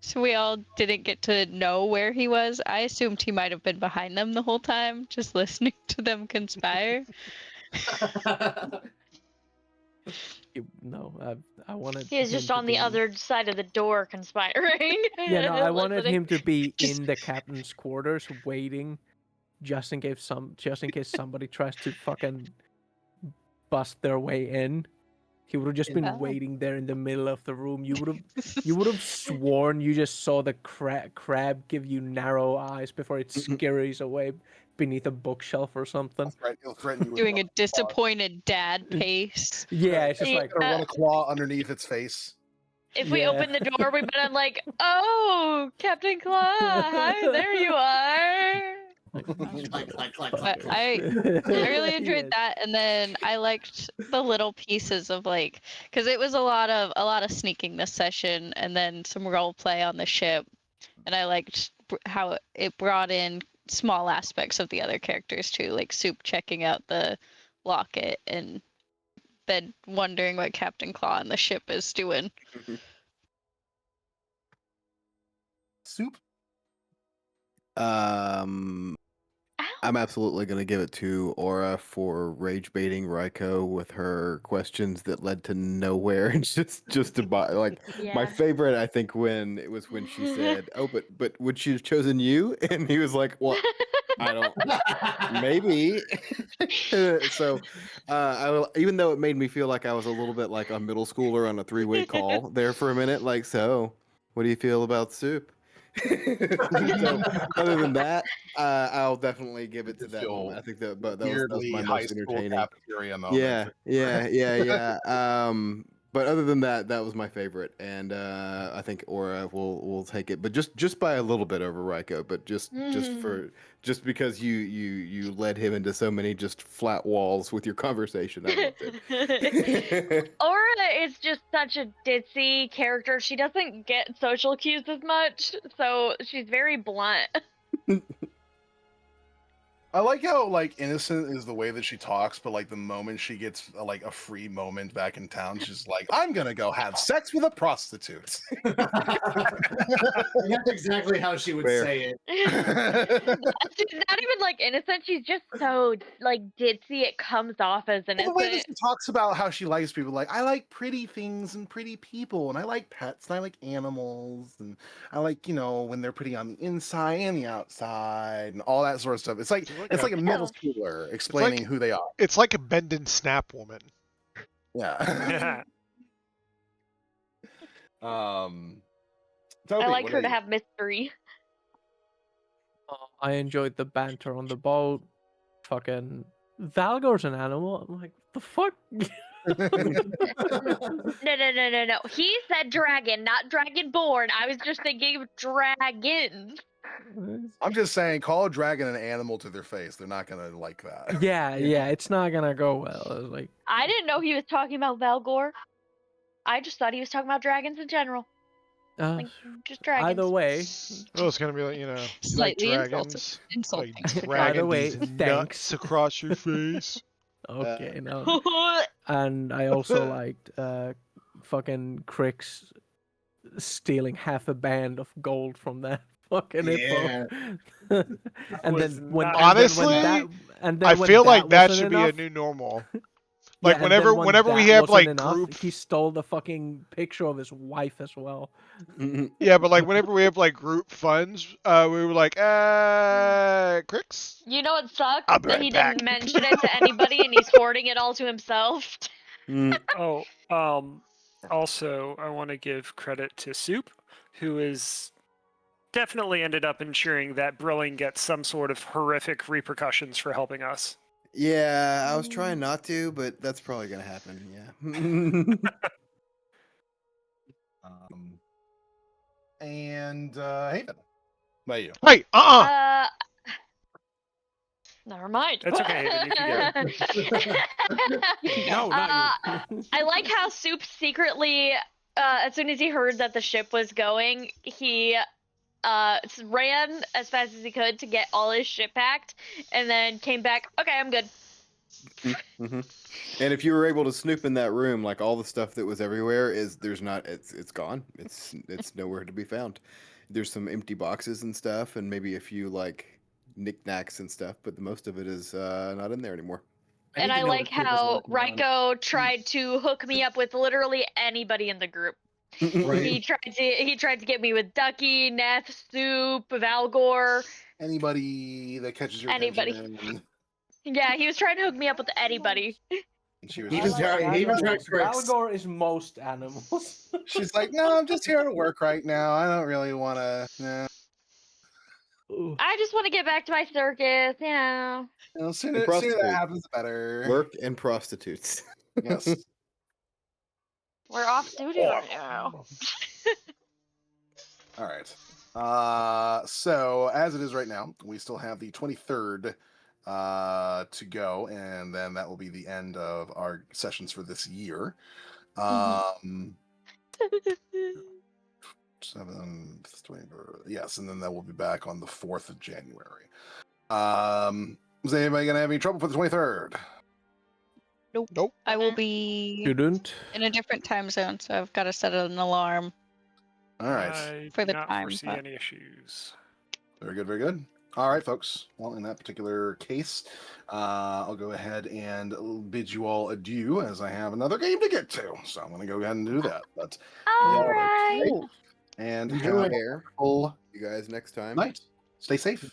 so we all didn't get to know where he was. I assumed he might have been behind them the whole time, just listening to them conspire. No, I wanted. He is just on the other side of the door conspiring. Yeah, no, I wanted Listening. him to be in the captain's quarters, waiting, just in case somebody tries to fucking bust their way in. He would have just been waiting there in the middle of the room. You would have sworn you just saw the crab give you narrow eyes before it scurries away beneath a bookshelf or something. He'll threaten you Doing a disappointed dad pace. Yeah, it's just like want a claw underneath its face. If we open the door, we've been like, "Oh, Captain Claw, hi, there you are." I really enjoyed that, and then I liked the little pieces of because it was a lot of sneaking this session, and then some role play on the ship, and I liked how it brought in small aspects of the other characters too, like Soup checking out the locket and been wondering what Captain Claw and the ship is doing. Soup. I'm absolutely going to give it to Aura for rage baiting Raiko with her questions that led to nowhere, and just to buy like my Yeah. favorite. I think when she said, "Oh, but would she have chosen you?" and he was like, "Well, I don't, maybe." So, even though it made me feel like I was a little bit like a middle schooler on a three-way call there for a minute, like, so, what do you feel about soup? So, other than that, I'll definitely give it to that moment. I think that was Weirdly my high most school entertaining. cafeteria moment. Yeah, for yeah, sure. yeah, yeah. But other than that, that was my favorite, and I think Aura will take it, but just by a little bit over Raiko, but just because you led him into so many just flat walls with your conversation. I loved it. Aura is just such a ditzy character. She doesn't get social cues as much, so she's very blunt. I like how like innocent is the way that she talks, but like the moment she gets like a free moment back in town, she's like, "I'm gonna go have sex with a prostitute." That's exactly how she would Fair. say it. She's not even like innocent. She's just so like ditzy. It comes off as Well, the way that innocent. she talks about how she likes people, like, I like pretty things and pretty people, and I like pets, and I like animals, and I like, when they're pretty on the inside and the outside, and all that sort of stuff. It's like it's like a middle schooler explaining who they are. It's like a bend and snap woman. Yeah. Toby, I like what her about to you? have mystery. I enjoyed the banter on the boat. Fucking Valgor's an animal. I'm like, the fuck? No. He said dragon, not dragonborn. I was just thinking of dragons. I'm just saying, call a dragon an animal to their face. They're not gonna like that. Yeah, it's not gonna go well. I was like, I didn't know he was talking about Valgor. I just thought he was talking about dragons in general. Like, just dragons. either way, Oh, it's gonna be like, Slightly like dragons, insulting. like Either dragging way, these thanks. nuts across your face. okay, no. And I also liked fucking Krix stealing half a band of gold from that fucking hippo. and Was then when not- Honestly, I feel like that should be a new normal. Like and then when whenever we that have wasn't like enough, group, he stole the fucking picture of his wife as well. yeah, but like whenever we have like group funds, we were like, Krix. You know what sucks? I'll be That right he back. didn't mention it to anybody and he's hoarding it all to himself. Oh, also, I want to give credit to Soup, who is definitely ended up ensuring that Brilling gets some sort of horrific repercussions for helping us. Yeah, I was trying not to, but that's probably gonna happen. Yeah. And Haven, what about you? Hey, Never mind. That's okay, Haven, you can No, not you. I like how Soup secretly, as soon as he heard that the ship was going, he ran as fast as he could to get all his shit packed, and then came back. Okay, I'm good. And if you were able to snoop in that room, like all the stuff that was everywhere it's gone. It's nowhere to be found. There's some empty boxes and stuff, and maybe a few like knickknacks and stuff, but the most of it is not in there anymore. And I like how Raiko tried to hook me up with literally anybody in the group. Right. He tried to get me with Ducky, Neth, Soup, Valgor. Anybody that catches your attention. Yeah, he was trying to hook me up with anybody. She was Even just like, Valgor is most animals. she's like, no, I'm just here to work right now. I don't really want to. Nah. I just want to get back to my circus, Sooner that happens, the better. Work and prostitutes. Yes. We're off studio now. All right. So as it is right now, we still have the 23rd to go, and then that will be the end of our sessions for this year. 7th, 20, yes, and then that will be back on the 4th of January. Is anybody gonna have any trouble for the 23rd? Nope. I will be Shouldn't. in a different time zone, so I've got to set an alarm. All right. I For do the not time, foresee but- any issues. Very good, very good. All right, folks. Well, in that particular case, I'll go ahead and bid you all adieu as I have another game to get to. So I'm going to go ahead and do that. But All yeah, right. okay. And Enjoy. have a wonderful You guys next time. night. Stay safe.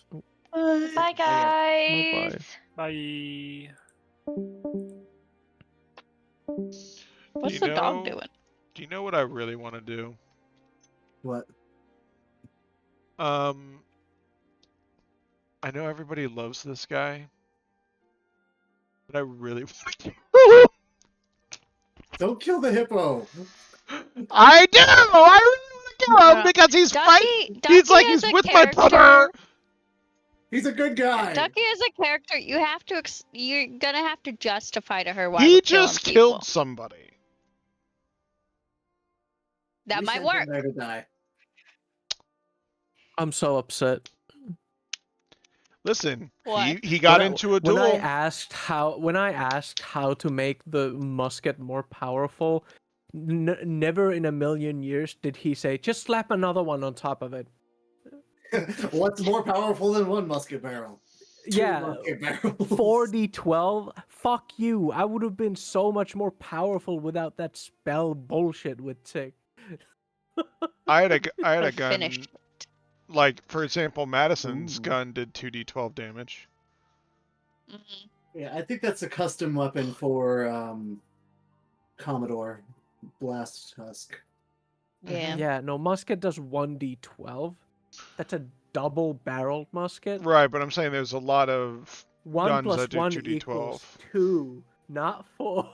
Bye, guys. Bye-bye. Bye. What's You the dog know- doing? Do you know what I really want to do? What? I know everybody loves this guy, but I really want to. Don't kill the hippo. I do. I really want to kill him Yeah. because he's fighting. Ducky He's like as he's a with my brother. character- He's a good guy. Ducky is a character. You have to. You're gonna have to justify to her why He we're killing just people. killed somebody. At That least might I work. didn't know to die. I'm so upset. Listen, What? he got When I- into a duel. When I asked how to make the musket more powerful, never in a million years did he say, just slap another one on top of it. What's more powerful than one musket barrel? Two Yeah, musket barrels. 4d12? Fuck you. I would have been so much more powerful without that spell bullshit with Tick. I had a Could've gun. finished Like for example, Madison's Ooh. gun did 2d12 damage. Mhm. Yeah, I think that's a custom weapon for Commodore Blast Husk. Yeah. Yeah, no, musket does 1d12. That's a double-barreled musket. Right, but I'm saying there's a lot of 1 guns plus that do 1 2d12. equals 2, not 4.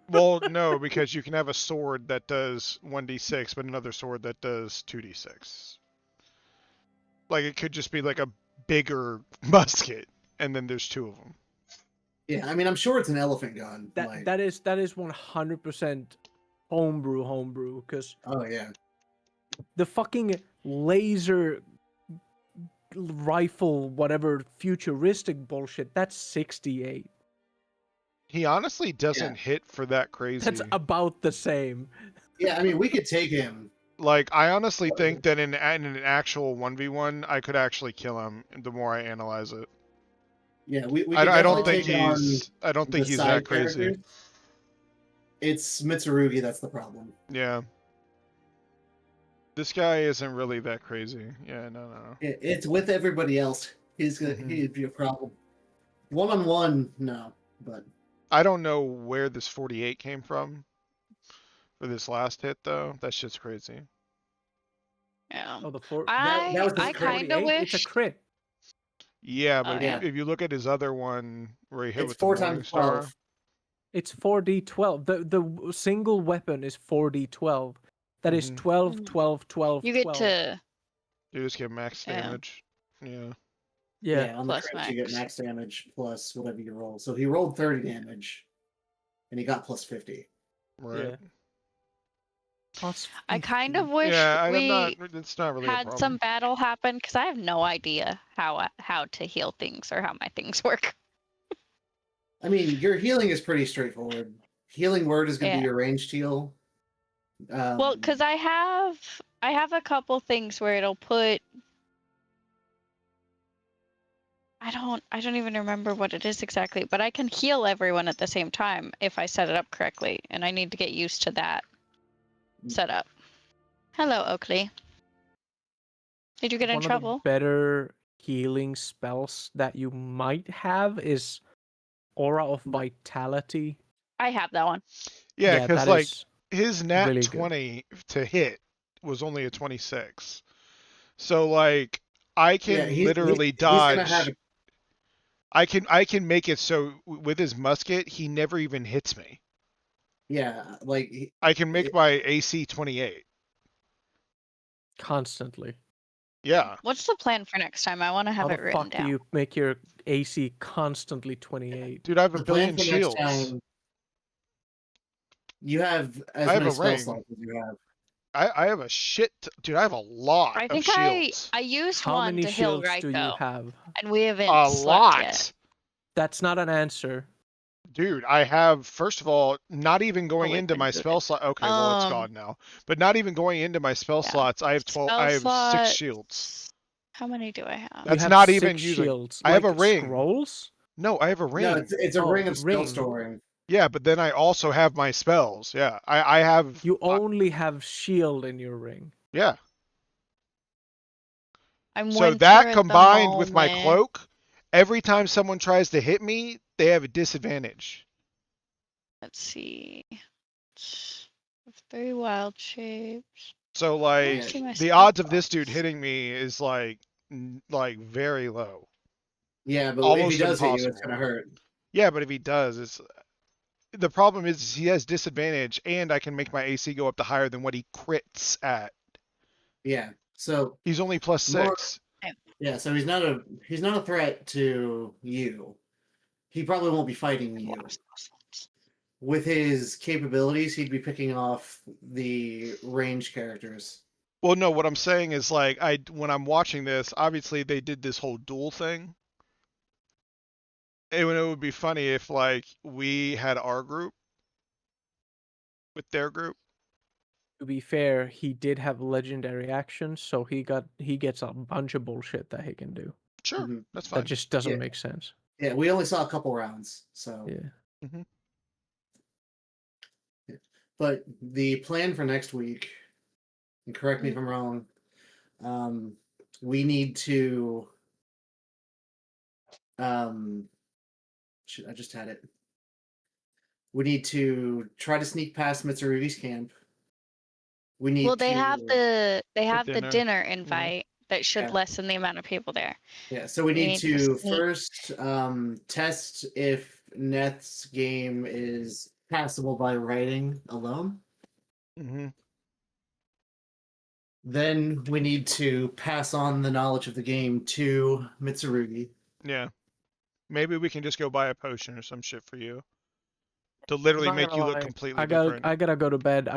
Well, no, because you can have a sword that does 1d6, but another sword that does 2d6. Like it could just be like a bigger musket, and then there's two of them. Yeah, I mean, I'm sure it's an elephant gun. like, That is 100% homebrew, because oh yeah, the fucking laser rifle, whatever futuristic bullshit, that's 68. He honestly doesn't hit for that crazy. That's about the same. yeah. I mean, we could take him. Like I honestly think that in an actual 1v1, I could actually kill him. The more I analyze it, Yeah, we could I don't definitely think take on I don't think the he's side that crazy. characters. It's Mitsurugi that's the problem. Yeah. This guy isn't really that crazy. Yeah, no. It's with everybody else. He'd be a problem. 1-on-1, no, but I don't know where this 48 came from for this last hit though. That shit's crazy. Yeah. Oh, the 4. that was the I kind of 48, wish. It's a crit. Yeah, but yeah. if you look at his other one where he hit it's with 4 the times Morning Star, 12. It's 4d12. The single weapon is 4d12. That is Mhm. 12, 12, 12, You get 12. to. you just get max Yeah. damage. Yeah. Yeah. On the Plus crits you get max. max damage plus whatever you roll. So he rolled 30 damage, and he got plus 50. Right. Yeah. Plus I kind 50. of wish Yeah, I'm we not. It's not really a had problem. some battle happen because I have no idea how to heal things or how my things work. I mean, your healing is pretty straightforward. Healing word is going to Yeah. be your ranged heal. Well, because I have a couple things where it'll put. I don't even remember what it is exactly, but I can heal everyone at the same time if I set it up correctly, and I need to get used to that setup. Hello, Oakley. Did you get in One of trouble? the better healing spells that you might have is Aura of Vitality. I have that one. Yeah, because that like is his nat really good. 20 to hit was only a 26. So like I can Yeah, he's literally gonna dodge. have- I can make it so with his musket he never even hits me. Yeah, like I can make my AC 28. constantly. Yeah. What's the plan for next time? I want to have How it the written fuck down. do you make your AC constantly 28? Dude, I have a the plan billion for shields. next time. You have as I have many a spell ring. slots as you have. I have a shit. Dude, I have a lot I of think shields. I used How one many to heal shields do you Raiko, have? and we haven't A slept lot. yet. That's not an answer. Dude, I have, first of all, not even going we into can my do it. spell slot. Okay, well, it's gone now. But not even going into my spell Yeah. slots, I have 12. Spell I have 6 slot- shields. How many do I have? You That's have not 6 even using. shields. I have a like ring. Scrolls? No, I have a ring. No, it's a Oh, ring of spell ring. storing. Yeah, but then I also have my spells. Yeah, I have. You only have shield in your ring. Yeah. I'm So winter that at the combined with my moment. cloak, every time someone tries to hit me, they have a disadvantage. Let's see. 3 wild shapes. So I like don't see my the spell odds of this dude slots. hitting me is like very low. Yeah, but if Almost he does hit you, it's impossible. gonna hurt. Yeah, but if he does, it's the problem is he has disadvantage, and I can make my AC go up to higher than what he crits at. Yeah. So He's only plus More- 6. yeah, so he's not a threat to you. He probably won't be fighting you. With his capabilities, he'd be picking off the range characters. Well, no, what I'm saying is like when I'm watching this, obviously they did this whole duel thing. And it would be funny if like we had our group with their group. To be fair, he did have legendary actions, so he gets a bunch of bullshit that he can do. Sure, Mhm. that's fine. That just doesn't Yeah. make sense. Yeah, we only saw a couple rounds, so. Yeah. But the plan for next week, and correct me if I'm wrong, we need to. Shit, I just had it. We need to try to sneak past Mitsurugi's camp. We need Well, they to. have the dinner. dinner invite that should Yeah. lessen the amount of people there. Yeah, so we We need need to to sneak- first test if Neth's game is passable by writing alone. Mm-hmm. Then we need to pass on the knowledge of the game to Mitsurugi. Yeah. Maybe we can just go buy a potion or some shit for you. To literally Not make gonna you look lie, completely I different. gotta go to bed.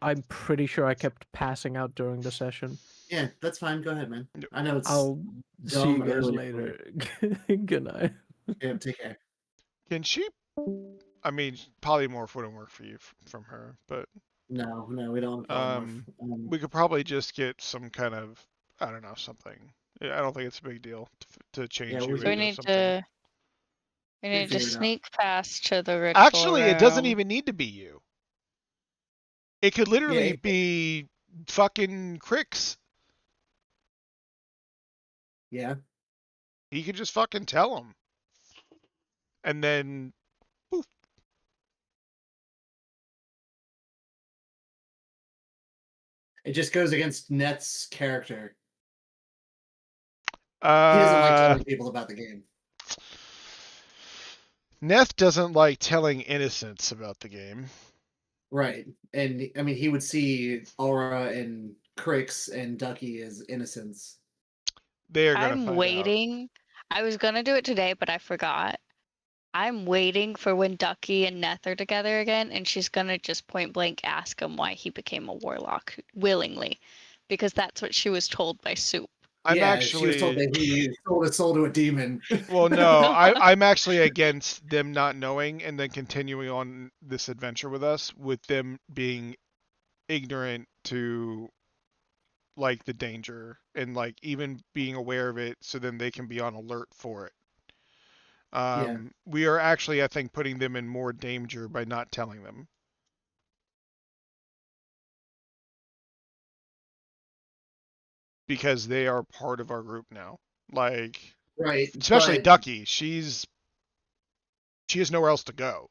I'm pretty sure I kept passing out during the session. Yeah, that's fine. Go ahead, man. I know it's. I'll see you dumb guys early, later. Good night. Yeah, take care. Can she? I mean, polymorph wouldn't work for you from her, but No, we don't. Have polymorph. we could probably just get some kind of, I don't know, something. I don't think it's a big deal to change Yeah, you So we into need something. to figure it out. sneak past to the ritual Actually, it doesn't room. even need to be you. It could literally be fucking Krix. Yeah. He could just fucking tell him. And then, poof. It just goes against Neth's character. He doesn't like telling people about the game. Neth doesn't like telling innocents about the game. Right. And I mean, he would see Aura and Krix and Ducky as innocents. They are gonna I'm find waiting. I was gonna do it today, but I forgot. I'm waiting for when Ducky and Neth are together again, and she's gonna just point blank ask him why he became a warlock willingly, because that's what she was told by Soup. I'm yeah, actually. she was told that he sold his soul to a demon. Well, no, I'm actually against them not knowing and then continuing on this adventure with us, with them being ignorant to like the danger and like even being aware of it, so then they can be on alert for it. Yeah. We are actually, I think, putting them in more danger by not telling them. Because they are part of our group now. Like, Right. especially but- Ducky, she has nowhere else to go.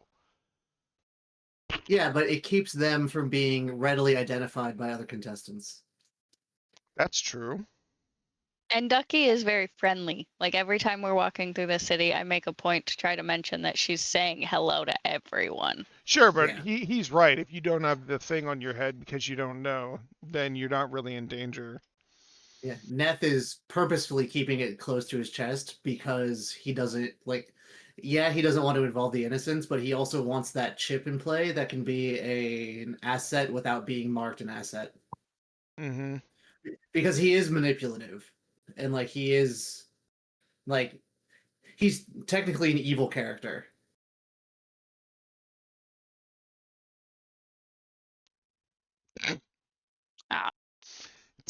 Yeah, but it keeps them from being readily identified by other contestants. That's true. And Ducky is very friendly. Like every time we're walking through the city, I make a point to try to mention that she's saying hello to everyone. Sure, but Yeah. he's right. If you don't have the thing on your head because you don't know, then you're not really in danger. Yeah, Neth is purposefully keeping it close to his chest because he doesn't like. Yeah, he doesn't want to involve the innocents, but he also wants that chip in play that can be an asset without being marked an asset. Mm-hmm. Because he is manipulative, and like he is, like, he's technically an evil character.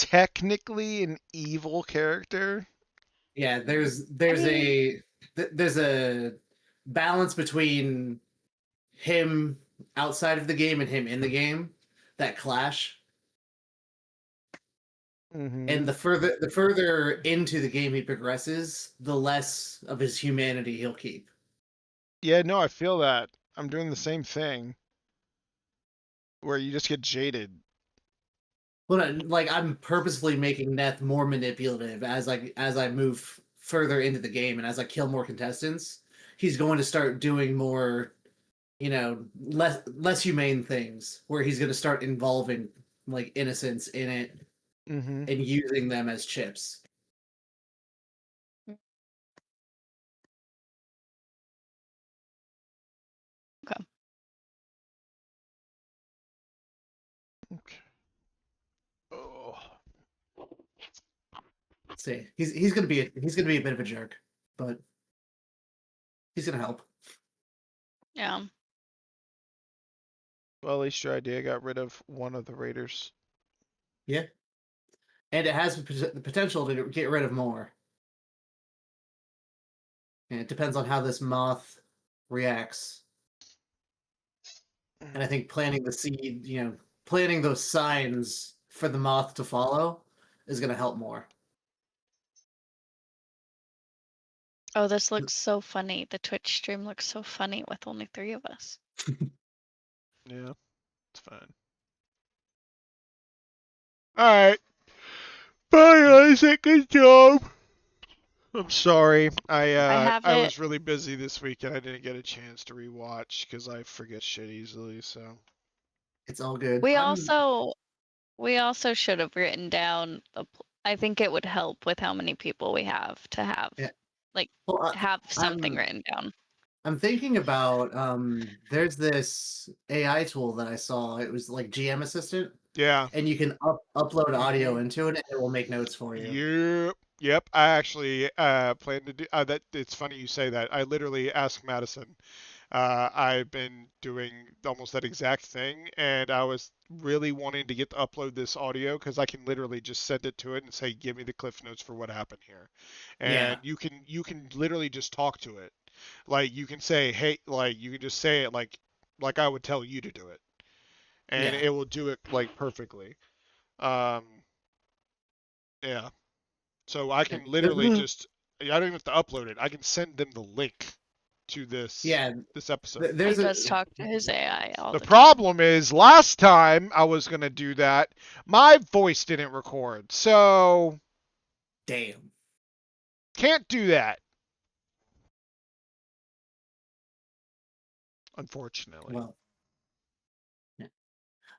technically an evil character. Yeah, there's a balance between him outside of the game and him in the game that clash. And the further into the game he progresses, the less of his humanity he'll keep. Yeah, no, I feel that. I'm doing the same thing. Where you just get jaded. Well, like I'm purposefully making Neth more manipulative as I move further into the game and as I kill more contestants. He's going to start doing more, less humane things where he's going to start involving like innocents in it and using them as chips. Okay. Okay. Oh. See, he's gonna be a bit of a jerk, but he's gonna help. Yeah. Well, at least your idea got rid of one of the raiders. Yeah, and it has the potential to get rid of more. And it depends on how this moth reacts. And I think planting the seed, planting those signs for the moth to follow is going to help more. Oh, this looks so funny. The Twitch stream looks so funny with only 3 of us. Yeah, it's fine. Alright. Bye, Isaac. Good job. I'm sorry. I was really busy this week and I didn't get a chance to rewatch because I forget shit easily, so. It's all good. We also should have written down I think it would help with how many people we have to have have something written down. I'm thinking about there's this AI tool that I saw. It was like GM Assistant. Yeah. And you can upload audio into it and it will make notes for you. Yep. I actually plan to do that. It's funny you say that. I literally asked Madison. I've been doing almost that exact thing, and I was really wanting to get to upload this audio because I can literally just send it to it and say, "Give me the cliff notes for what happened here," and you can literally just talk to it. Like you can say, "Hey," like you can just say it like I would tell you to do it, and it will do it like perfectly. Yeah. So I can literally just. I don't even have to upload it. I can send them the link to this episode. He does talk to his AI all the time. Problem is, last time I was going to do that, my voice didn't record. So. Damn. Can't do that. Unfortunately. Well,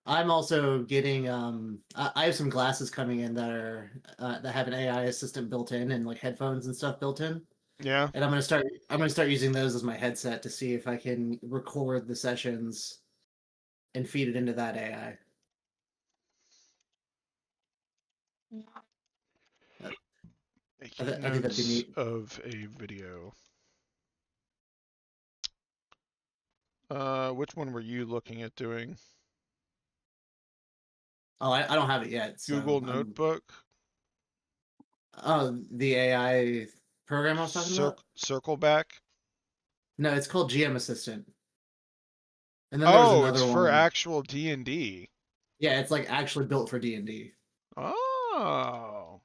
I'm also getting I have some glasses coming in that are that have an AI assistant built in and like headphones and stuff built in. Yeah. And I'm gonna start using those as my headset to see if I can record the sessions and feed it into that AI. I think that'd be neat. Of a video. Which one were you looking at doing? Oh, I don't have it yet. So Google Notebook. Oh, the AI program I was talking about? Circle back? No, it's called GM Assistant. And then there's another it's one. for actual D&D. Yeah, it's like actually built for D&D. Oh.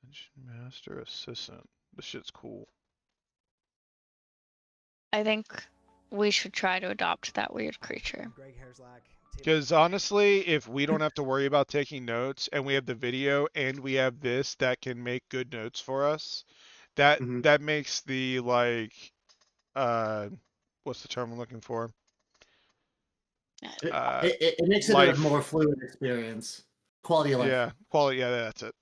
Dungeon Master Assistant. This shit's cool. I think we should try to adopt that weird creature. Because honestly, if we don't have to worry about taking notes and we have the video and we have this that can make good notes for us, that makes the what's the term I'm looking for? It makes it a more fluid experience. Quality of life. Yeah, quality. Yeah, that's it.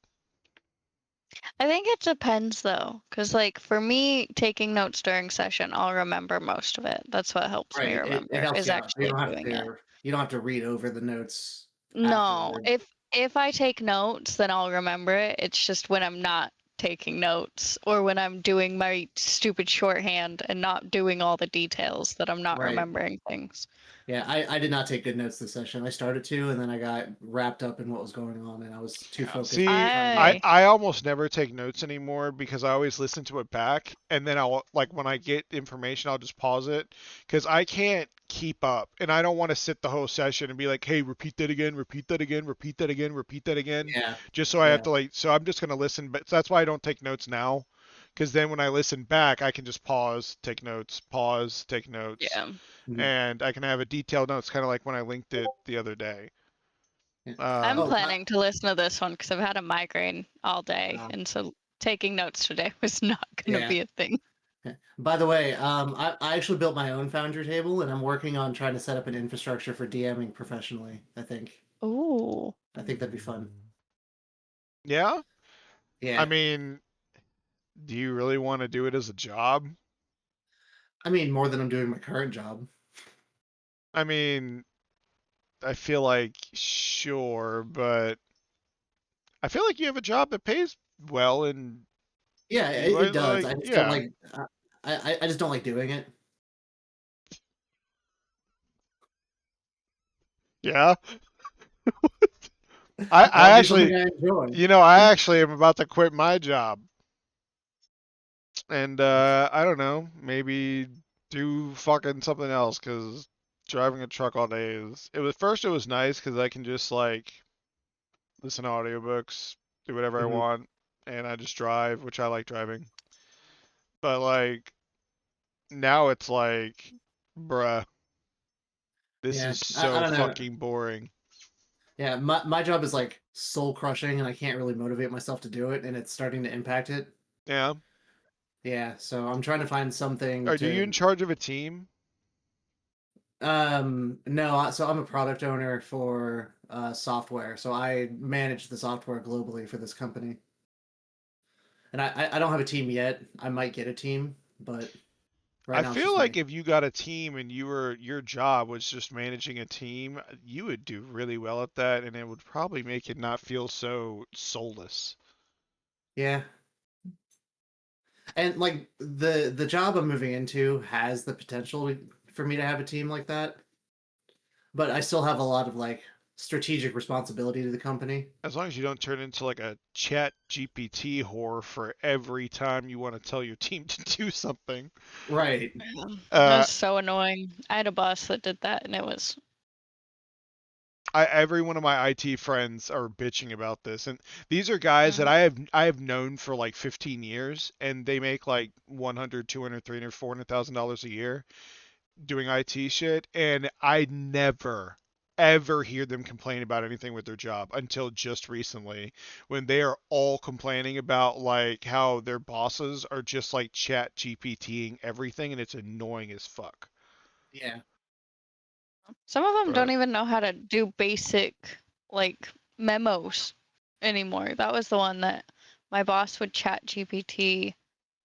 I think it depends though, because like for me, taking notes during session, I'll remember most of it. That's what helps me remember. It helps is actually doing it. You don't have to read over the notes. No, if I take notes, then I'll remember it. It's just when I'm not taking notes, or when I'm doing my stupid shorthand and not doing all the details that I'm not Right. remembering things. Yeah, I did not take good notes this session. I started to, and then I got wrapped up in what was going on, and I was too focused. See, on trying to- I almost never take notes anymore because I always listen to it back, and then I'll, like, when I get information, I'll just pause it because I can't keep up, and I don't want to sit the whole session and be like, hey, repeat that again, repeat that again, repeat that again, repeat that again. Yeah. Just so I have Yeah. to, like, so I'm just gonna listen, but that's why I don't take notes now, because then when I listen back, I can just pause, take notes, Yeah. and I can have a detailed notes, kind of like when I linked it the other day. I'm Oh, planning to listen to this one because I've had a migraine all day, Oh. and so taking notes today was not going to Yeah. be a thing. By the way, I actually built my own Foundry table, and I'm working on trying to set up an infrastructure for DMing professionally. I think Ooh. that'd be fun. Yeah? Yeah. I mean, do you really want to do it as a job? I mean, more than I'm doing my current job. I mean, I feel like sure, but I feel like you have a job that pays well, and Yeah, you it does. like, I just yeah. don't like. I just don't like doing it. Yeah. I I'll do actually, something I enjoy. you know, I actually am about to quit my job. And I don't know, maybe do fucking something else, because driving a truck all day it was nice because I can just like listen to audiobooks, do whatever I want, and I just drive, which I like driving. But like now it's like, bruh, this Yeah, is I so don't know. fucking boring. Yeah, my job is like soul crushing, and I can't really motivate myself to do it, and it's starting to impact it. Yeah. Yeah, so I'm trying to find something Are you in charge of a team? No, so I'm a product owner for software, so I manage the software globally for this company. And I don't have a team yet. I might get a team, but right I now it's feel just like me. if you got a team and your job was just managing a team, you would do really well at that, and it would probably make it not feel so soulless. Yeah. And like the job I'm moving into has the potential for me to have a team like that, but I still have a lot of like strategic responsibility to the company. As long as you don't turn into like a chat GPT whore for every time you want to tell your team to do something. Right. That was so annoying. I had a boss that did that, and it was. Every one of my IT friends are bitching about this, and these are guys that I have known for like 15 years, and they make like $100, $200, $300, $400,000 a year doing IT shit, and I never ever hear them complain about anything with their job until just recently, when they are all complaining about like how their bosses are just like chat GPTing everything, and it's annoying as fuck. Yeah. Some of them don't But even know how to do basic like memos anymore. That was the one that my boss would chat GPT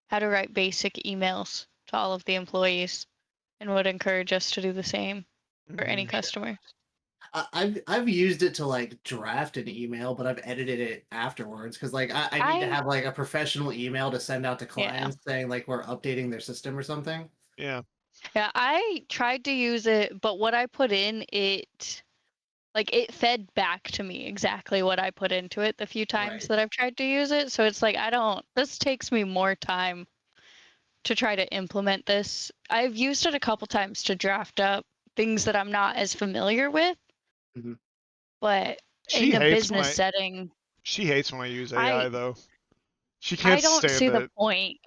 how to write basic emails to all of the employees and would encourage us to do the same for any customer. I've used it to like draft an email, but I've edited it afterwards because like I need to have like a professional email to send out to clients saying like we're updating their system or something. Yeah. Yeah, I tried to use it, but what I put in, it fed back to me exactly what I put into it the few times that I've tried to use it. So it's like this takes me more time to try to implement this. I've used it a couple times to draft up things that I'm not as familiar with. But in a business setting, she hates when I use AI though. She can't I don't stand see the it. point.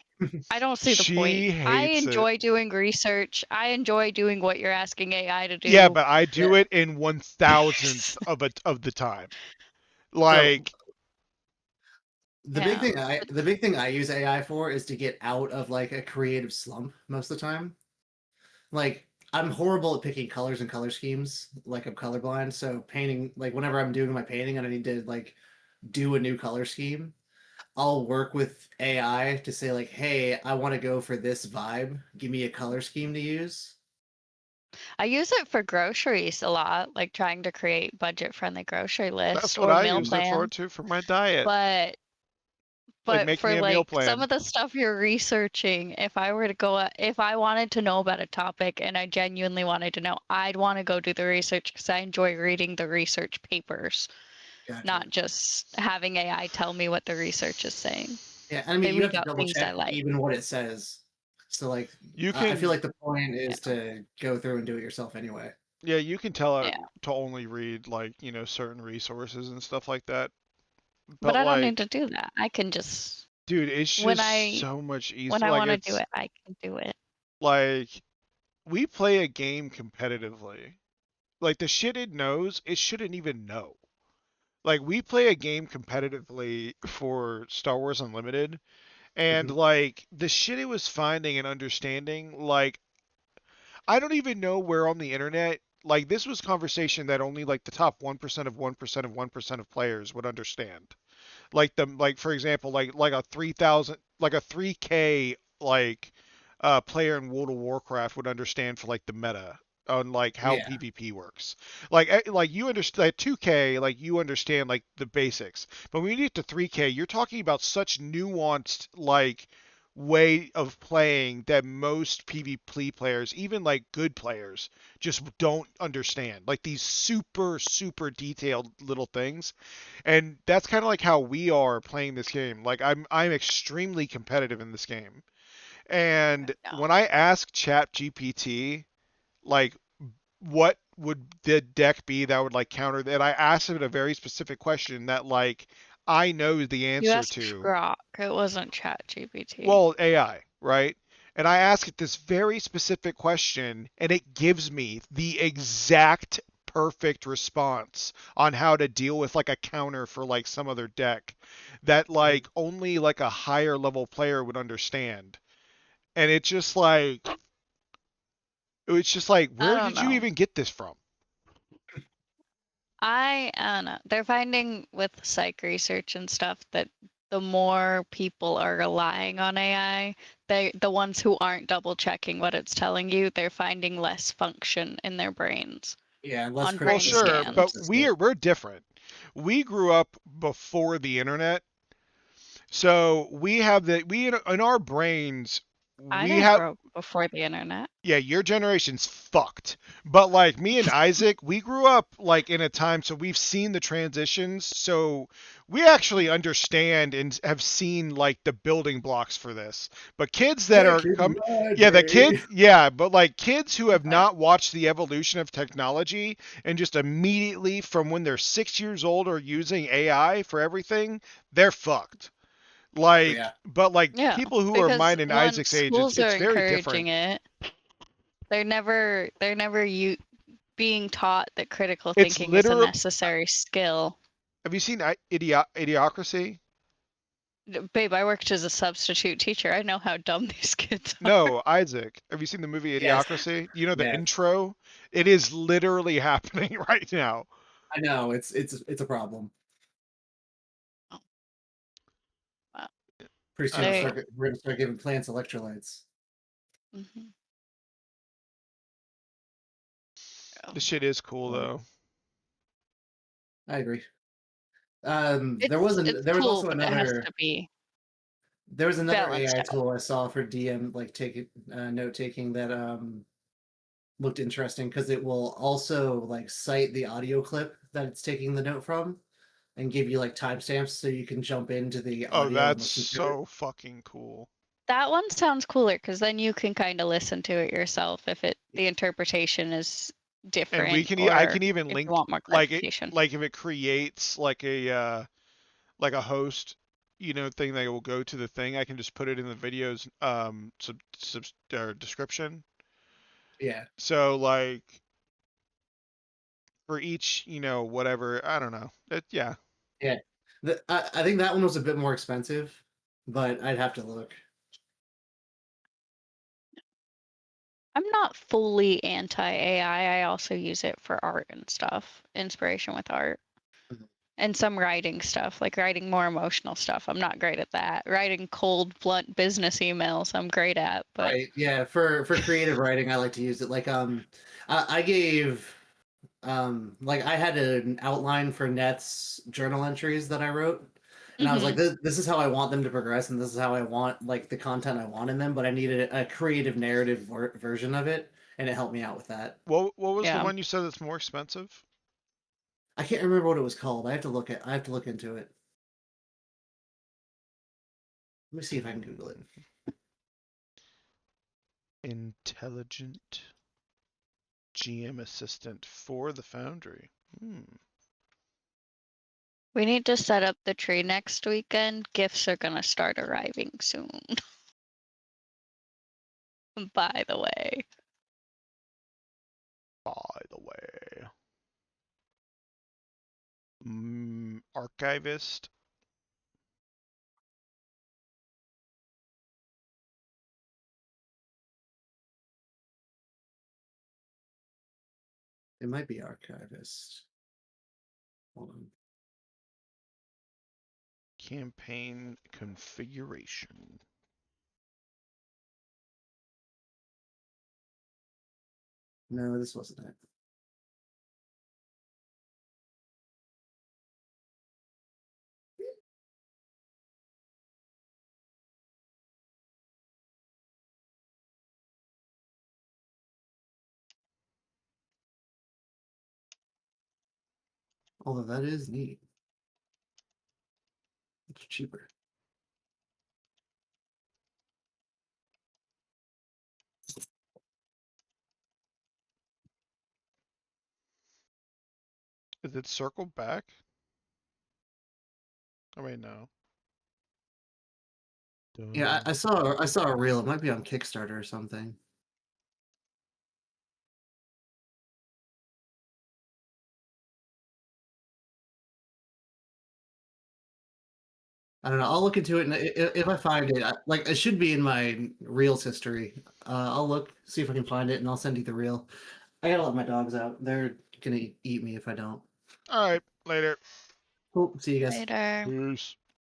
I don't see the She point. I hates enjoy doing research. I enjoy doing what you're asking AI to do. Yeah, but I do it in 1,000th of the time. Like the big thing I use AI for is to get out of like a creative slump most of the time. Like I'm horrible at picking colors and color schemes. Like I'm colorblind, so painting, like whenever I'm doing my painting and I need to like do a new color scheme, I'll work with AI to say like, "Hey, I want to go for this vibe. Give me a color scheme to use." I use it for groceries a lot, like trying to create budget-friendly grocery lists that's what or I meal use it for plans. too, for my diet. But But make for me a meal like plan. some of the stuff you're researching, if I wanted to know about a topic and I genuinely wanted to know, I'd want to go do the research because I enjoy reading the research papers, Gotcha. not just having AI tell me what the research is saying. Yeah, I mean, They you have leave to out double things I check like. even what it says. So, like, You I can, feel like the point is to go through and do it yourself anyway. yeah, you can tell it Yeah. to only read like certain resources and stuff like that. But I don't like, need to do that. I can just dude, it's when just so much easier. when I like, want to it's do it, I can do it. like we play a game competitively. Like the shit it knows, it shouldn't even know. Like we play a game competitively for Star Wars Unlimited, and like the shit it was finding and understanding, like I don't even know where on the internet. Like this was conversation that only like the top 1% of 1% of 1% of players would understand. Like for example, like a 3,000 like a 3K player in World of Warcraft would understand for like the meta on like how Yeah. PvP works. Like you understand like 2K, like you understand like the basics. But when you get to 3K, you're talking about such nuanced like way of playing that most PvP players, even like good players, just don't understand. Like these super detailed little things. And that's kind of like how we are playing this game. Like I'm extremely competitive in this game. And when I ask ChatGPT, like, what would the deck be that would like counter that, I asked it a very specific question that like I know the You answer asked to. Grok. It wasn't ChatGPT. Well, AI, right? And I ask it this very specific question, and it gives me the exact perfect response on how to deal with like a counter for like some other deck that like only like a higher level player would understand. And it's just like where did you even get this from? I don't know. They're finding with psych research and stuff that the more people are relying on AI, the ones who aren't double checking what it's telling you, they're finding less function in their brains. Yeah, less on Well, brain sure, scans. but we're different. We grew up before the internet, so we have in our brains. I We didn't have grow up before the internet. Yeah, your generation's fucked. But like me and Isaac, we grew up like in a time, so we've seen the transitions, so we actually understand and have seen like the building blocks for this. But kids that are but like kids who have not watched the evolution of technology and just immediately from when they're 6 years old are using AI for everything, they're fucked. Like, but like people who are mine and Isaac's age, schools it's are very encouraging different. it. They're never being taught that critical It's thinking is a necessary skill. Have you seen Idiocracy? Babe, I worked as a substitute teacher. I know how dumb these kids are. No, Isaac. Have you seen the movie Idiocracy? You know the intro? It is literally happening right now. I know it's a problem. Wow. Pretty soon we're gonna start giving plants electrolytes. Mm-hmm. This shit is cool though. I agree. There was also another. It has to be. There was another balanced AI out. tool I saw for DM like note taking that looked interesting because it will also like cite the audio clip that it's taking the note from and give you like timestamps so you can jump into the audio. Oh, that's so fucking cool. That one sounds cooler because then you can kind of listen to it yourself if the interpretation is different. And I can even link like if it creates like a host, thing that will go to the thing, I can just put it in the video's description. Yeah. So like for each, whatever, I don't know. Yeah. Yeah. I think that one was a bit more expensive, but I'd have to look. I'm not fully anti-AI. I also use it for art and stuff, inspiration with art. And some writing stuff, like writing more emotional stuff. I'm not great at that. Writing cold, blunt business emails, I'm great at. But right, yeah, for creative writing, I like to use it. Like I gave like I had an outline for Neth's journal entries that I wrote, And I was like, this is how I want them to progress, and this is how I want like the content I want in them. But I needed a creative narrative version of it, and it helped me out with that. What was Yeah. the one you said that's more expensive? I can't remember what it was called. I have to look into it. Let me see if I can Google it. Intelligent GM assistant for the Foundry. We need to set up the tree next weekend. Gifts are gonna start arriving soon. By the way. Archivist. It might be archivist. Hold on. Campaign configuration. No, this wasn't it. Although that is neat. It's cheaper. Is it circled back? Oh wait, no. Yeah, I saw a reel. It might be on Kickstarter or something. I don't know. I'll look into it, and if I find it, like it should be in my reels history. I'll look, see if I can find it, and I'll send you the reel. I gotta let my dogs out. They're gonna eat me if I don't. All right, later. Cool. See you guys. Later. Peace.